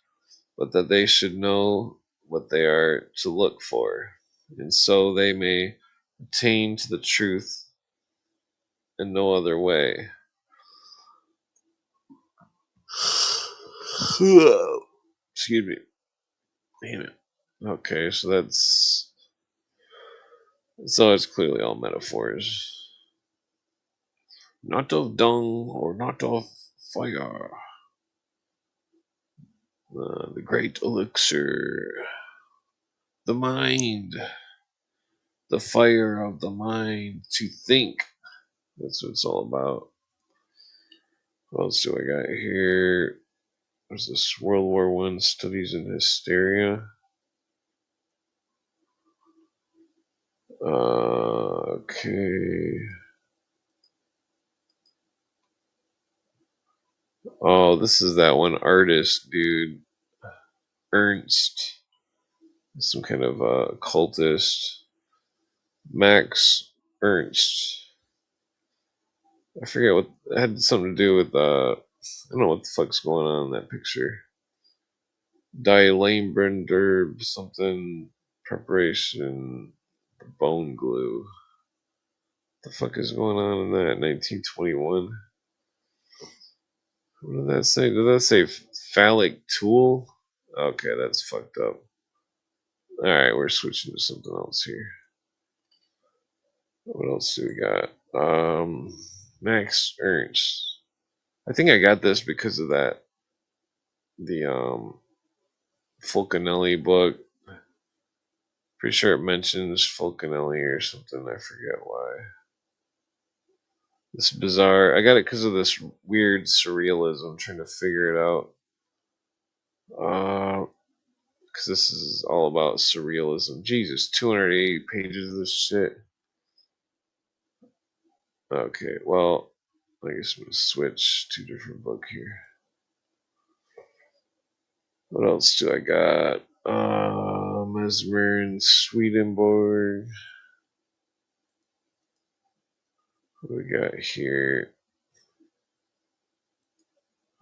but that they should know what they are to look for, and so they may attain to the truth in no other way. Excuse me. Damn it. Okay, so it's clearly all metaphors. Not of dung or not of fire. The great elixir. The mind. The fire of the mind to think. That's what it's all about. What else do I got here? There's this World War One studies in hysteria. Okay. Oh, this is that one artist, dude. Ernst. Some kind of cultist. Max Ernst. I forget what it had something to do with. I don't know what the fuck's going on in that picture. Dilambrender something preparation bone glue. What the fuck is going on in that? 1921. What did that say? Did that say phallic tool? Okay, that's fucked up. Alright, we're switching to something else here. What else do we got? Max Ernst. I think I got this because of that. The Fulcanelli book. Pretty sure it mentions Fulcanelli or something. I forget why. This bizarre. I got it because of this weird surrealism. I'm trying to figure it out. Because this is all about surrealism. Jesus, 280 pages of this shit. Okay, well, I guess I'm gonna switch to a different book here. What else do I got? Mesmer and Swedenborg. What do we got here?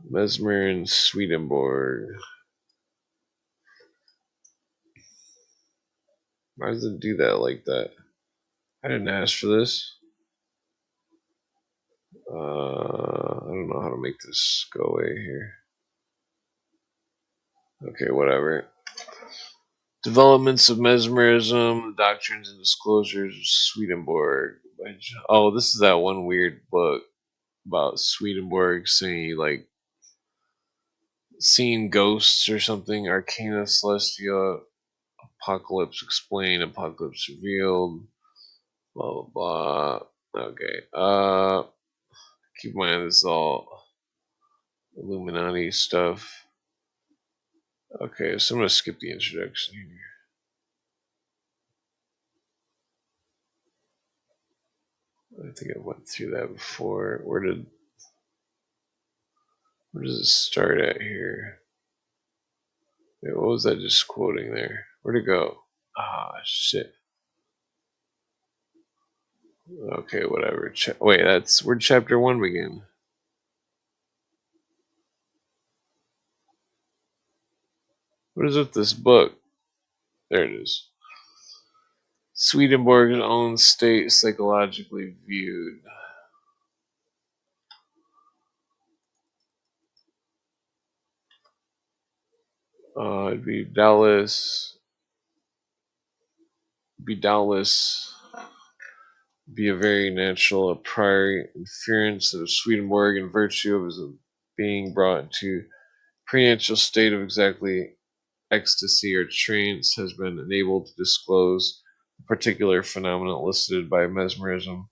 Mesmer and Swedenborg. Why does it do that like that? I didn't ask for this. I don't know how to make this go away here. Okay, whatever. Developments of Mesmerism, Doctrines and Disclosures of Swedenborg. Oh, this is that one weird book about Swedenborg saying he, like, seeing ghosts or something. Arcana Celestia, Apocalypse Explained, Apocalypse Revealed, blah blah blah. Okay. Keep in mind this is all Illuminati stuff. Okay, so I'm gonna skip the introduction here. I think I went through that before. Where did Where does it start at here? Wait, what was that just quoting there? Where'd it go? Ah, shit. Okay, whatever. Wait, where'd chapter 1 begin? What is with this book? There it is. Swedenborg's own state psychologically viewed. It'd be doubtless be a very natural a priori inference of Swedenborg in virtue of his being brought into prenuptial state of exactly ecstasy or trance has been enabled to disclose the particular phenomenon elicited by mesmerism.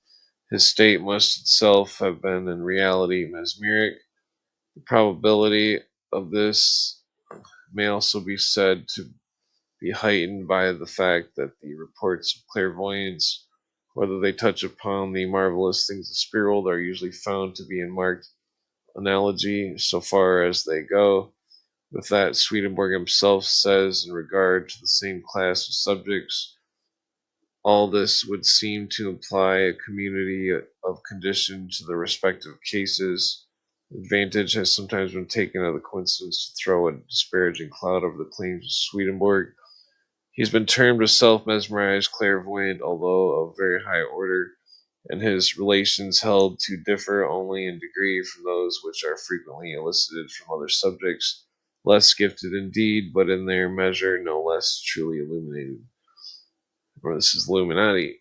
His state must itself have been in reality mesmeric. The probability of this may also be said to be heightened by the fact that the reports of clairvoyance, whether they touch upon the marvelous things of the spirit world, are usually found to be in marked analogy so far as they go with that Swedenborg himself says in regard to the same class of subjects. All this would seem to imply a community of condition to the respective cases. Advantage has sometimes been taken of the coincidence to throw a disparaging cloud over the claims of Swedenborg. He's been termed a self-mesmerized clairvoyant, although of very high order, and his relations held to differ only in degree from those which are frequently elicited from other subjects, less gifted indeed, but in their measure no less truly illuminated. Or this is Illuminati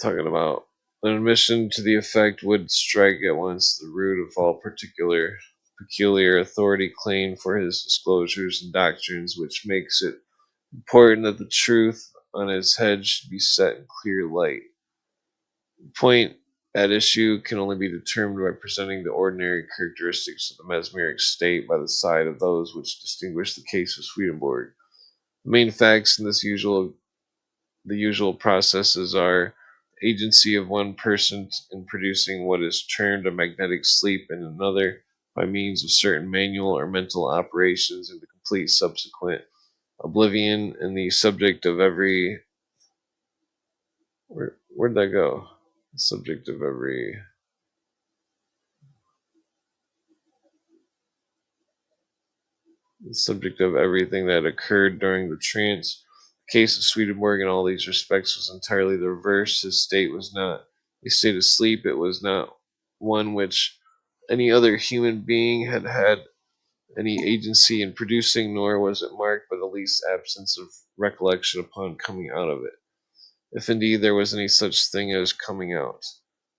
talking about. An admission to the effect would strike at once the root of all peculiar authority claimed for his disclosures and doctrines, which makes it important that the truth on his head should be set in clear light. The point at issue can only be determined by presenting the ordinary characteristics of the mesmeric state by the side of those which distinguish the case of Swedenborg. The main facts in the usual processes are agency of one person in producing what is termed a magnetic sleep in another by means of certain manual or mental operations, and the complete subsequent oblivion in the subject of every where'd that go? The subject of everything that occurred during the trance. The case of Swedenborg in all these respects was entirely the reverse. His state was not a state of sleep. It was not one which any other human being had had any agency in producing, nor was it marked by the least absence of recollection upon coming out of it, if indeed there was any such thing as coming out.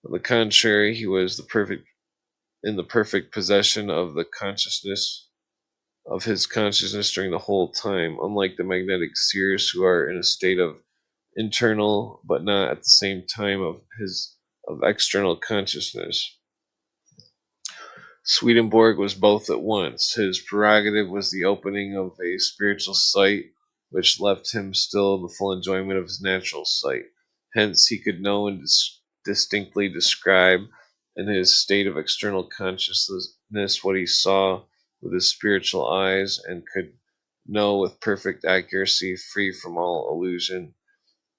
On the contrary, he was in the perfect possession of the consciousness of his consciousness during the whole time, unlike the magnetic seers who are in a state of internal but not at the same time of external consciousness. Swedenborg was both at once. His prerogative was the opening of a spiritual sight, which left him still in the full enjoyment of his natural sight. Hence, he could know and distinctly describe, in his state of external consciousness, what he saw with his spiritual eyes, and could know with perfect accuracy, free from all illusion,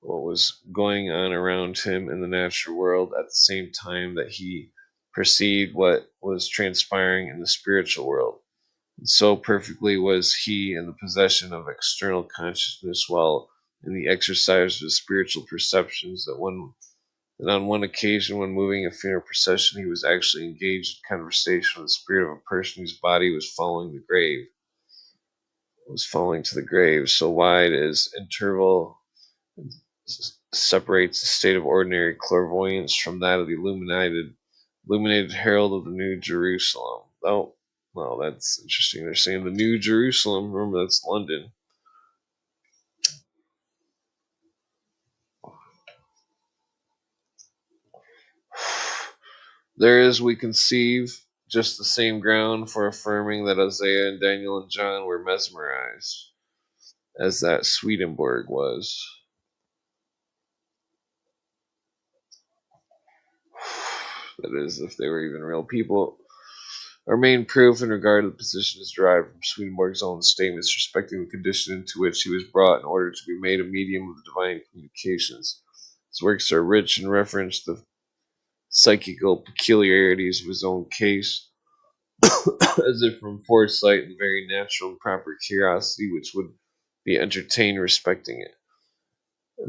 what was going on around him in the natural world at the same time that he perceived what was transpiring in the spiritual world. And so perfectly was he in the possession of external consciousness while in the exercise of his spiritual perceptions that on one occasion when moving a funeral procession he was actually engaged in conversation with the spirit of a person whose body was falling to the grave. So wide as interval separates the state of ordinary clairvoyance from that of the illuminated herald of the New Jerusalem. Oh, well, that's interesting. They're saying the New Jerusalem. Remember, that's London. There is, we conceive, just the same ground for affirming that Isaiah and Daniel and John were mesmerized, as that Swedenborg was. That is, if they were even real people. Our main proof in regard to the position is derived from Swedenborg's own statements respecting the condition into which he was brought in order to be made a medium of the divine communications. His works are rich in reference to the psychical peculiarities of his own case, as if from foresight and very natural and proper curiosity which would be entertained respecting it.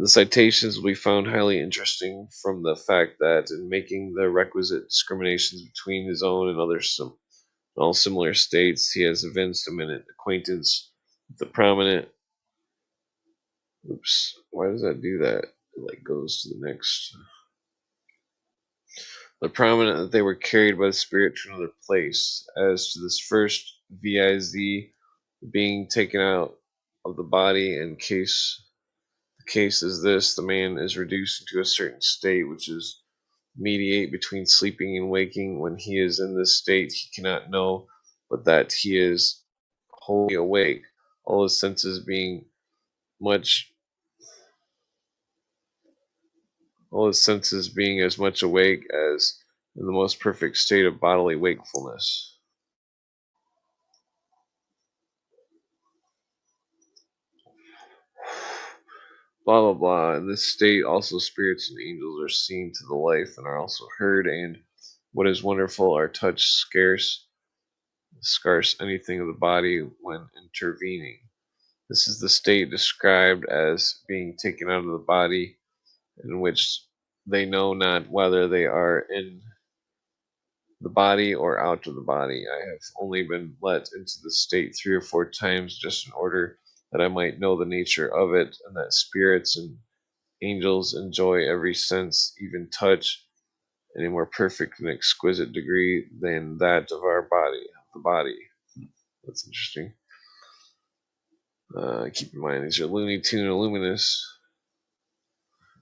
The citations will be found highly interesting from the fact that, in making the requisite discriminations between his own and all similar states, he has evinced eminent acquaintance with the prominent. Oops, why does that do that? It goes to the next. The prominent that they were carried by the spirit to another place. As to this first, viz., being taken out of the body, in case the case is this, the man is reduced into a certain state which is mediate between sleeping and waking. When he is in this state, he cannot know but that he is wholly awake, all his senses being much all his senses being as much awake as in the most perfect state of bodily wakefulness. Blah blah blah. In this state also spirits and angels are seen to the life and are also heard, and what is wonderful, are touched scarce anything of the body when intervening. This is the state described as being taken out of the body, in which they know not whether they are in the body or out of the body. I have only been let into this state 3 or 4 times just in order that I might know the nature of it, and that spirits and angels enjoy every sense, even touch, in a more perfect and exquisite degree than that of the body. That's interesting. Keep in mind, these are Looney Tune Illuminists.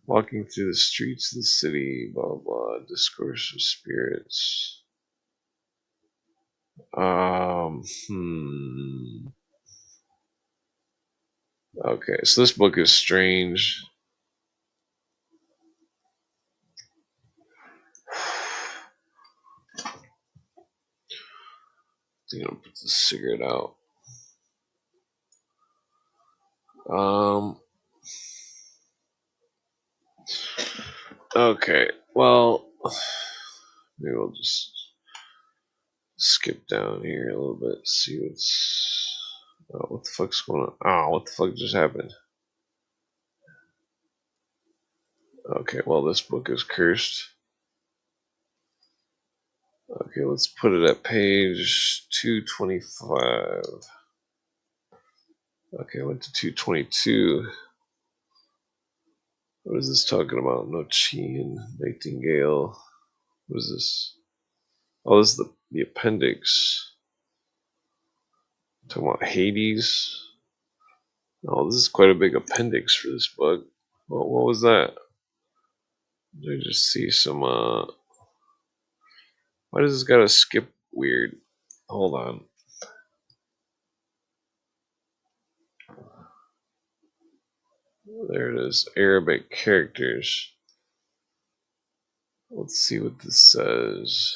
Walking through the streets of the city, blah blah, discourse of spirits. Okay, so this book is strange. I'm gonna put the cigarette out. Okay, well, maybe we'll just skip down here a little bit, see what's. Oh, what the fuck's going on? Oh, what the fuck just happened? Okay, well, this book is cursed. Okay, let's put it at page 225. Okay, I went to 222. What is this talking about? Nochian, Nightingale. What is this? Oh, this is the appendix. Talking about Hades. Oh, this is quite a big appendix for this book. What was that? Did I just see some, Why does this gotta skip weird? Hold on. There it is. Arabic characters. Let's see what this says.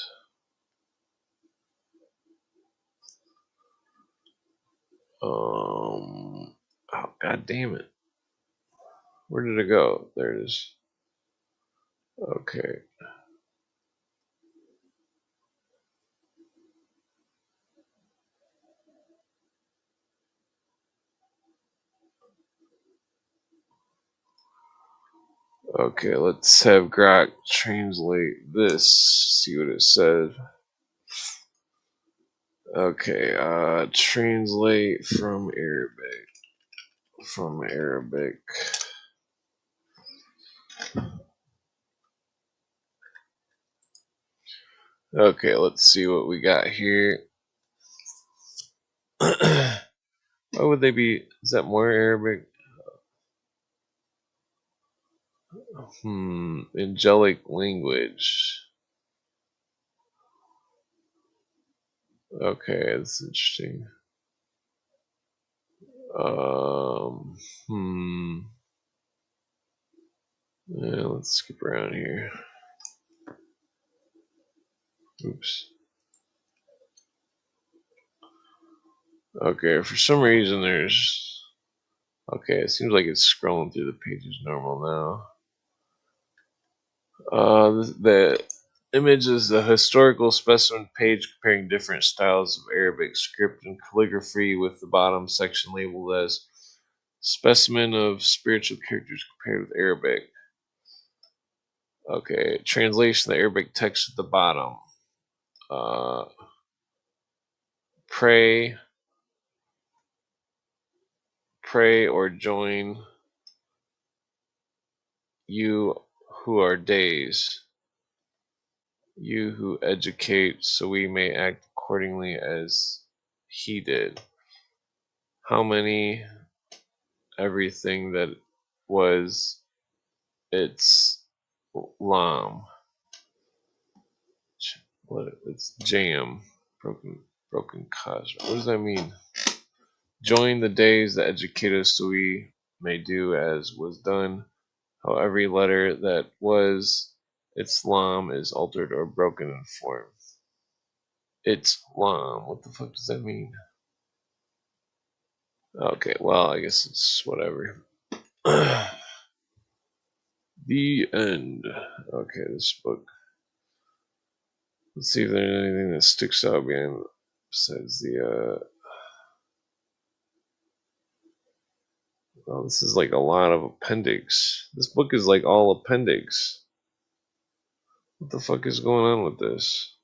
Oh, god damn it. Where did it go? There it is. Okay. Okay, let's have Grok translate this, see what it says. Okay, translate from Arabic. From Arabic. Okay, let's see what we got here. Why would they be? Is that more Arabic? Angelic language. Okay, that's interesting. Yeah, let's skip around here. Oops. Okay, for some reason there's... Okay, it seems like it's scrolling through the pages normal now. The image is the historical specimen page comparing different styles of Arabic script and calligraphy, with the bottom section labeled as specimen of spiritual characters compared with Arabic. Okay, translation, the Arabic text at the bottom. Pray or join, you who are days, you who educate, so we may act accordingly as he did. How many? Everything that was its lam. What? It's jam. Broken cause. What does that mean? Join the days that educate us, so we may do as was done. How every letter that was its lam is altered or broken in form. It's lam. What the fuck does that mean? Okay, well, I guess it's whatever. The end. Okay, this book. Let's see if there's anything that sticks out behind besides the. Oh, this is like a lot of appendix. This book is like all appendix. What the fuck is going on with this?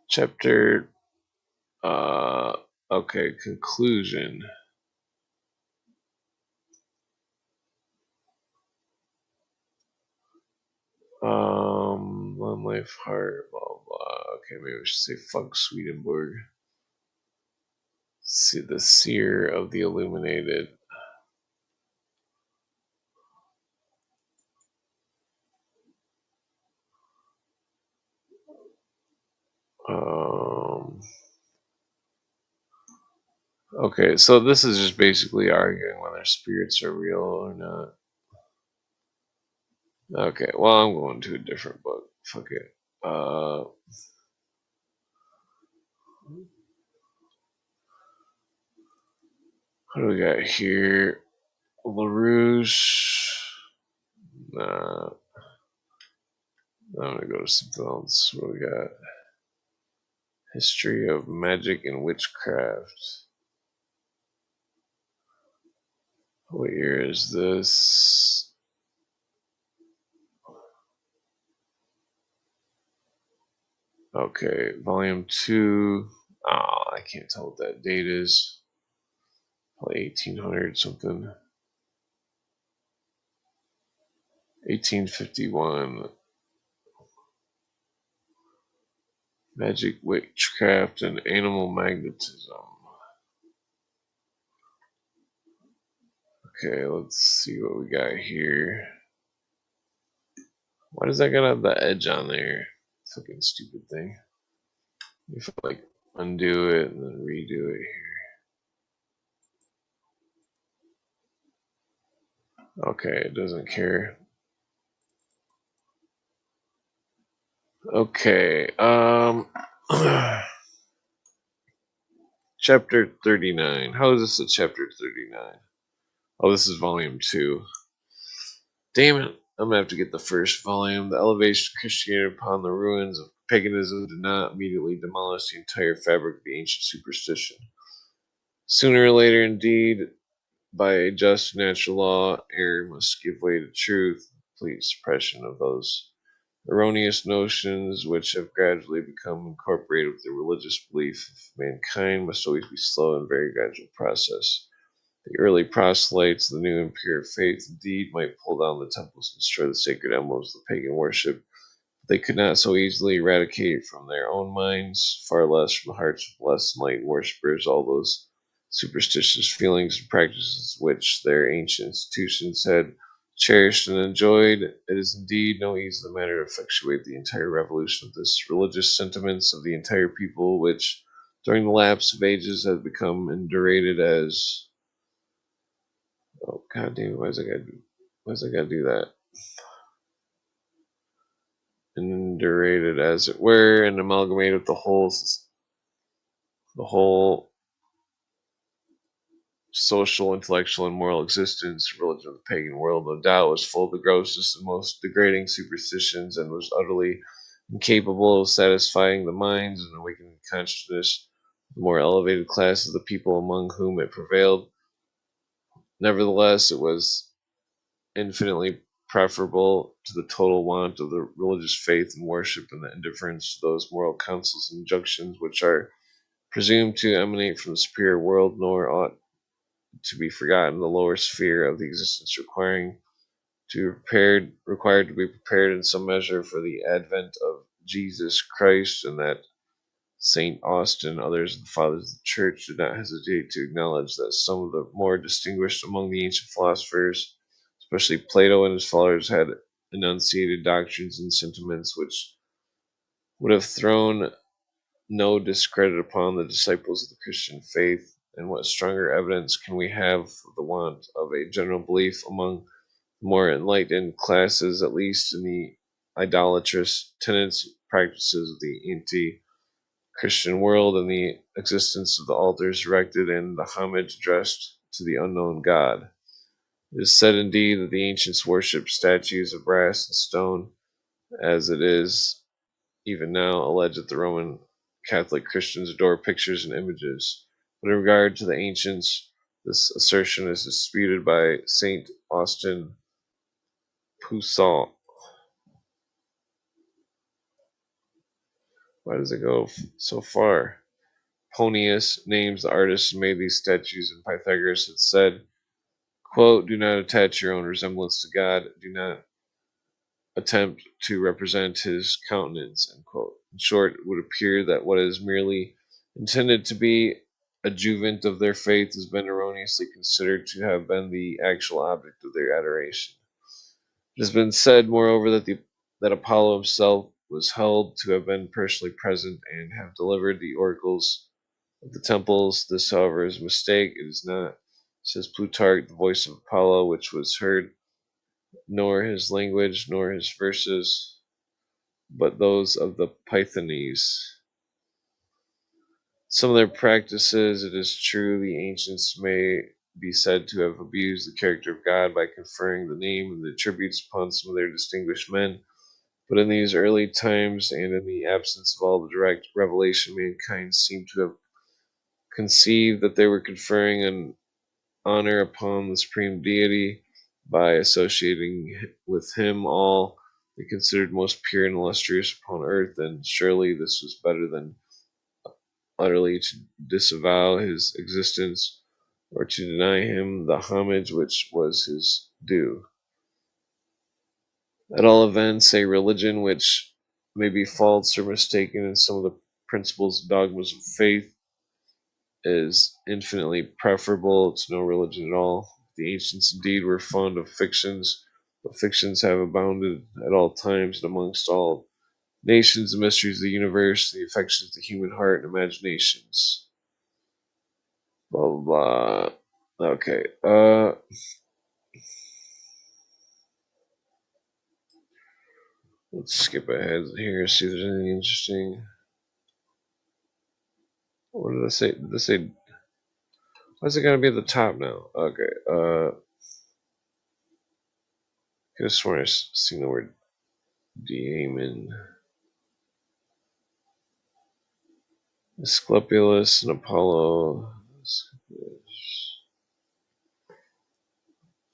Chapter. Okay, conclusion. One life heart, blah blah. Okay, maybe we should say fuck Swedenborg. See the seer of the illuminated. Okay, so this is just basically arguing whether spirits are real or not. Okay, well, I'm going to a different book. Fuck it. What do we got here? LaRouche. Nah. I'm gonna go to something else. What do we got? History of Magic and Witchcraft. What year is this? Okay, volume 2. Oh, I can't tell what that date is. Probably 1800 something. 1851. Magic, Witchcraft, and Animal Magnetism. Okay, let's see what we got here. Why does that got have the edge on there? Fucking stupid thing. If I like undo it and then redo it here. Okay, it doesn't care. Okay, chapter 39. How is this a chapter 39? Oh, this is volume 2. Damn it. I'm gonna have to get the first volume. The elevation of Christianity upon the ruins of paganism did not immediately demolish the entire fabric of the ancient superstition. Sooner or later, indeed, by a just natural law, error must give way to truth, complete suppression of those erroneous notions which have gradually become incorporated with the religious belief of mankind must always be slow and very gradual process. The early proselytes of the new and pure faith indeed might pull down the temples and destroy the sacred emblems of pagan worship, but they could not so easily eradicate from their own minds, far less from the hearts of less enlightened worshippers, all those superstitious feelings and practices which their ancient institutions had cherished and enjoyed. It is indeed no easy matter to effectuate the entire revolution of this religious sentiments of the entire people, which during the lapse of ages has become indurated as... Oh god damn! Why's I gotta do that? Indurated, as it were, and amalgamated with the whole the whole social, intellectual, and moral existence, religion of the pagan world, no doubt, was full of the grossest and most degrading superstitions and was utterly incapable of satisfying the minds and awakening the consciousness of the more elevated class of the people among whom it prevailed. Nevertheless, it was infinitely preferable to the total want of the religious faith and worship and the indifference to those moral counsels and injunctions which are presumed to emanate from the superior world, nor ought to be forgotten the lower sphere of the existence required to be prepared in some measure for the advent of Jesus Christ, and that Saint Austin and others of the fathers of the church did not hesitate to acknowledge that some of the more distinguished among the ancient philosophers, especially Plato and his followers, had enunciated doctrines and sentiments which would have thrown no discredit upon the disciples of the Christian faith. And what stronger evidence can we have of the want of a general belief among the more enlightened classes, at least in the idolatrous tenets practices of the anti-Christian world, and the existence of the altars erected and the homage addressed to the unknown God? It is said indeed that the ancients worshipped statues of brass and stone, as it is even now alleged that the Roman Catholic Christians adore pictures and images. But in regard to the ancients, this assertion is disputed by Saint Austin Poussin. Why does it go so far? Ponius names the artists who made these statues, and Pythagoras had said, quote, "Do not attach your own resemblance to God. Do not attempt to represent his countenance." End quote. In short, it would appear that what is merely intended to be adjuvant of their faith has been erroneously considered to have been the actual object of their adoration. It has been said, moreover, that Apollo himself was held to have been personally present and have delivered the oracles of the temples. This, however, is a mistake. It is not, says Plutarch, the voice of Apollo which was heard, nor his language, nor his verses, but those of the Pythonese. Some of their practices, it is true, the ancients may be said to have abused the character of God by conferring the name and the attributes upon some of their distinguished men. But in these early times, and in the absence of all the direct revelation, mankind seemed to have conceived that they were conferring an honor upon the supreme deity by associating with him all they considered most pure and illustrious upon earth, and surely this was better than utterly to disavow his existence or to deny him the homage which was his due. At all events, a religion which may be false or mistaken in some of the principles and dogmas of faith is infinitely preferable to no religion at all. The ancients indeed were fond of fictions, but fictions have abounded at all times and amongst all nations, the mysteries of the universe, the affections of the human heart and imaginations. Blah blah blah. Okay. Let's skip ahead here, see if there's anything interesting. What did I say? Did I say? Why is it gonna be at the top now? Okay. Could have sworn I seen the word demon. Asclepius and Apollo.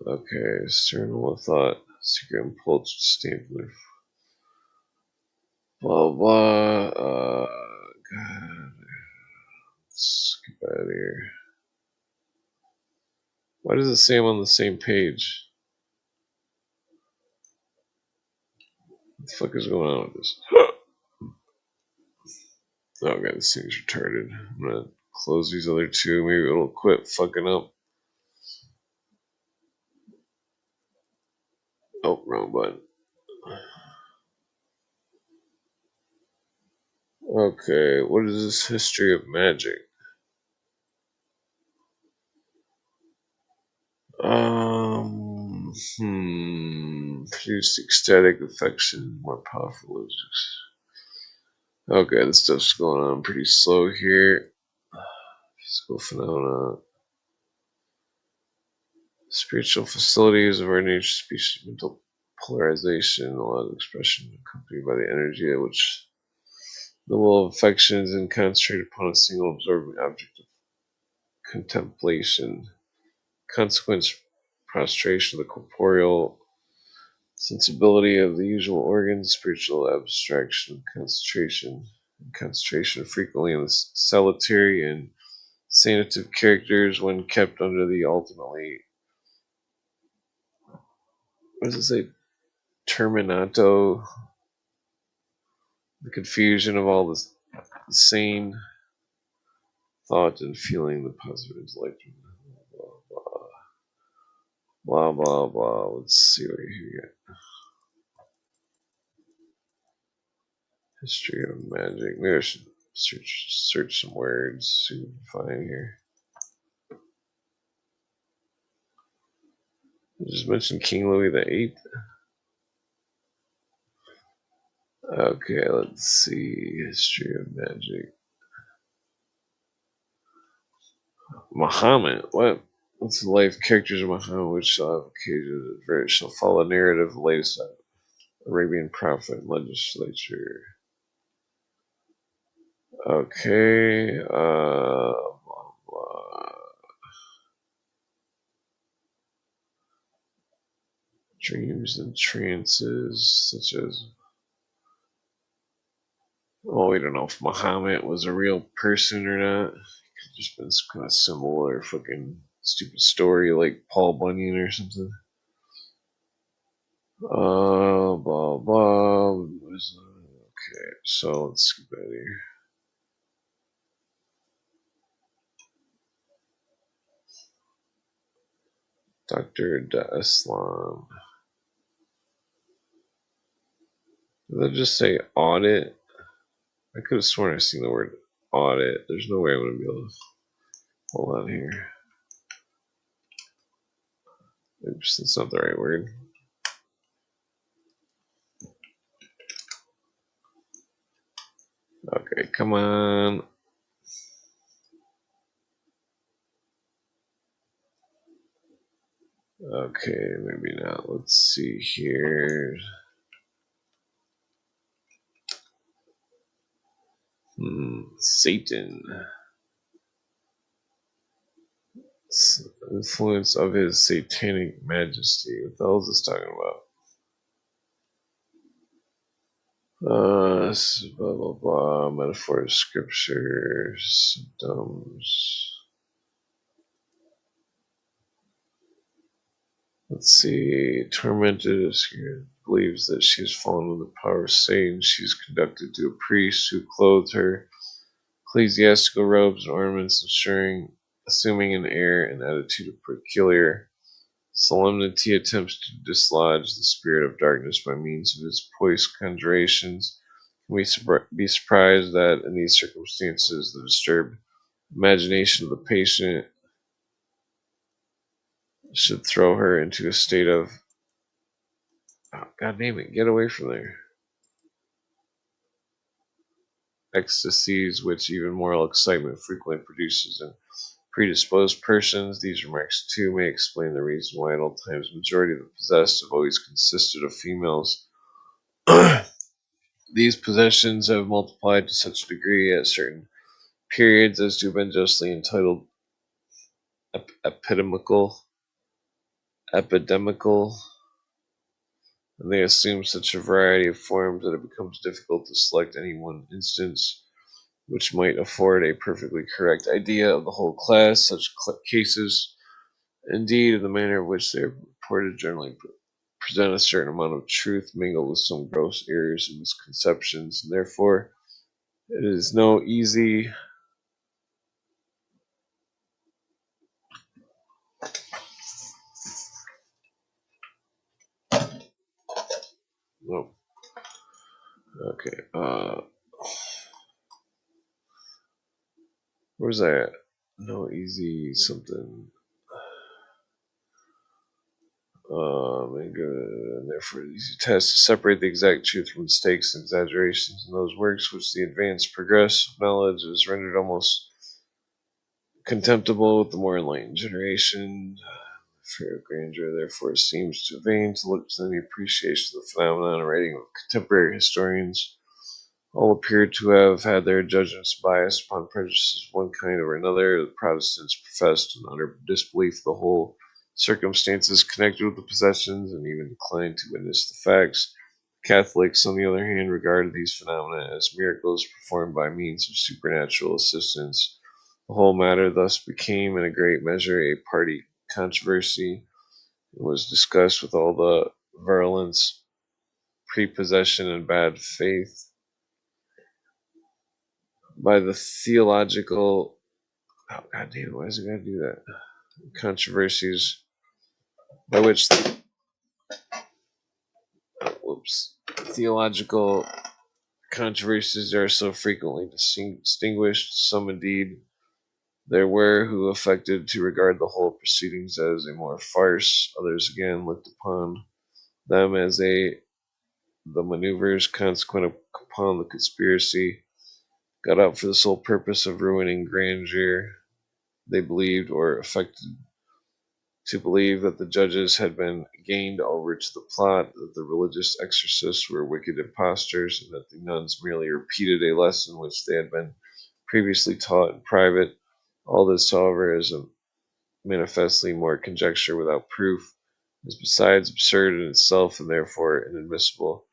Okay, sternal thought, secret impulse, stand for blah blah. God, let's get out of here. Why does it say I'm on the same page? What the fuck is going on with this? Oh god, this thing's retarded. I'm gonna close these other two. Maybe it'll quit fucking up. Oh, wrong button. Okay, what is this history of magic? Produced ecstatic affection, more powerful. Okay, this stuff's going on pretty slow here. Physical phenomena. Spiritual facilities of our nature, species, mental polarization, a lot of expression accompanied by the energy at which the will of affections and concentrate upon a single absorbing object of contemplation. Consequence prostration of the corporeal sensibility of the usual organs, spiritual abstraction, concentration frequently in the solitary and sanative characters when kept under the ultimately, what does it say, terminato, the confusion of all this sane thought and feeling, the positive intellect, blah blah blah blah blah. Let's see what you got. History of magic. Maybe I should search some words, see what we can find here. I just mentioned King Louis the Eighth. Okay, let's see. History of magic. Muhammad. What's the life characters of Muhammad which shall have occasion to shall follow a narrative of the latest Arabian prophet and legislature. Okay. Blah, blah. Dreams and trances, such as. Oh, we don't know if Muhammad was a real person or not. It could just been some kind of symbol or fucking stupid story like Paul Bunyan or something. Blah blah. Okay, so let's skip out here. Dr. Da Islam. Did that just say audit? I could have sworn I seen the word audit. There's no way I'm gonna be able to. Hold on here. Oops, that's not the right word. Okay, come on. Okay, maybe not. Let's see here. Satan. Influence of his satanic majesty. What the hell is this talking about? Blah blah blah. Metaphors, scriptures, symptoms. Let's see. Tormented, believes that she has fallen under the power of Satan. She is conducted to a priest who clothed her ecclesiastical robes and ornaments, assuming an air and attitude of peculiar solemnity, attempts to dislodge the spirit of darkness by means of his poised conjurations. Can we be surprised that in these circumstances the disturbed imagination of the patient should throw her into a state of, oh, God damn it, get away from there, ecstasies which even moral excitement frequently produces in predisposed persons? These remarks too may explain the reason why at all times the majority of the possessed have always consisted of females. These possessions have multiplied to such a degree at certain periods as to have been justly entitled epidemical, and they assume such a variety of forms that it becomes difficult to select any one instance which might afford a perfectly correct idea of the whole class. Such cases, indeed, of the manner in which they are reported, generally present a certain amount of truth mingled with some gross errors and misconceptions, and therefore it is no easy okay, where's that? No easy something. And therefore it is easy test to separate the exact truth from mistakes and exaggerations in those works which the advanced progress of knowledge is rendered almost contemptible with the more enlightened generation. Fear of grandeur, therefore, seems too vain to look to any appreciation of the phenomenon. Writing of contemporary historians, all appear to have had their judgments biased upon prejudices of one kind or another. The Protestants professed an utter disbelief of the whole circumstances connected with the possessions, and even declined to witness the facts. Catholics, on the other hand, regarded these phenomena as miracles performed by means of supernatural assistance. The whole matter thus became, in a great measure, a party controversy, and was discussed with all the virulence, prepossession, and bad faith by the theological. Oh, God damn, why is it got to do that? Controversies by which theological controversies are so frequently distinguished. Some indeed there were who affected to regard the whole proceedings as a more farce. Others again looked upon them as the maneuvers consequent upon the conspiracy, got up for the sole purpose of ruining grandeur. They believed, or affected to believe, that the judges had been gained over to the plot, that the religious exorcists were wicked impostors, and that the nuns merely repeated a lesson which they had been previously taught in private. All this, however, is a manifestly more conjecture without proof, is besides absurd in itself, and therefore inadmissible.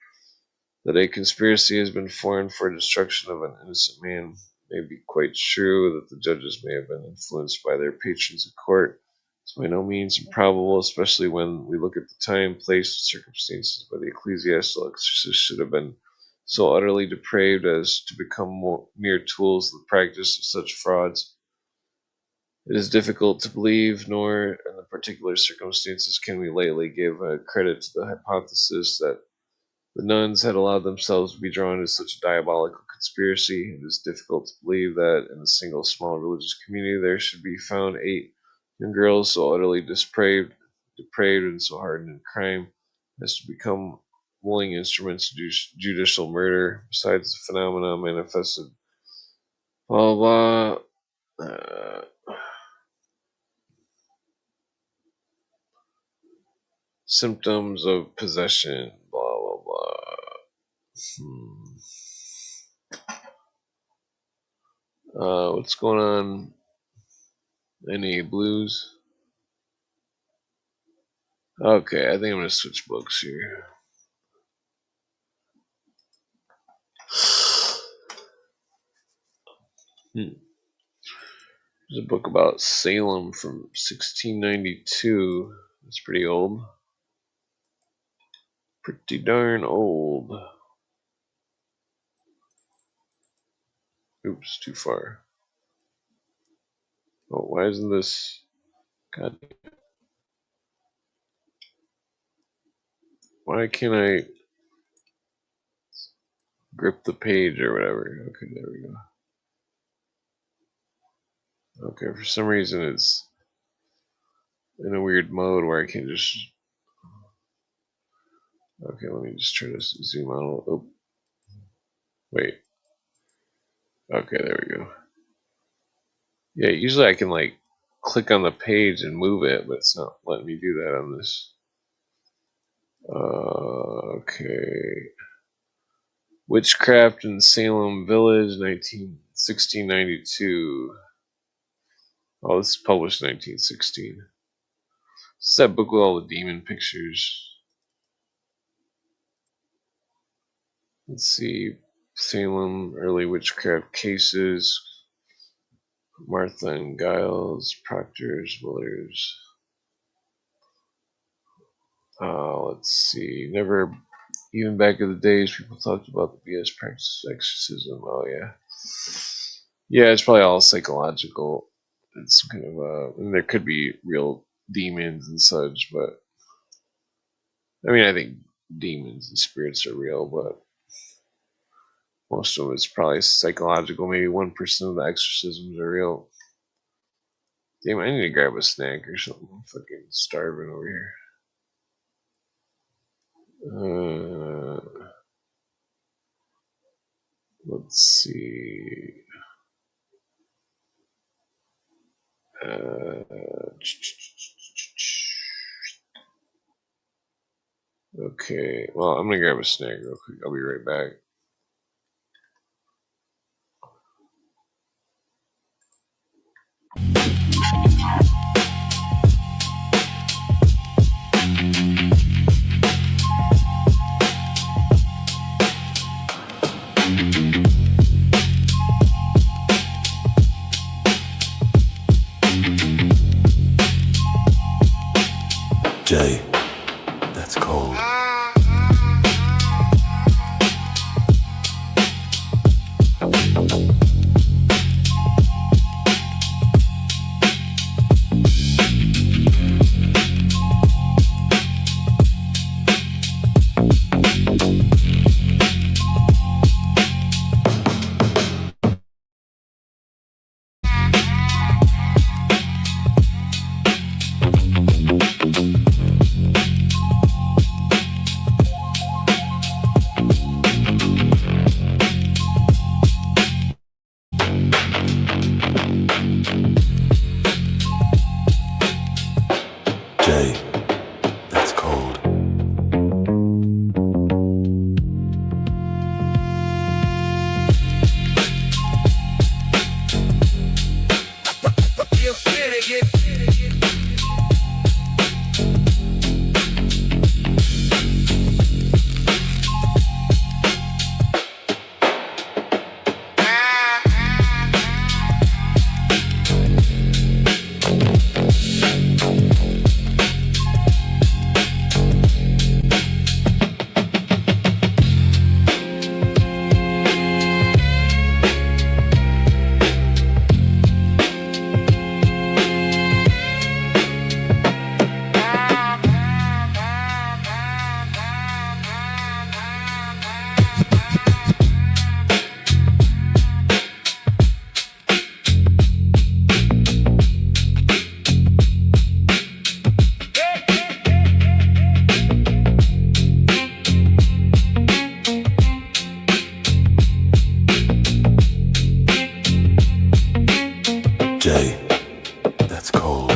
That a conspiracy has been formed for destruction of an innocent man may be quite true. That the judges may have been influenced by their patrons at court is by no means improbable, especially when we look at the time, place, and circumstances. But the ecclesiastical exorcists should have been so utterly depraved as to become mere tools of the practice of such frauds. It is difficult to believe, nor in the particular circumstances can we lately give credit to the hypothesis that the nuns had allowed themselves to be drawn into such a diabolical conspiracy. It is difficult to believe that in a single small religious community there should be found 8 young girls so utterly depraved and so hardened in crime as to become willing instruments of judicial murder. Besides, the phenomena manifested blah blah. Symptoms of possession, blah blah blah. What's going on? Any blues? Okay, I think I'm gonna switch books here. There's a book about Salem from 1692. It's pretty old. Pretty darn old. Oops, too far. Oh, why isn't this? God. Why can't I grip the page or whatever? Okay, there we go. Okay, for some reason it's in a weird mode where I can just. Okay, let me just try to zoom out. Oh, wait. Okay, there we go. Yeah, usually I can like click on the page and move it, but it's not letting me do that on this. Okay. Witchcraft in Salem Village, 1692. Oh, this is published in 1916. It's that book with all the demon pictures. Let's see. Salem, early witchcraft cases. Martha and Giles, Proctors, Willers. Let's see. Never, even back in the days, people talked about the BS practice of exorcism. Oh, yeah. Yeah, it's probably all psychological. It's kind of, and there could be real demons and such, but I mean, I think demons and spirits are real, but most of it's probably psychological. Maybe 1% of the exorcisms are real. Damn, I need to grab a snack or something. I'm fucking starving over here. Let's see. Okay, well, I'm gonna grab a snack real quick. I'll be right back. Jay, that's cold. Jay, that's cold. Jay, that's cold.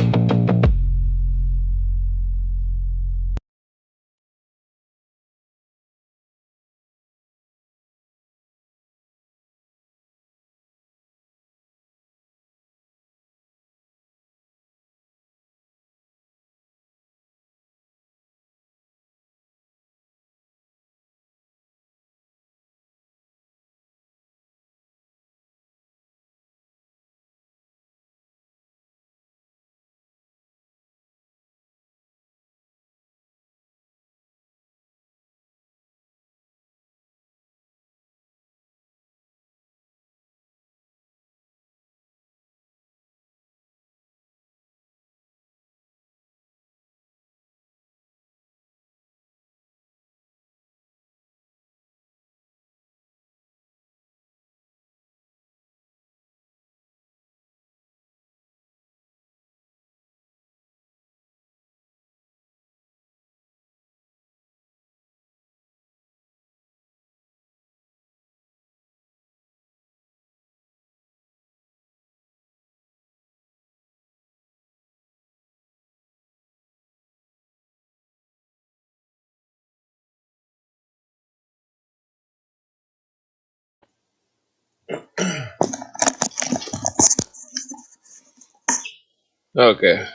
Okay.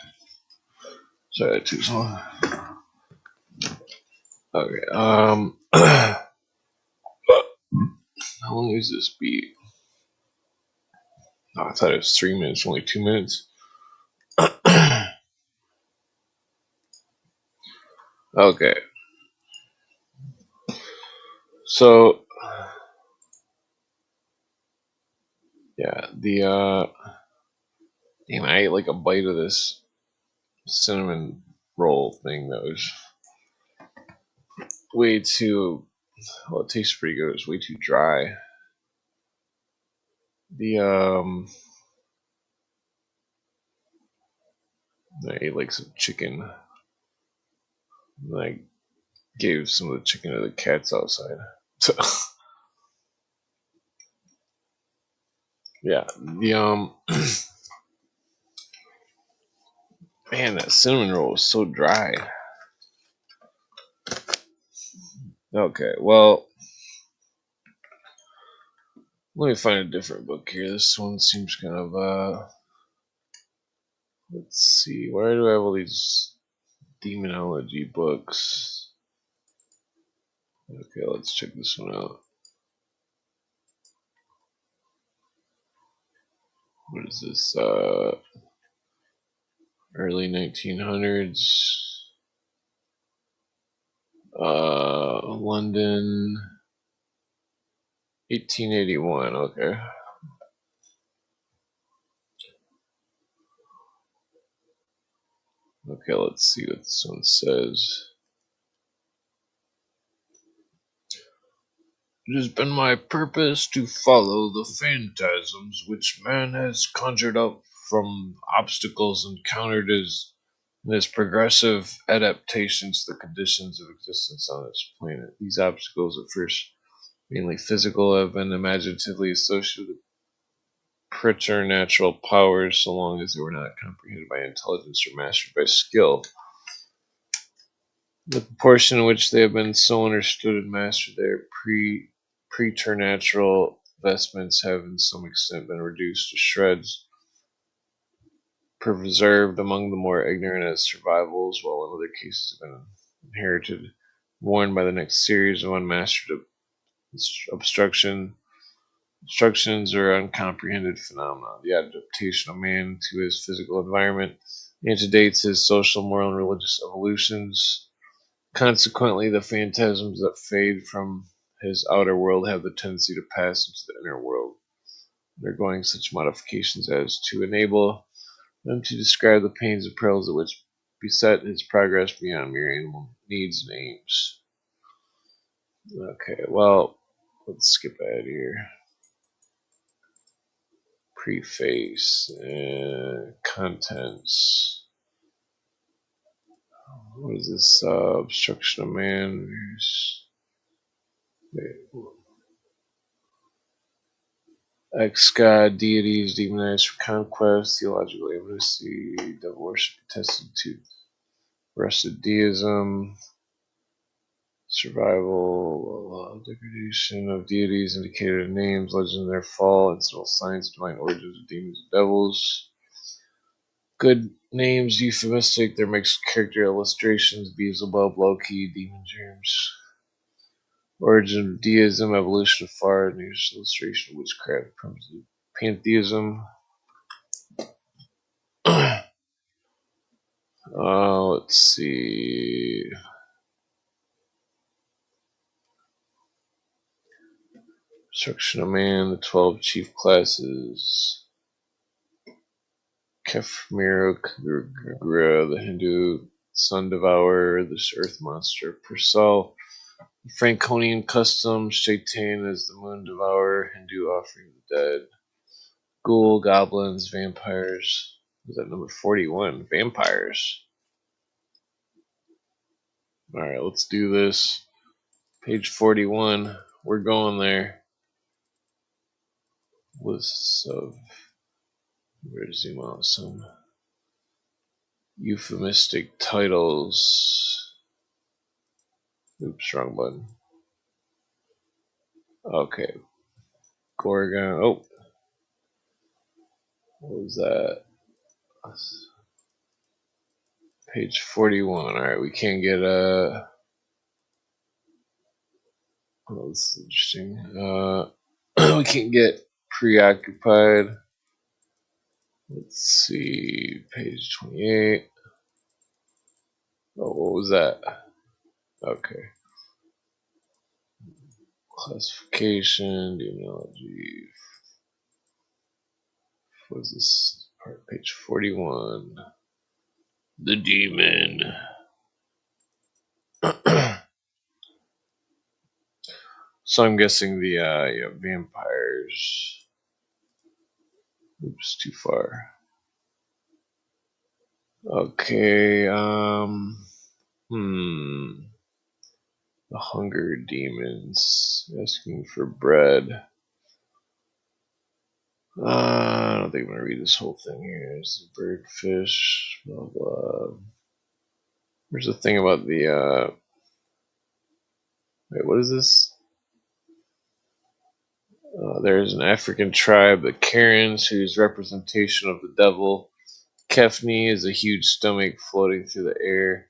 Sorry, that took so long. Okay. How long is this beat? Oh, I thought it was 3 minutes. Only 2 minutes. Okay. So yeah, damn, I ate like a bite of this cinnamon roll thing that was way too. Well, it tastes pretty good. It was way too dry. The I ate like some chicken. And I gave some of the chicken to the cats outside. So yeah, the Man, that cinnamon roll was so dry. Okay, well, let me find a different book here. This one seems kind of, let's see, why do I have all these demonology books? Okay, let's check this one out. What is this, early 1900s, London, 1881, okay. Okay, let's see what this one says. It has been my purpose to follow the phantasms which man has conjured up from obstacles encountered in his progressive adaptation to the conditions of existence on this planet. These obstacles, at first mainly physical, have been imaginatively associated with preternatural powers so long as they were not comprehended by intelligence or mastered by skill. The proportion in which they have been so understood and mastered, their preternatural vestments have in some extent been reduced to shreds, preserved among the more ignorant as survivals, while in other cases have been inherited, worn by the next series of unmastered obstructions or uncomprehended phenomena. The adaptation of man to his physical environment antedates his social, moral, and religious evolutions. Consequently, the phantasms that fade from his outer world have the tendency to pass into the inner world, undergoing such modifications as to enable them to describe the pains and perils which beset his progress beyond mere animal needs and aims. Okay, well, let's skip ahead here. Preface and contents. What is this? Obstruction of man. Ex-god, deities, demonized for conquest, theological amnesty, devil worship attested to arrested deism, survival, degradation of deities indicated in names, legends of their fall, incidental signs, divine origins of demons and devils. Good names, euphemistic, their mixed character illustrations, Beelzebub, Loki, demon germs. Origin of deism, evolution of far, news illustration of witchcraft, pantheism. Let's see. Instruction of Man, the 12 chief classes. Kefmira, the Hindu sun devourer, the earth monster. Purcell, Franconian customs. Shaitan as the moon devourer, Hindu offering the dead. Ghoul, goblins, vampires. Is that number 41? Vampires. Alright, let's do this. Page 41. We're going there. Lists of. Where to zoom out some euphemistic titles. Oops, wrong button. Okay. Gorgon. Oh. What was that? Page 41. Alright, we can't get a. Oh, this is interesting. We can't get preoccupied. Let's see. Page 28. Oh, what was that? Okay. Classification, demonology. What is this part? Page 41. The demon. So I'm guessing the vampires. Oops, too far. Okay, the hunger demons asking for bread. I don't think I'm gonna read this whole thing here. There's the bird, fish, blah blah. There's a thing about the wait, what is this? There's an African tribe, the Karens, whose representation of the devil, Kefni, is a huge stomach floating through the air,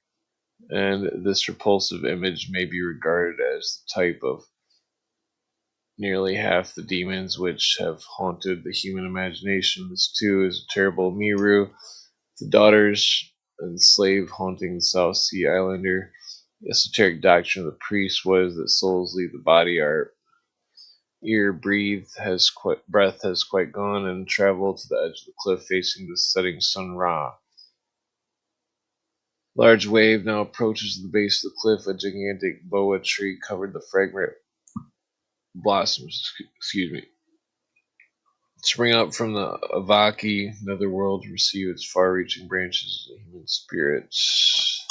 and this repulsive image may be regarded as the type of nearly half the demons which have haunted the human imagination. This too is a terrible Miru, the daughters and slave haunting the South Sea Islander. The esoteric doctrine of the priest was that souls leave the body, our breath has quite gone, and travel to the edge of the cliff facing the setting sun Ra. Large wave now approaches the base of the cliff. A gigantic boa tree covered the fragrant blossoms. Excuse me. Spring up from the Avaki netherworld to receive its far-reaching branches of the human spirits.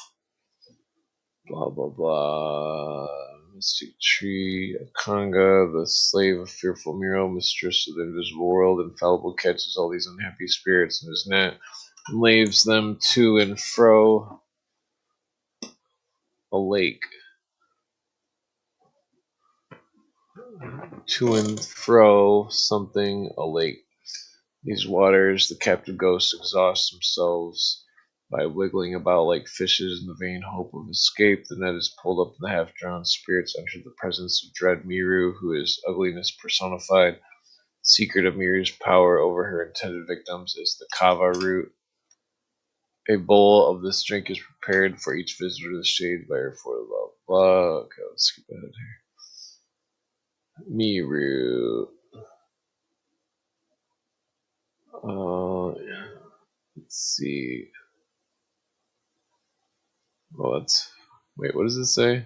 Blah blah blah. Mystic tree, Akanga, the slave of fearful Miro, mistress of the invisible world, infallible, catches all these unhappy spirits in his net and laves them to and fro a lake. To and fro something a lake. These waters, the captive ghosts exhaust themselves by wiggling about like fishes in the vain hope of escape. The net is pulled up, and the half-drowned spirits enter the presence of dread Miru, who is ugliness personified. The secret of Miru's power over her intended victims is the kava root. A bowl of this drink is prepared for each visitor to the shade lair for love. Blah. Okay, let's skip ahead here. Miru. Let's see. Oh, wait, what does it say?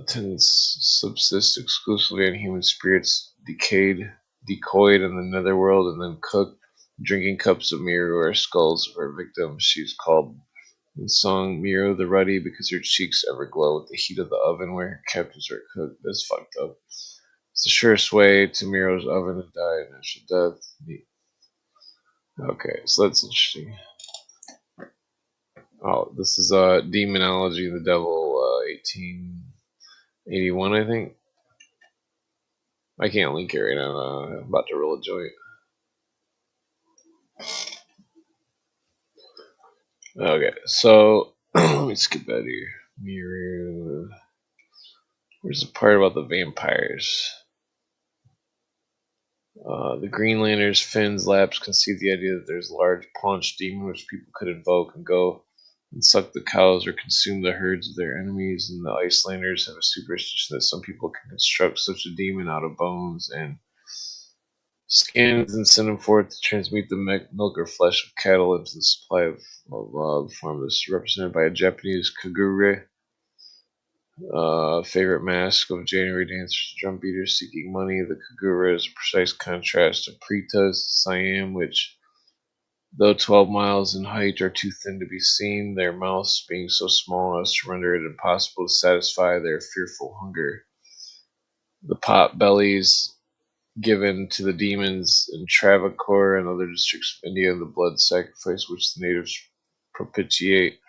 Tends subsist exclusively on human spirits, decoyed in the netherworld, and then cooked, drinking cups of Miru or skulls of her victims. She's called in song Miru the Ruddy because her cheeks ever glow with the heat of the oven where her captives are cooked. That's fucked up. It's the surest way to Miru's oven to die a natural death. Okay, so that's interesting. Oh, this is Demonology of the Devil, 1881, I think. I can't link it right now. I'm about to roll a joint. Okay, so let me skip that here. Miru. Where's the part about the vampires? The Greenlanders, Finns, Lapps conceive the idea that there's a large paunch demon which people could invoke and go and suck the cows or consume the herds of their enemies, and the Icelanders have a superstition that some people can construct such a demon out of bones and skins and send them forth to transmute the milk or flesh of cattle into the supply of the form. This is represented by a Japanese kagure, favorite mask of January dancers, drum beaters seeking money. The kagura is a precise contrast to Prita's Siam, which, though 12 miles in height, are too thin to be seen, their mouths being so small as to render it impossible to satisfy their fearful hunger. The pot bellies given to the demons in Travancore and other districts of India, the blood sacrifice which the natives propitiate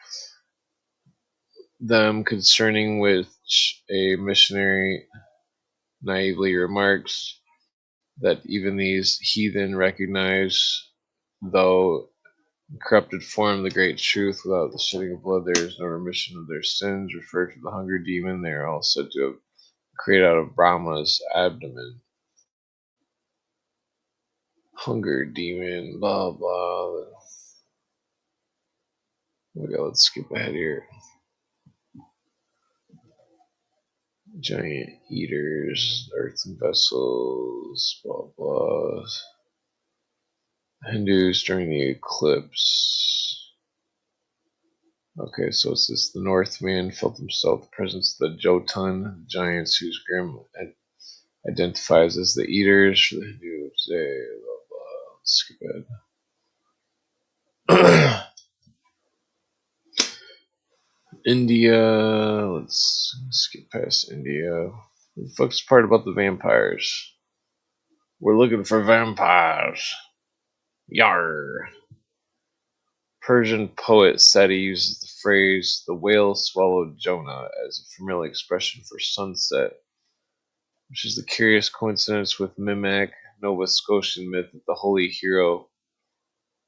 them, concerning which a missionary naively remarks that even these heathen recognize, though in corrupted form, the great truth. Without the shedding of blood, there is no remission of their sins. Referred to the hunger demon, they are all said to have created out of Brahma's abdomen. Hunger demon, blah blah. Okay, let's skip ahead here. Giant eaters, earthen vessels, blah blah. Hindus during the eclipse. Okay, so it says the Northman felt himself the presence of the Jotun, giants whose grim identifies as the eaters. For the Hindus, blah blah. Let's skip ahead. India. Let's skip past India. What the fuck's the part about the vampires? We're looking for vampires. Yar. Persian poet Seti uses the phrase, the whale swallowed Jonah, as a familiar expression for sunset, which is the curious coincidence with Mimic, Nova Scotian myth that the holy hero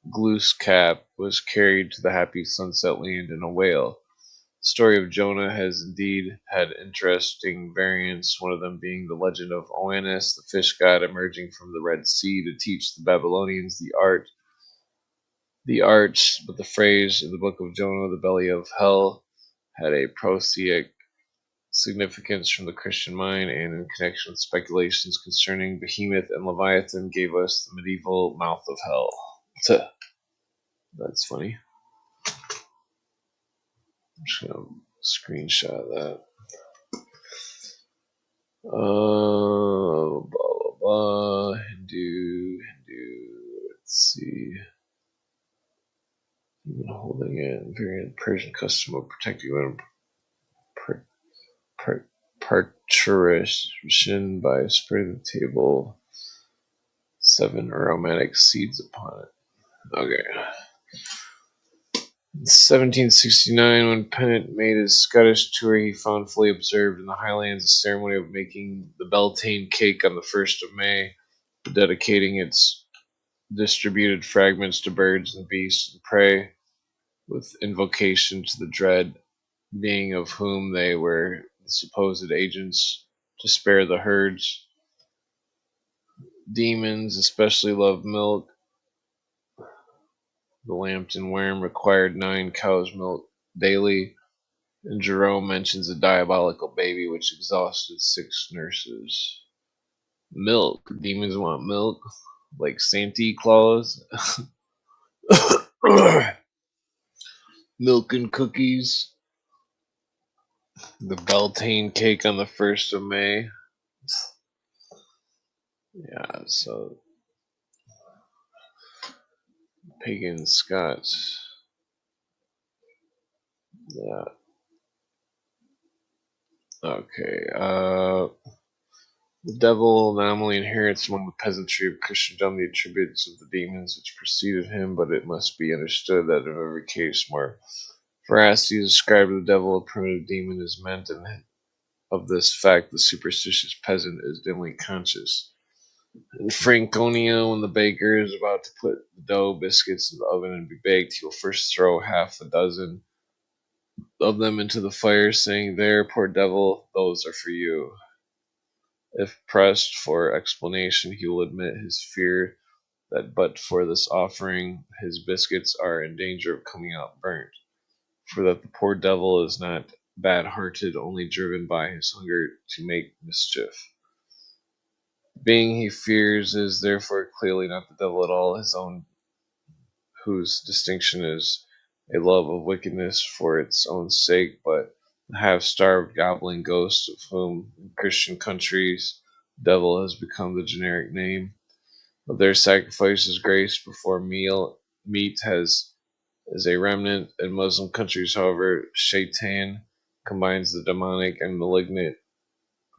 Glooskap was carried to the happy sunset land in a whale. The story of Jonah has indeed had interesting variants, one of them being the legend of Oannes, the fish god emerging from the Red Sea to teach the Babylonians the arts, but the phrase in the book of Jonah, the belly of hell, had a prosaic significance from the Christian mind, and in connection with speculations concerning Behemoth and Leviathan, gave us the medieval mouth of hell. That's funny. I'm just gonna screenshot that. Blah blah blah. Hindu. Let's see. Even holding it. Variant Persian custom of protecting women. Parturition by spreading the table 7 aromatic seeds upon it. Okay. In 1769, when Pennant made his Scottish tour, he found fully observed in the Highlands a ceremony of making the Beltane cake on the 1st of May, dedicating its distributed fragments to birds and beasts and prey, with invocation to the dread being of whom they were the supposed agents to spare the herds. Demons especially love milk. The Lambton worm required 9 cows' milk daily, and Jerome mentions a diabolical baby which exhausted 6 nurses. Milk. Demons want milk, like Santa Claus. Milk and cookies. The Beltane cake on the 1st of May. Yeah, so pagan Scots. Yeah. Okay. The devil not only inherits among the peasantry of Christendom the attributes of the demons which preceded him, but it must be understood that in every case where veracity is ascribed to the devil, a primitive demon is meant, and of this fact the superstitious peasant is dimly conscious. In Franconia, when the baker is about to put the dough biscuits in the oven and be baked, he will first throw half a dozen of them into the fire, saying, "There, poor devil, those are for you." If pressed for explanation, he will admit his fear that but for this offering his biscuits are in danger of coming out burnt, for that the poor devil is not bad-hearted, only driven by his hunger to make mischief. The being he fears is therefore clearly not the devil at all, his own, whose distinction is a love of wickedness for its own sake, but the half-starved goblin ghost of whom in Christian countries devil has become the generic name. Of their sacrifices grace before meat has is a remnant. In Muslim countries, however, Shaitan combines the demonic and malignant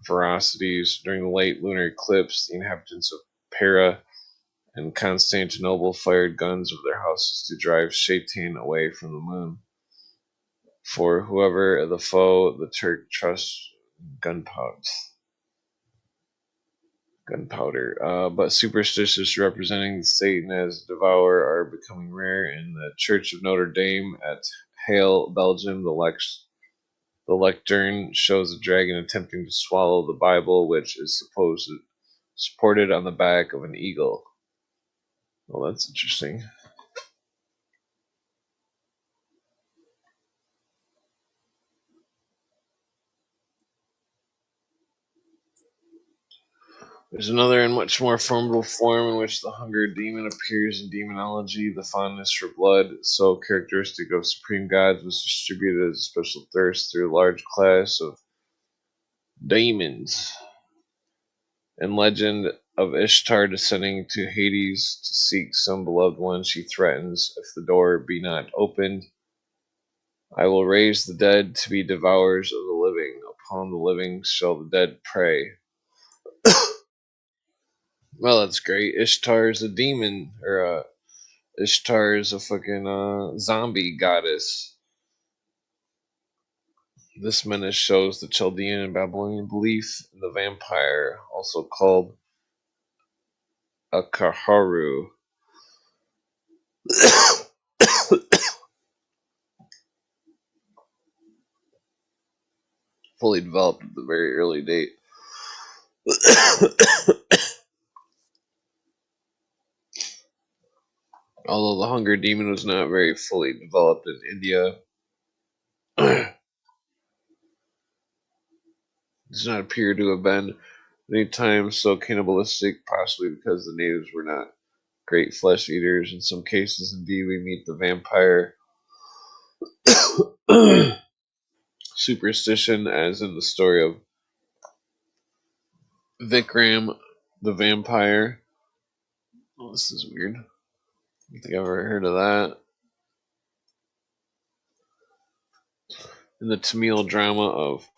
ferocities. During the late lunar eclipse, the inhabitants of Pera and Constantinople fired guns over their houses to drive Shaitan away from the moon. For whoever the foe, the Turk trusts gunpowder. But superstitions representing Satan as devourer are becoming rare. In the Church of Notre Dame at Halle, Belgium, the lectern shows a dragon attempting to swallow the Bible, which is supported on the back of an eagle. Well, that's interesting. There's another and much more formidable form in which the hunger demon appears in demonology. The fondness for blood, so characteristic of supreme gods, was distributed as a special thirst through a large class of demons. In legend of Ishtar descending to Hades to seek some beloved one, she threatens, if the door be not opened, I will raise the dead to be devourers of the living. Upon the living shall the dead prey. Well, that's great. Ishtar is a demon, or Ishtar is a fucking zombie goddess. This menace shows the Chaldean and Babylonian belief in the vampire, also called Akaharu. Fully developed at the very early date. Although the hunger demon was not very fully developed in India, does not appear to have been any time so cannibalistic, possibly because the natives were not great flesh eaters. In some cases, indeed, we meet the vampire superstition, as in the story of Vikram the vampire. Oh, this is weird. I don't think I've ever heard of that. In the Tamil drama of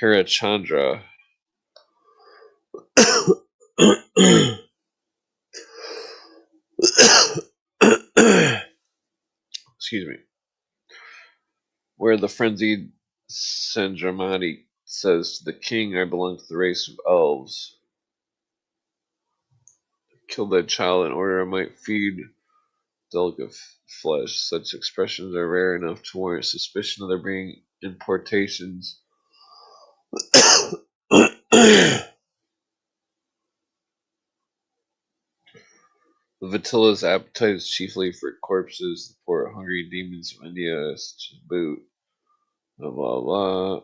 Harachandra. Excuse me. Where the frenzied Sandramati says to the king, I belong to the race of elves. Kill that child in order I might feed delicate flesh. Such expressions are rare enough to warrant suspicion of there being importations. The Vatila's appetite is chiefly for corpses, the poor hungry demons of India, such as boot. Blah blah blah.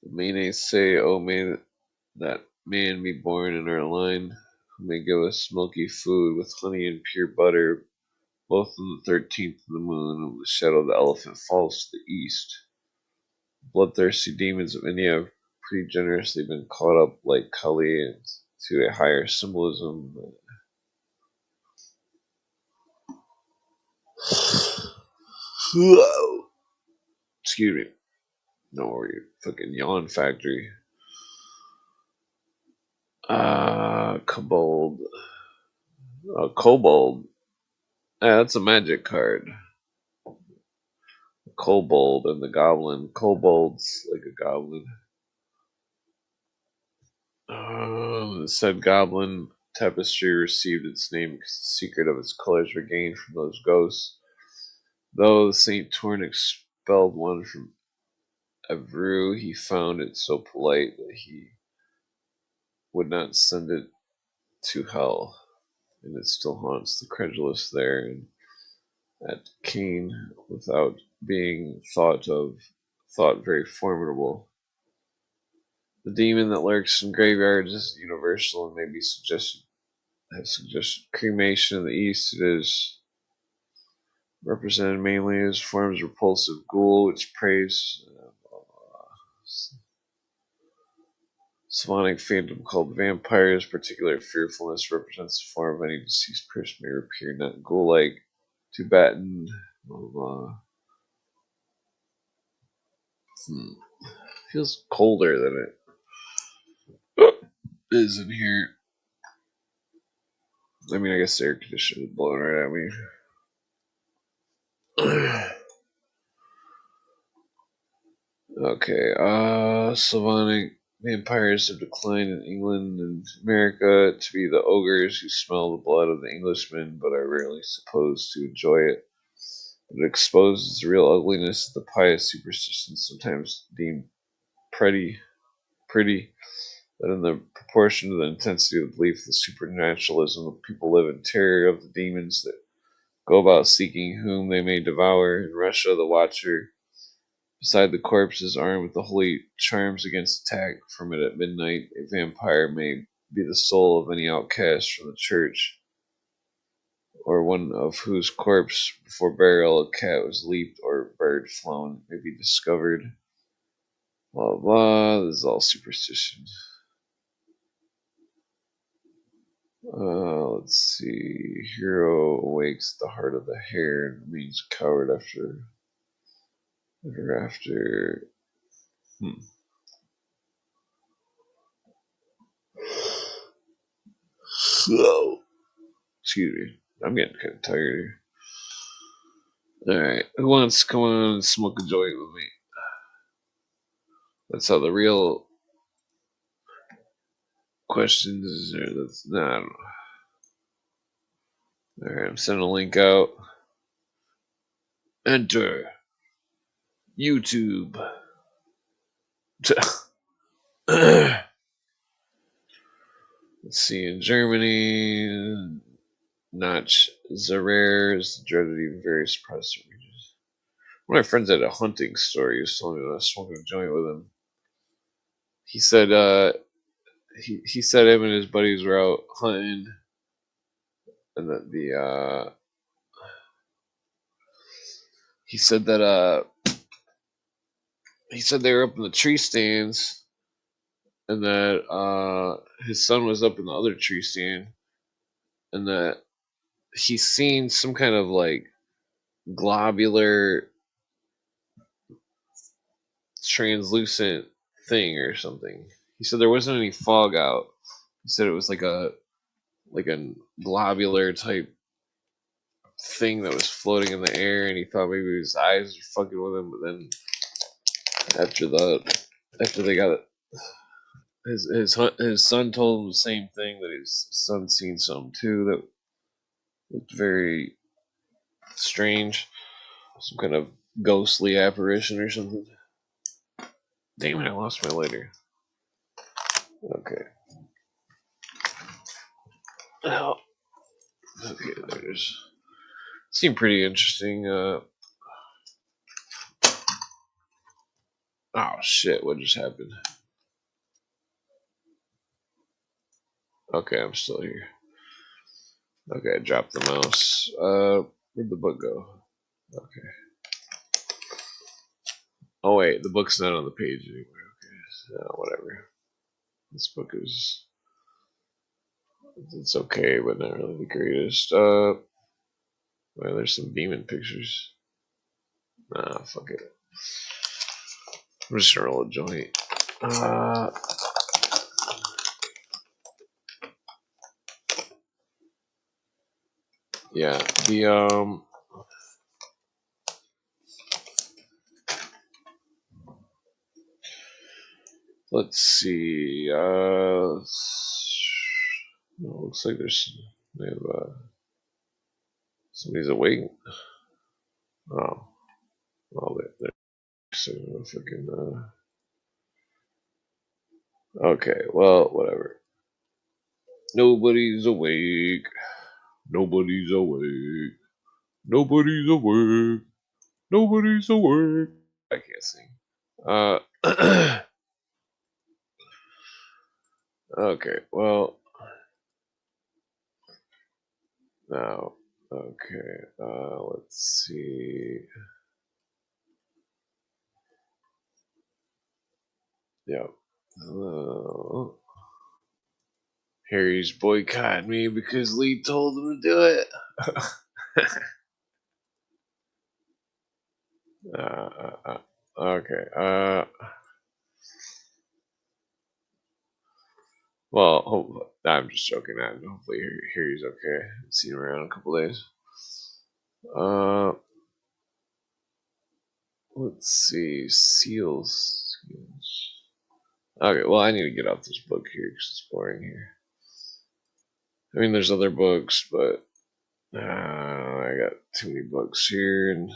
The Manes say, oh, may that man be born in our line, who may give us milky food with honey and pure butter, both on the 13th of the moon, when the shadow of the elephant falls to the east. Bloodthirsty demons of India have pretty generously been caught up, like Kali, to a higher symbolism. Excuse me. No, worry, fucking yawn factory. Kobold. Kobold. Yeah, that's a magic card. Kobold and the goblin. Kobold's like a goblin. The said goblin tapestry received its name because the secret of its colors were gained from those ghosts. Though Saint Torn expelled one from Evreux, he found it so polite that he would not send it to hell, and it still haunts the credulous there and at Cain without being thought very formidable. The demon that lurks in graveyards is universal and may be suggested cremation in the East. It is represented mainly as forms of repulsive ghoul, which preys Slavonic phantom called vampires. Particular fearfulness represents the form of any deceased person may appear not ghoul-like, Tibetan. Feels colder than it is in here. I mean, I guess the air conditioner is blowing right at me. Okay, Slavonic vampires have declined in England and America to be the ogres who smell the blood of the Englishman but are rarely supposed to enjoy it. But it exposes the real ugliness of the pious superstitions sometimes deemed pretty, that in the proportion to the intensity of the belief of the supernaturalism, the people live in terror of the demons that go about seeking whom they may devour. In Russia, the watcher beside the corpse is armed with the holy charms against attack from it at midnight. A vampire may be the soul of any outcast from the church, or one of whose corpse before burial a cat was leaped or a bird flown may be discovered. Blah blah. This is all superstition. Let's see. Hero awakes the heart of the hare and remains a coward after Ever after. So, excuse me. I'm getting kind of tired here. Alright, who wants to come on and smoke a joint with me? That's how the real questions are. That's not. I don't know. Alright, I'm sending a link out. Enter YouTube. Let's see, in Germany, Notch Zerers, dreaded even very surprised regions. One of my friends had a hunting story. He was telling me when I was smoking a joint with him. He said, he said him and his buddies were out hunting, and that he said that he said they were up in the tree stands, and that his son was up in the other tree stand, and that he's seen some kind of like globular translucent thing or something. He said there wasn't any fog out. He said it was like a globular type thing that was floating in the air, and he thought maybe his eyes were fucking with him. But then after they got it, his son told him the same thing, that his son seen something too that looked very strange, some kind of ghostly apparition or something. Damn it! I lost my lighter. Okay. Oh. Okay, there's. Seemed pretty interesting. Oh shit! What just happened? Okay, I'm still here. Okay, I dropped the mouse. Where'd the book go? Okay. Oh wait, the book's not on the page anymore. Okay, so whatever. This book is. It's okay, but not really the greatest. Well, there's some demon pictures. Nah, fuck it. I'm just gonna roll a joint. Yeah, let's see. Looks like they have somebody's awake. Oh, well, they're fucking. Okay, well, whatever. Nobody's awake. Nobody's awake. Nobody's awake. Nobody's awake. I can't sing. Okay, well. Now, okay, let's see. Yep. Harry's boycotting me because Lee told him to do it. Okay. Well, I'm just joking. Hopefully, Harry's okay. I've seen him around a couple days. Let's see. Seals. Okay, well, I need to get off this book here because it's boring here. I mean, there's other books, but I got too many books here, and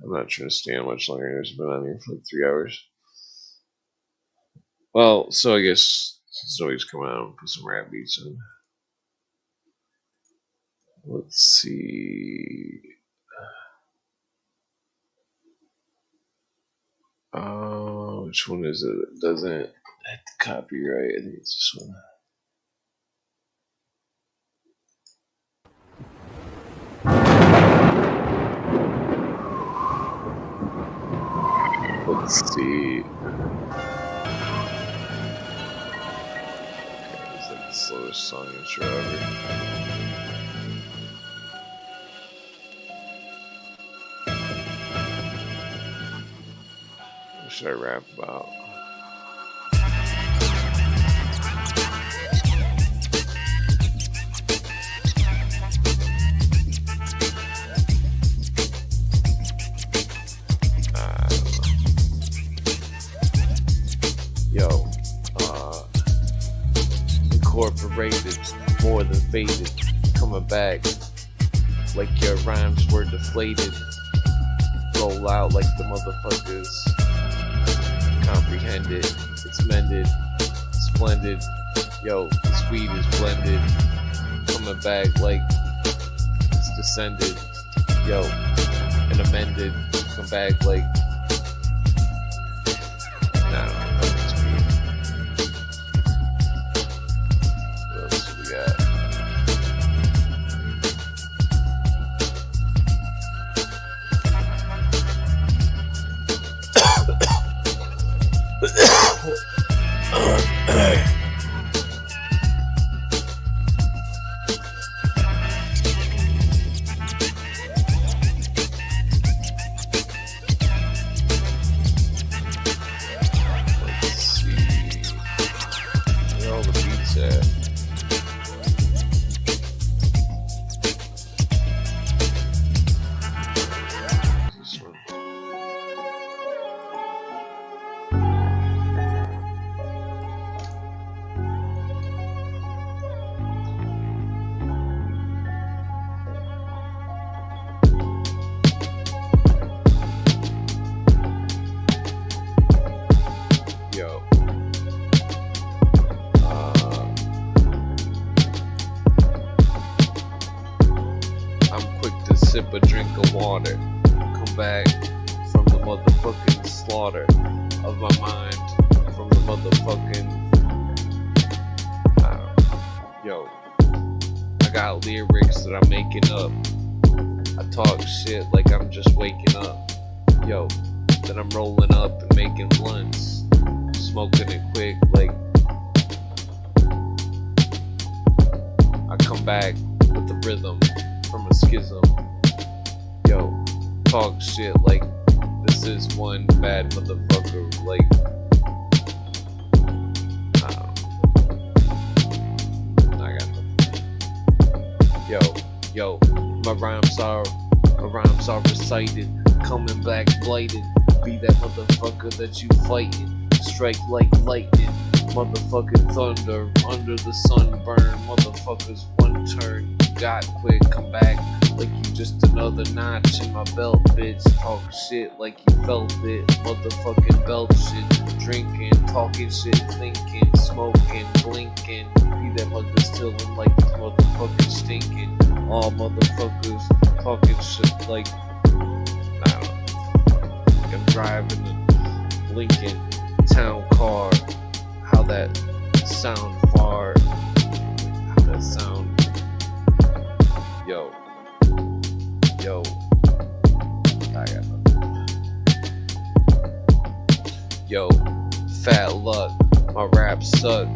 I'm not trying to stay on much longer. I've been on here for like 3 hours. Well, so I guess since nobody's come out, I'll put some rap beats in. Let's see. Which one is it? It doesn't have the copyright. I think it's this one. Let's see. Okay, it's like the slowest song intro ever. should I rap about? Yo, incorporated, more than faded, coming back like your rhymes were deflated. Roll out like the motherfuckers comprehend it. It's mended, splendid. Yo, this weed is blended, coming back like it's descended. Yo, and amended, come back like nah, what else we got? Sip a drink of water, come back from the motherfucking slaughter of my mind, from the motherfucking yo, I got lyrics that I'm making up. I talk shit like I'm just waking up. Yo, then I'm rolling up and making blunts, smoking it quick like I come back with the rhythm from a schism. Yo, talk shit like this is one bad motherfucker, like I got nothing. Yo, my rhymes are recited, coming back blighted, be that motherfucker that you fighting, strike like lightning, motherfucking thunder, under the sunburn, motherfuckers one turn, you got quick, come back like you just another notch in my belt, bitch. Talk shit like you felt it, motherfucking belt shit, drinking, talking shit, thinking, smoking, blinking, be that mother stillin' like this motherfucking stinking, all motherfuckers talking shit like I don't know, like I'm driving a Lincoln town car, how that sound far, how that sound, yo, I got nothing. Yo, fat luck, my raps suck,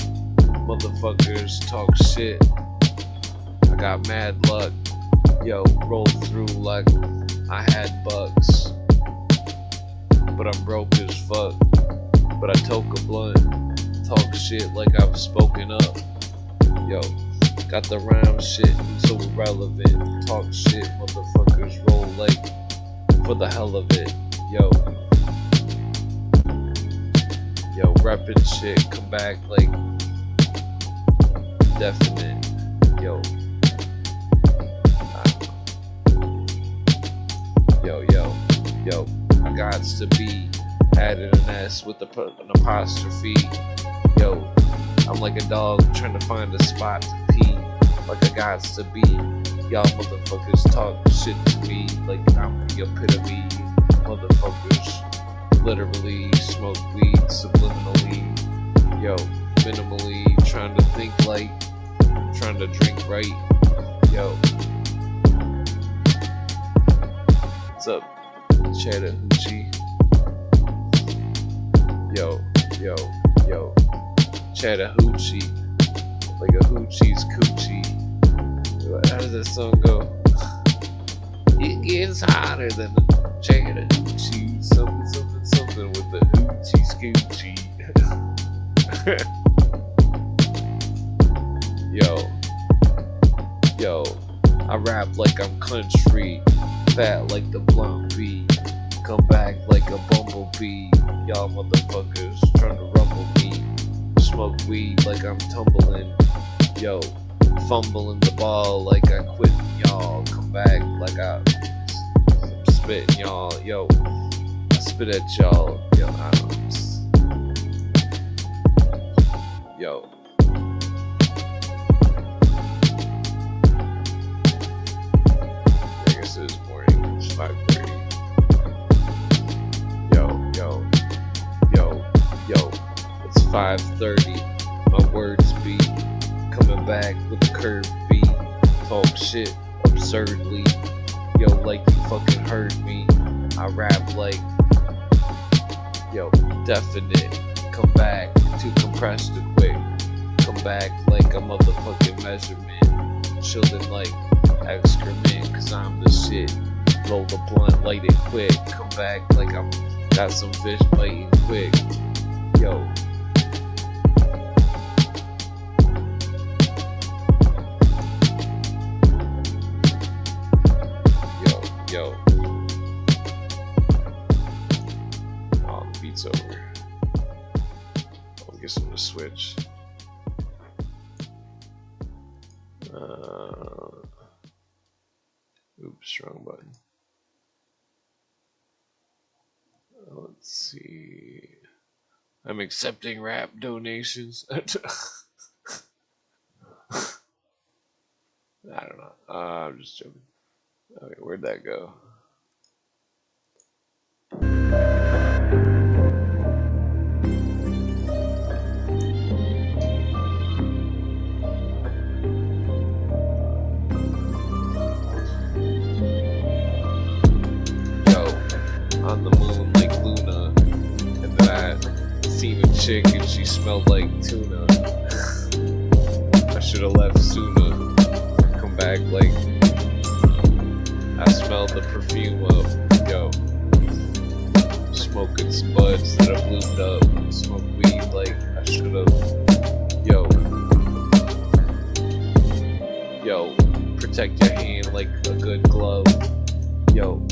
motherfuckers talk shit, I got mad luck, yo, roll through like I had bucks, but I'm broke as fuck, but I toke a blunt, talk shit like I've spoken up, yo, got the rhyme shit so irrelevant, talk shit, motherfuckers roll like for the hell of it, yo, reppin' shit, come back like definite, yo, I gots to be added an S with an apostrophe, yo, I'm like a dog trying to find a spot to pee, like I gots to be, y'all motherfuckers talk shit to me like I'm the epitome, motherfuckers literally smoke weed subliminally, yo, minimally, trying to think like, trying to drink right, yo, what's up, Chattahoochee, yo, Chattahoochee, like a hoochie's coochie, how does that song go? It gets hotter than a Chattahoochee, something, something, something with the hoochie scoochie. Yo, I rap like I'm country, fat like the blunt bee, come back like a bumblebee. Y'all motherfuckers trying to rumble me, smoke weed like I'm tumbling. Yo, fumbling the ball like I quit. Y'all come back like I'm spitting y'all. Yo, I spit at y'all. Yo, I don't know. Yo. I guess it is morning. It's 5:30. Yo. It's 5:30. My words be coming back with a curved beat. Talk shit absurdly. Yo, like you fucking heard me. I rap like, yo, definite. Come back too compressed to quick. Come back like a motherfucking measurement. Chillin' like excrement, cause I'm the shit. Roll the blunt, light it quick. Come back like I'm got some fish biting quick. Yo. Yo. Oh, the beat's over. I guess I'm gonna switch. Oops, wrong button. Let's see. I'm accepting rap donations. I don't know. I'm just joking. Okay, where'd that go? On the moon like Luna, and then I seen a chick and she smelled like tuna. I should've left sooner. Come back like I smelled the perfume up. Yo, smoking some buds that I bloomed up. Smoke weed like I should've. Yo, protect your hand like a good glove. Yo.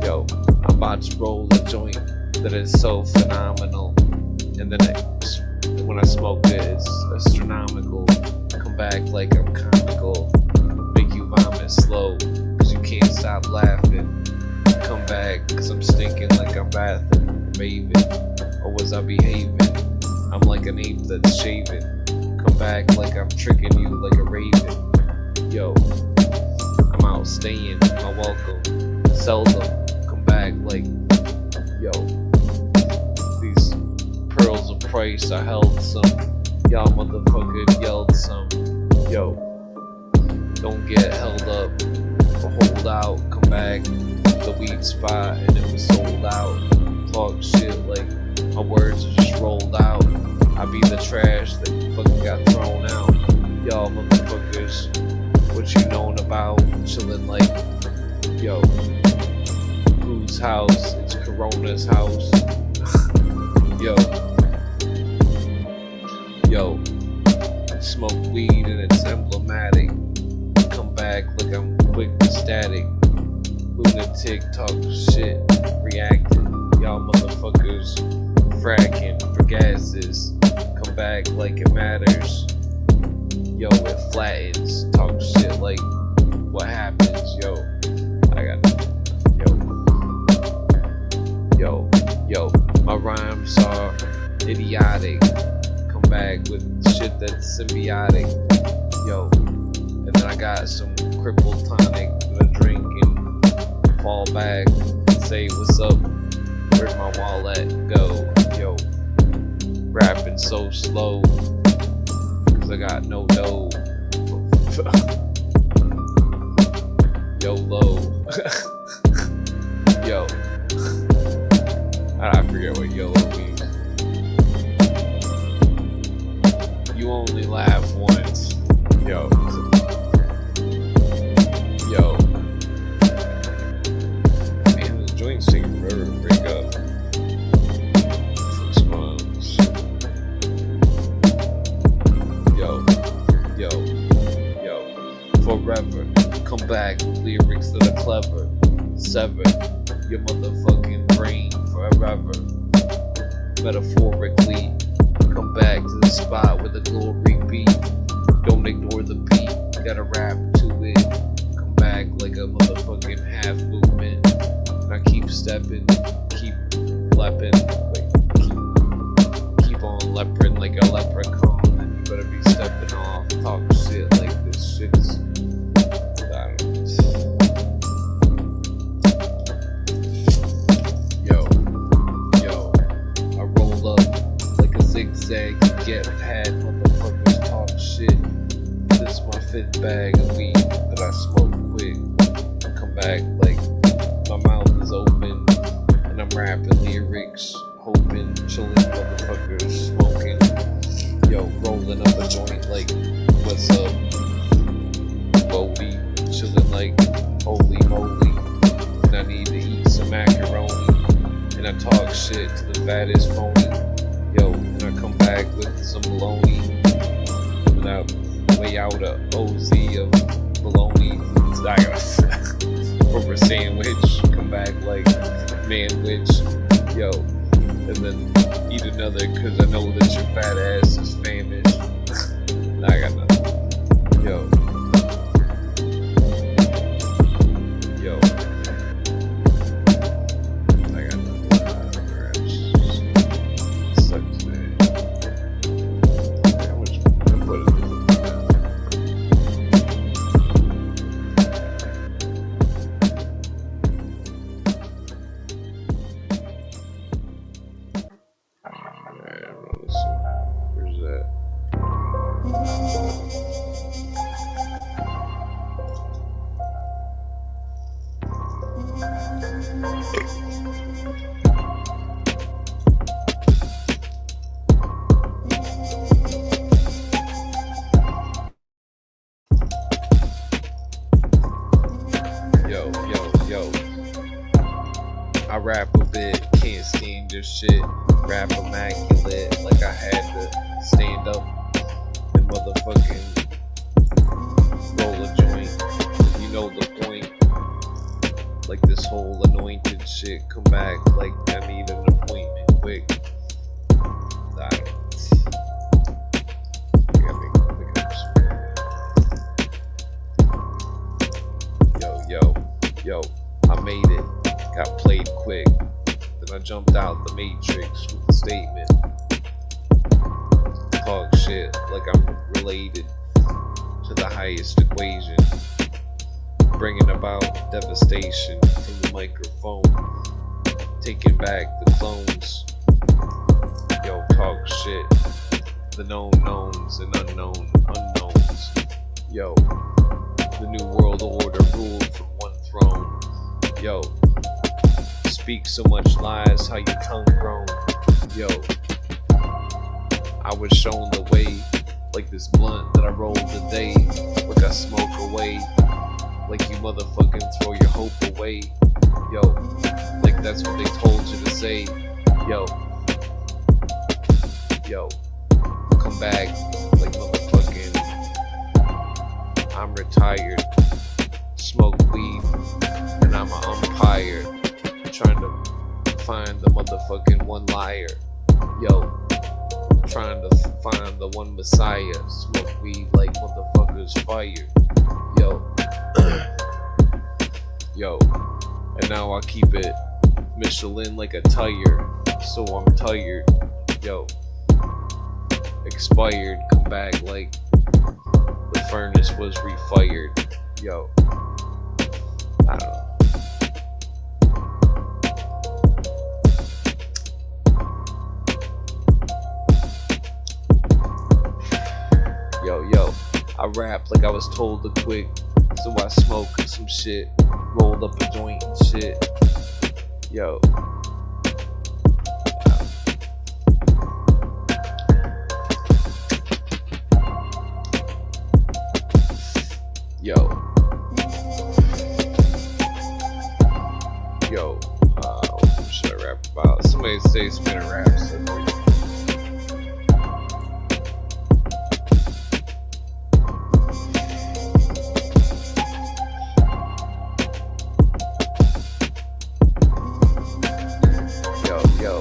Yo, I'm about to roll a joint that is so phenomenal, and then when I smoke it, it's astronomical. Come back like I'm comical, make you vomit slow, cause you can't stop laughing. Come back, cause I'm stinking like I'm bathing, raving, or was I behaving? I'm like an ape that's shaving. Come back like I'm tricking you like a raven. Yo, I'm out staying, my welcome, seldom, come back like, yo, these pearls of price, I held some, y'all motherfucker yelled some, yo, don't get held up, or hold out, come back, the weed spot, and it was sold out, talk shit like, my words are just rolled out, I be the trash that fucking got thrown out, y'all motherfuckers, what you known about, chillin' like, yo, whose house, it's Corona's house, yo, smoke weed and it's emblematic, come back like I'm quick and static, lunatic, talk shit, reacting, y'all motherfuckers, fracking for gases, come back like it matters. Yo, it flattens, talk shit like what happens, yo, I got yo, my rhymes are idiotic, come back with shit that's symbiotic, yo, and then I got some crippled tonic that I drink and fall back and say what's up, where'd my wallet go, yo, rapping so slow, cause I got no dough. YOLO. Yo. I forget what YOLO means. You only laugh once. Yo. Yo. Man, this joint's taking forever to break up. Response. Yo. Forever. Come back with lyrics that are clever. Sever your motherfucking brain forever. Metaphorically, come back to the spot where the glory be. Don't ignore the beat, gotta rap to it. Come back like a motherfucking half movement. Now keep stepping, keep lepping, keep on leoparding like a leprechaun. And you better be stepping off, talk shit like this shit's. Zigzag to get pad, motherfuckers talk shit. This my 5th bag of weed that I smoke quick. Come back like my mouth is open and I'm rapping lyrics, hoping, chilling motherfuckers smoking. Yo, rolling up a joint like what's up, Bodie, chilling like holy moly. And I need to eat some macaroni and I talk shit to the fattest phony. Yo, and I come back with some bologna, and I weigh out a OZ of bologna over a sandwich, come back like manwich, yo, and then eat another cause I know that your fat ass is famished. Nah, I got nothing. Yo. I rap a bit, can't stand your shit. Rap immaculate, like I had to stand up and motherfucking roll a joint. You know the point. Like this whole anointed shit, come back like I need an appointment quick. Yo, I made it. Got played quick, then I jumped out the matrix with a statement. Talk shit like I'm related to the highest equation, bringing about devastation from the microphone, taking back the clones. Yo, talk shit, the known knowns and unknown unknowns. Yo, the new world order ruled from one throne. Yo, speak so much lies, how your tongue grown. Yo, I was shown the way, like this blunt that I rolled today. Like I smoke away, like you motherfucking throw your hope away. Yo, like that's what they told you to say. Yo, come back, like motherfucking, I'm retired, smoke weed, and I'm an umpire. Trying to find the motherfucking one liar. Yo, trying to find the one messiah. Smoke weed like motherfuckers fired. Yo, and now I keep it Michelin like a tire. So I'm tired. Yo, expired. Come back like the furnace was refired. Yo, I don't know. Yo, I rap like I was told to quit, so I smoke some shit, rolled up a joint and shit. Yo. Yo. Yo. What should I rap about? Somebody say spin a rap. Yo.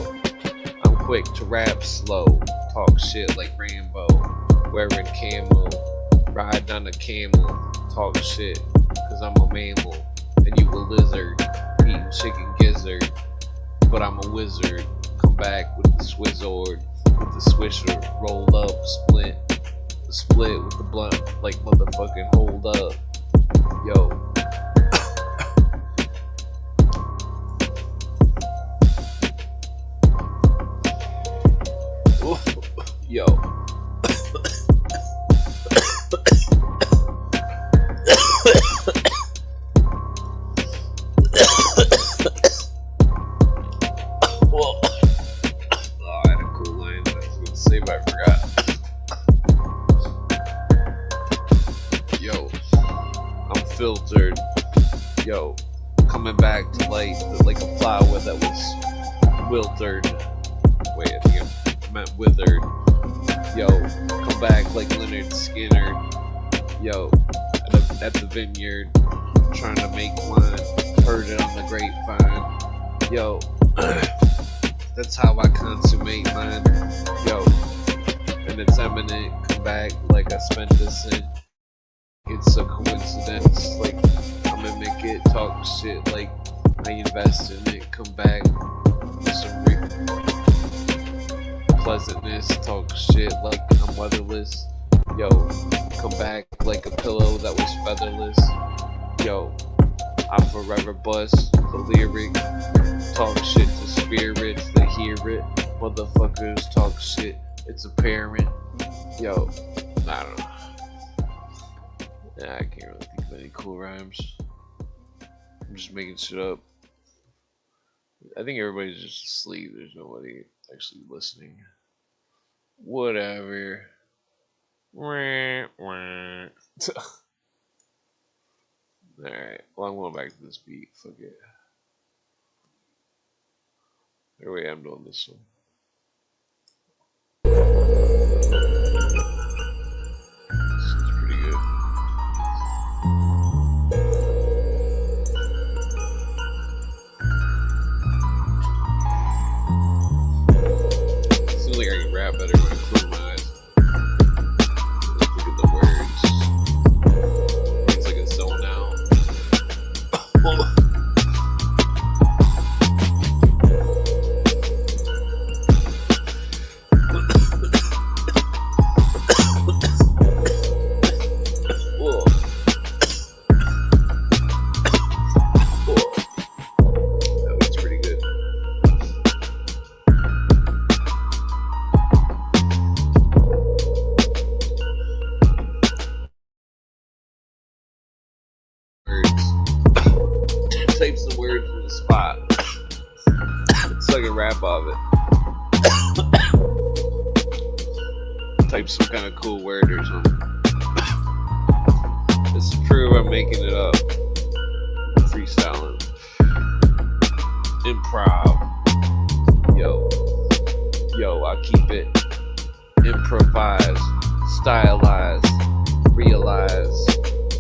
I'm quick to rap slow. Talk shit like Rambo. Wearing camo. Ride on a camel. Talk shit. Cause I'm a mammal. And you a lizard. Eating chicken gizzard. But I'm a wizard. Come back with the Swizzord. With the swisher. Roll up. Split. Split with the blunt. Like motherfucking hold up. Yo. Yo. Whoa. Oh, I had a cool line that I was gonna say, but I forgot. Yo, I'm filtered. Yo, coming back to light like a flower that was wilted. Wait, I think I meant withered. Yo, come back like Leonard Skinner. Yo, at the vineyard, trying to make wine. Heard it on the grapevine. Yo, that's how I consummate mine. Yo, and it's eminent. Come back like I spent a cent. It's a coincidence. Like I mimic it, talk shit like I invest in it. Come back with some pleasantness, talk shit like I'm weatherless. Yo, come back like a pillow that was featherless. Yo, I'm forever bust the lyric. Talk shit to spirits that hear it. Motherfuckers talk shit, it's apparent. Yo, I don't know. Nah, I can't really think of any cool rhymes. I'm just making shit up. I think everybody's just asleep. There's nobody actually listening. Whatever. Alright. Well, I'm going back to this beat. Fuck it. Anyway, I'm doing this one. This is pretty good. Seems like I can rap better when I close my eyes. Look at the words. It's like a zone out. That was pretty good. Type some words from the spot. So I can rap off it. Type some kind of cool word or something. This is proof I'm making it up. Freestyling. Improv. Yo, I keep it improvised, stylized, realize,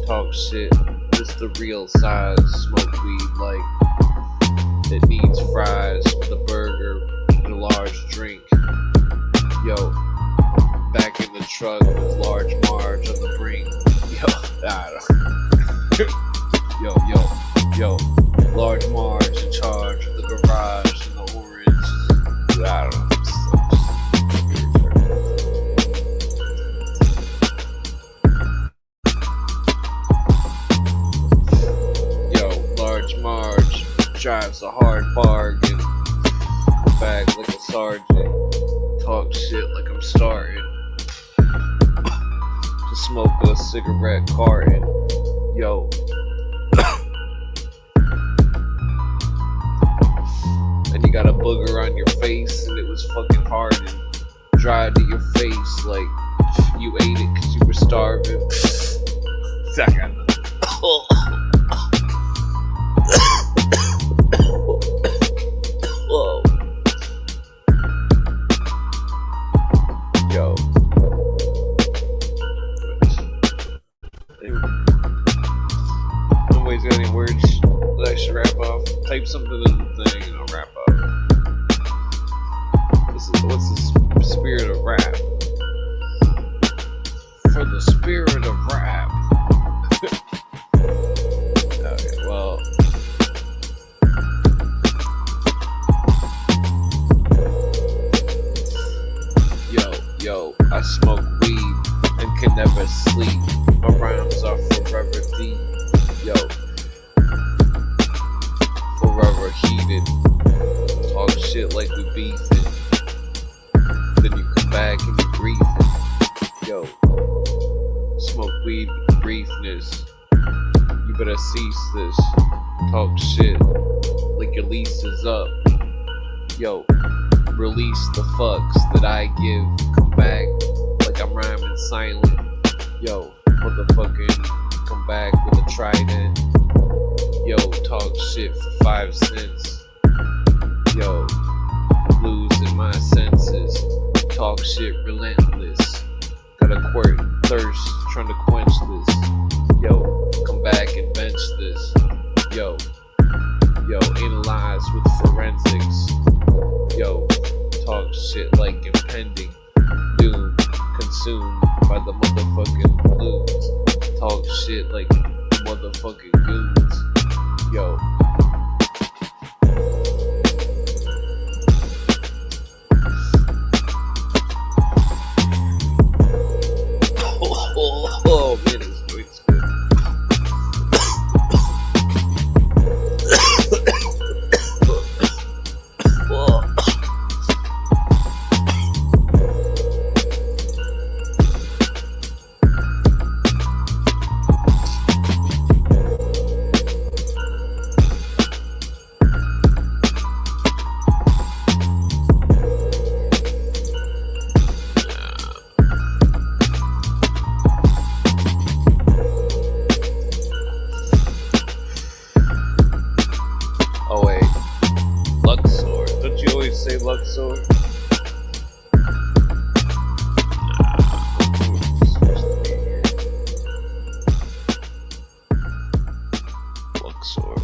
talk shit. It's the real size. Smoke weed like it needs fries with a burger and a large drink. Yo, back in the truck with large Marge on the brink. Yo, large Marge in charge of the garage and the orange. I don't know. Marge drives a hard bargain. Back like a sergeant. Talk shit like I'm starting to smoke a cigarette carton. Yo. And you got a booger on your face and it was fucking hardened. Dry to your face like you ate it cause you were starving. Second. Whoa. Yo. Nobody's got any words that I should wrap off. Type something in the thing and I'll wrap up. What's the spirit of rap? For the spirit of rap. Okay, well. Yo, I smoke weed and can never sleep. My rhymes are forever deep. Yo, forever heated. Talk shit like we beefing. Then you come back and you griefing. Yo, smoke weed with briefness. You better cease this. Talk shit like your lease is up. Yo, release the fucks that I give. Come back like I'm rhyming silent. Yo, motherfucking come back with a trident. Yo, talk shit for 5 cents. Yo, losing my senses. Talk shit relentless. Got a quirk, thirst, trying to quench this. Yo, come back and bench this. Yo, analyze with forensics. Yo, talk shit like impending doom, consumed by the motherfucking balloons. Talk shit like motherfucking goons. Yo. Oh man, this joint's good. Oh wait, Luxor. Don't you always say Luxor? Luxor.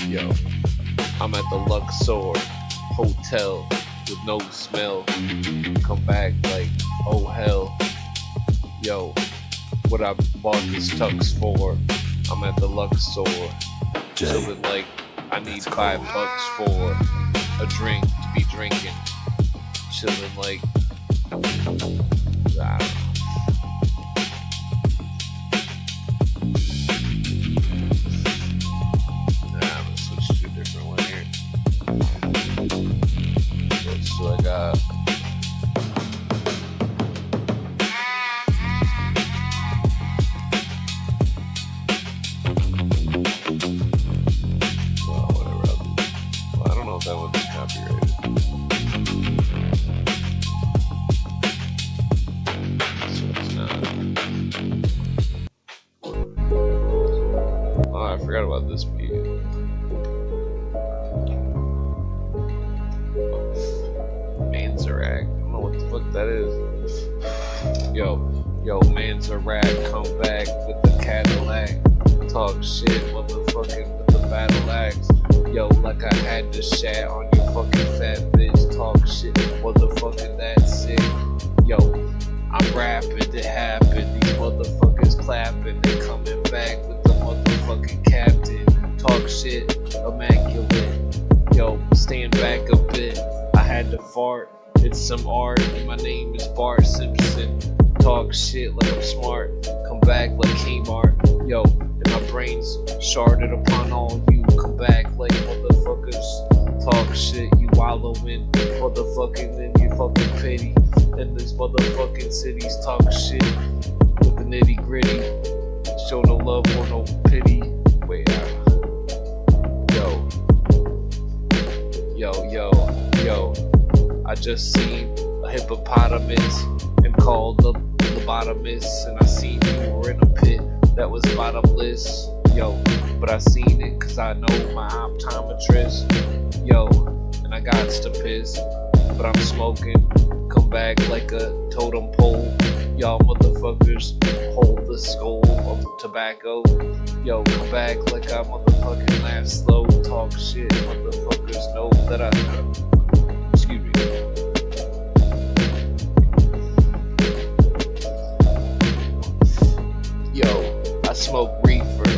Yo. I'm at the Luxor Hotel with no smell. Come back like, oh hell. Yo, what I bought this tux for? I'm at the Luxor. Chillin' like I need $5 for a drink to be drinking. Chillin' like, I don't know. So I got whatever I'll do. Well, I don't know if that one's copyrighted. So it's not. Oh, I forgot about this beat. Manzarak. I don't know what the fuck that is. Yo, Manzarak, come back with the Cadillac. Talk shit, motherfucking with the battle axe. Yo, like I had to shat on your fucking fat bitch. Talk shit, motherfucking that sick. Yo, I'm rapping, it happened. These motherfuckers clapping. They coming back with the motherfucking captain. Talk shit, immaculate. Yo, stand back a bit. I had to fart, it's some art, and my name is Bart Simpson. Talk shit like I'm smart, come back like Kmart. Yo, and my brain's sharded upon all you. Come back like motherfuckers. Talk shit, you wallowing, motherfucking in your fucking pity. And these motherfucking cities talk shit with the nitty gritty. Show no love or no pity. Wait, yo. Yo, I just seen a hippopotamus and called the lobotomist, and I seen you were in a pit that was bottomless. Yo, but I seen it cause I know my optometrist. Yo, and I got to piss, but I'm smoking. Come back like a totem pole. Y'all motherfuckers hold the skull of tobacco. Yo, come back like I motherfucking laugh slow. Talk shit, motherfuckers know that I excuse me. Yo, I smoke reefer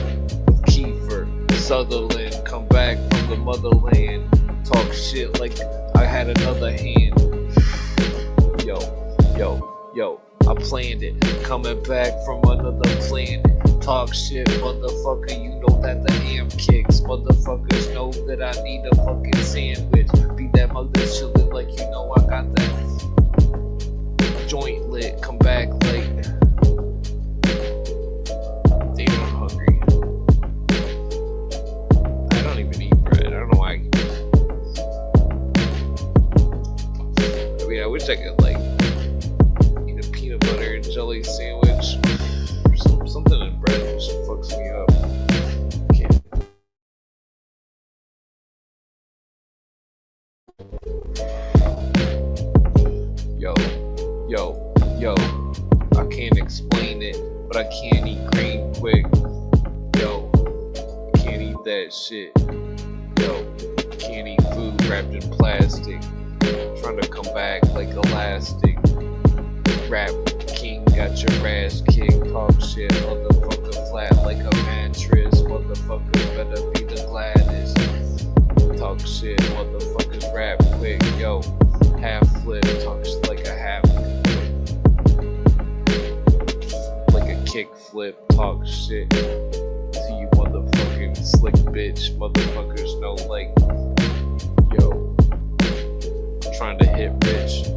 with Kiefer Sutherland. Come back from the motherland. Talk shit like I had another hand. Yo, I planned it. Coming back from another planet. Talk shit, motherfucker, you know that the amp kicks. Motherfuckers know that I need a fucking sandwich. Be that mother chillin' like you know I got that joint lit. Come back like damn, I'm hungry. I don't even eat bread. I don't know why. I mean, I wish I could like eat a peanut butter and jelly sandwich. Something in bread just fucks me up. Can't. Yo, I can't explain it, but I can't eat grain quick. Yo, can't eat that shit. Yo, can't eat food wrapped in plastic. Trying to come back like elastic. Rap king got your ass kicked. Talk shit, motherfucker, flat like a mattress. Motherfuckers better be the gladdest. Talk shit, motherfuckers rap quick. Yo, half flip, talk shit like a half like a kick flip. Talk shit to you motherfucking slick bitch. Motherfuckers know like, yo, trying to hit rich,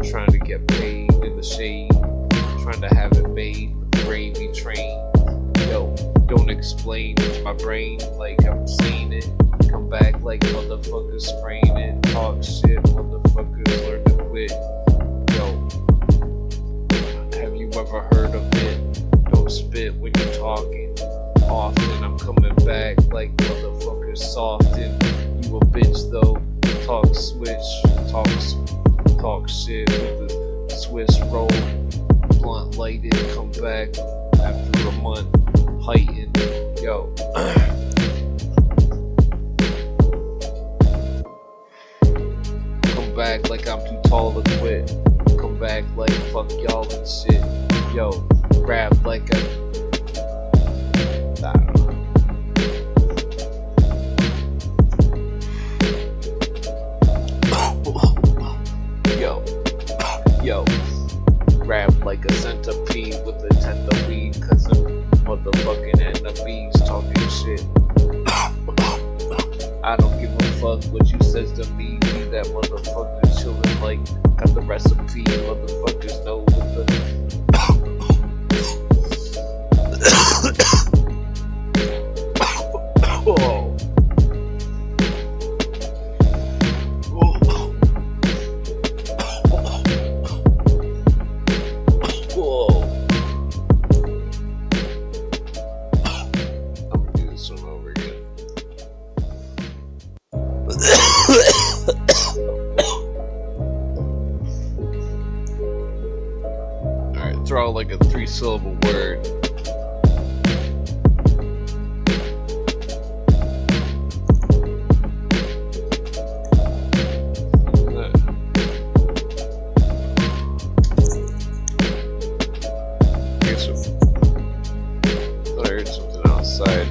trying to get paid in the shade, trying to have it made with the gravy train. Yo, don't explain to my brain like I'm saying it. Come back like motherfuckers spraying it. Talk shit, motherfuckers learn to quit. Yo, have you ever heard of it? Don't spit when you're talking. Often I'm coming back like motherfuckers soften. You a bitch though. Talk switch, talk shit with the Swiss roll. Blunt lighted, come back after a month. Heightened, yo. Come back like I'm too tall to quit. Come back like fuck y'all and shit. Yo, rap like a I don't know. Yo, rap like a centipede with a tenth of weed, cause I'm motherfucking enemies talking shit. I don't give a fuck what you says to me. Be that motherfucker chillin' like got the recipe. Motherfuckers know what the oh. Alright, throw like a 3-syllable word. I heard something outside.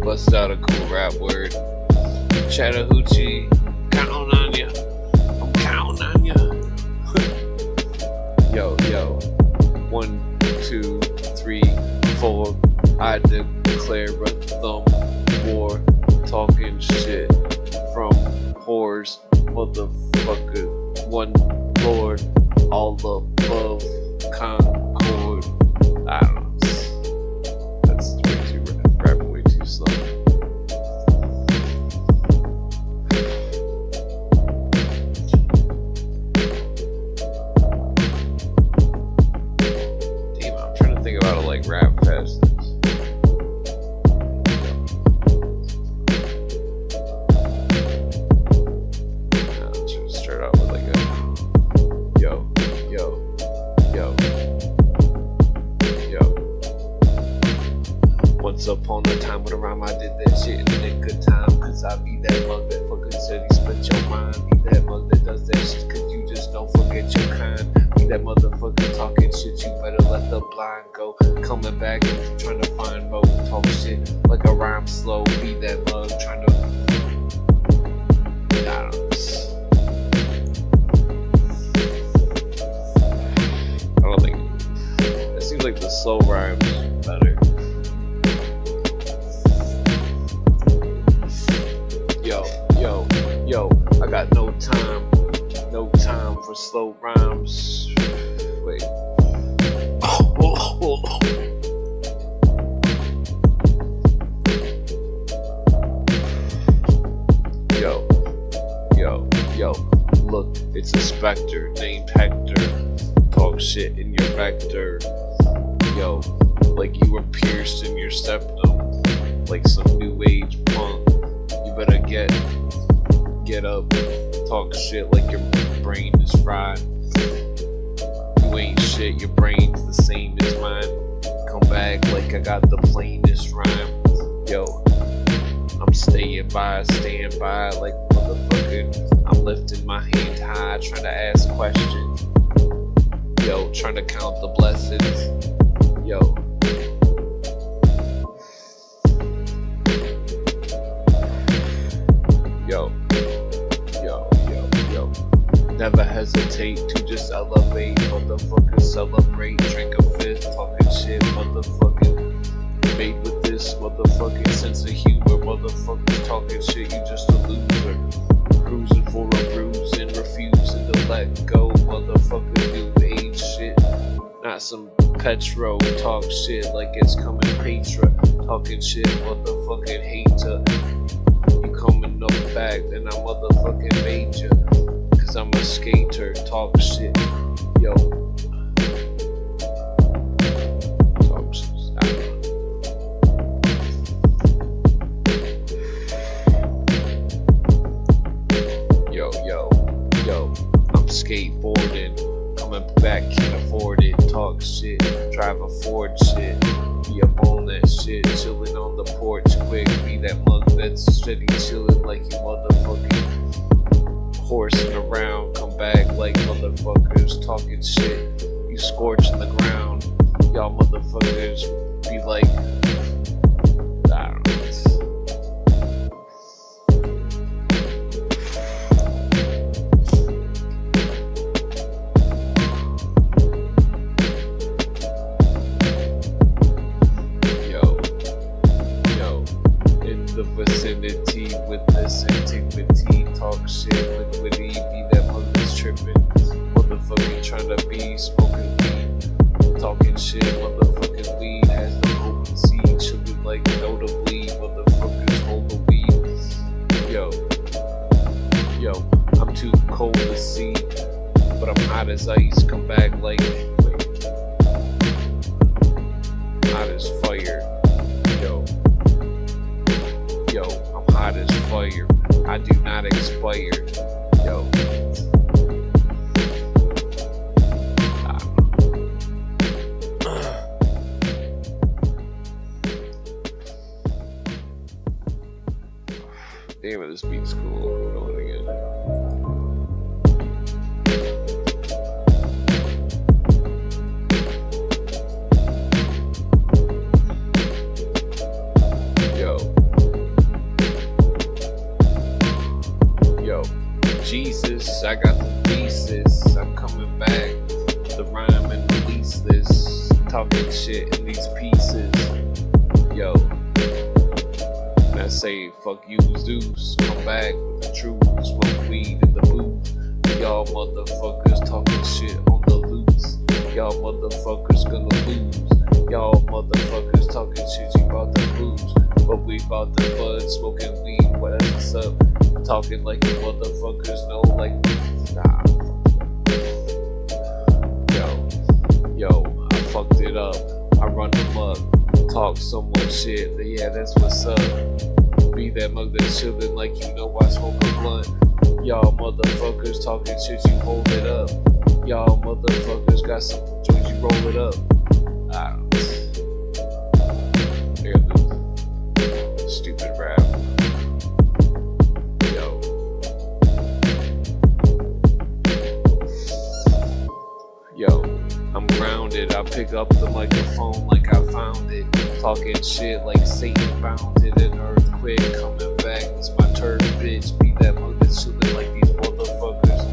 Bust out a cool rap word. Chattahoochee, counting on ya. I'm counting on ya. Yo, 1, 2, 3, 4. I declare a thumb war, talking shit from whores, motherfucker. One Lord, all above concord. I don't know. That's way too rapping way too slow. Damn, I'm trying to think about it like rap fast. Once upon a time with a rhyme, I did that shit in the nick of time. Cause I be that mug that fucking said he split your mind. Be that mug that does that shit cause you just don't forget your kind. Be that motherfucker talking shit, you better let the blind go. Coming back and trying to find more. Talk shit like a rhyme slow. Be that mug trying to, I don't know. I don't think, it seems like the slow rhymes better. Yo, I got no time for slow rhymes. Wait. Yo, look, it's a specter named Hector. Talk shit in your vector. Yo, like you were pierced in your septum, like some new age punk. You better get up, talk shit like your brain is fried. You ain't shit, your brain's the same as mine. Come back like I got the plainest rhyme. Yo, I'm staying by like motherfucker. I'm lifting my hand high, trying to ask questions. Yo, trying to count the blessings. Yo. Never hesitate to just elevate, motherfucker, celebrate, drink a fifth, talking shit, motherfucking, made with this motherfucking sense of humor, motherfuckers talking shit, you just a loser, cruising for a bruise and refusing to let go, motherfucker, new age shit, not some petro, talk shit like it's coming Petra, talking shit, motherfucking hater, you coming up back, then I motherfucking made ya. I'm a skater, talk shit, yo. Talk shit, yo. I'm skateboarding, coming back, can't afford it. Talk shit, drive a Ford shit. Be up on that shit, chilling on the porch quick. Be that mug that's steady chilling like you motherfucking. Horsing around, come back like motherfuckers talking shit. You scorching the ground, y'all motherfuckers be like, I don't Yo, in the vicinity with this antiquity, talk shit. Be that mother's tripping, motherfucking trying to be smoking weed, talking shit, motherfucking weed has the potency, chillin' like notably, motherfuckers hold the weed. Yo, I'm too cold to see, but I'm hot as ice. Come back like hot as fire. Yo, I'm hot as fire. I do not expire. Yo. Damn it, this beat's cool. I'm going again. Yo. Jesus, I got the thesis. I'm coming back. The rhyme and release this. talking shit in these pieces. Yo, and I say, fuck you, Zeus. Come back with the truth. Smoke weed in the booth. Y'all motherfuckers talking shit on the loose. Y'all motherfuckers gonna lose. Y'all motherfuckers talking shit, you bout to lose. But we bout to bud, smoking weed, what's up? Talking like you motherfuckers know, like, nah. Yo, I fucked it up. I run them up. Talk so much shit, yeah, that's what's up. Be that mug that's chillin' like you know I smoke a blunt. Y'all motherfuckers talking shit, you hold it up. Y'all motherfuckers got some joints, you roll it up. I don't know. Hear this stupid rap. Yo, I'm grounded. I pick up the microphone like I found it. Talking shit like Satan found it. An earthquake coming back. It's my turn, bitch. Be that mug that's chillin' like these motherfuckers.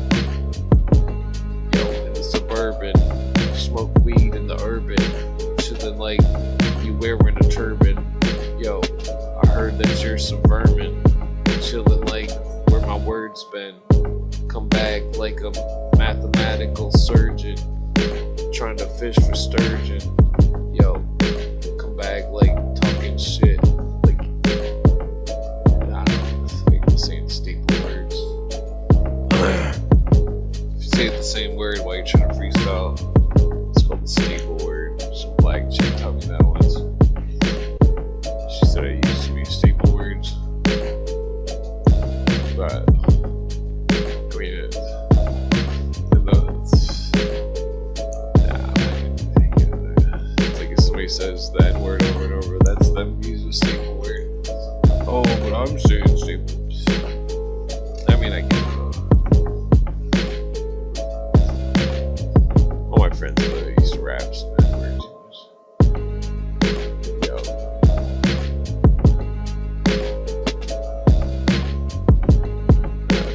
Yo, in the suburban, smoke weed in the urban. Chillin' like you wearing a turban. Yo, I heard that you're some vermin. Chillin' like where my words been. Come back like a mathematical surgeon. Trying to fish for sturgeon. Yo, come back like talking shit. Like, I don't know, like I'm saying staple words. If you say the same word while you're trying to freestyle, it's called the staple word. Some black chick taught me that once. She said I used to be staple words. But I mean, says the N word over and over, that's them use a staple word. Oh, but I'm saying staples. I mean, I get it. All my friends used to rap some N words. Yo.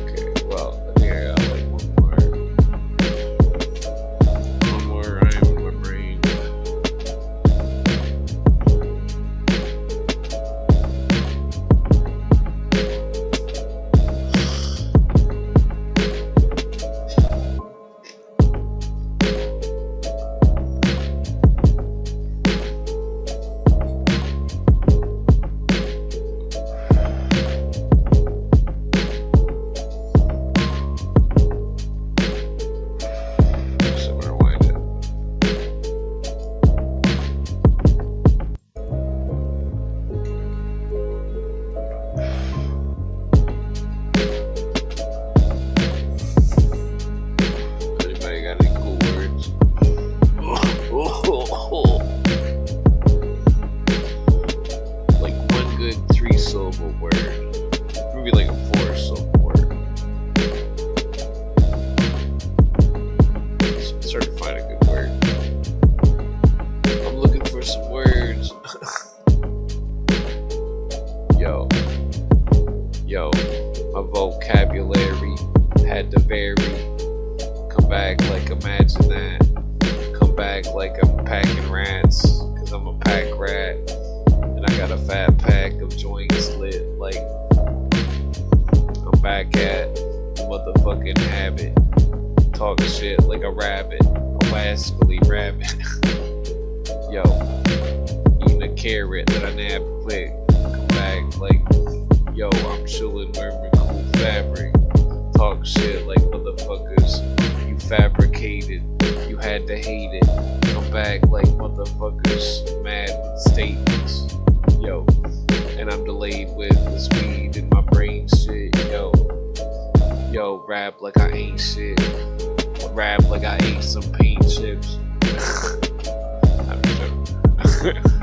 Okay, well, I think I got like one more rhyme in my brain. Yo, my vocabulary had to vary. Come back like imagine that. Come back like I'm packing rats, cause I'm a pack rat. And I got a fat pack of joints lit like I'm back at the motherfucking habit. Talk shit like a rabbit, a wascally rabbit. Yo, eating a carrot that I nab quick. Come back like, yo, I'm chillin' wearing cool fabric. Talk shit like motherfuckers. You fabricated, you had to hate it. Come back like motherfuckers mad with statements. Yo, and I'm delayed with this weed in my brain shit. Yo, rap like I ain't shit. Rap like I ate some paint chips. I'm joking.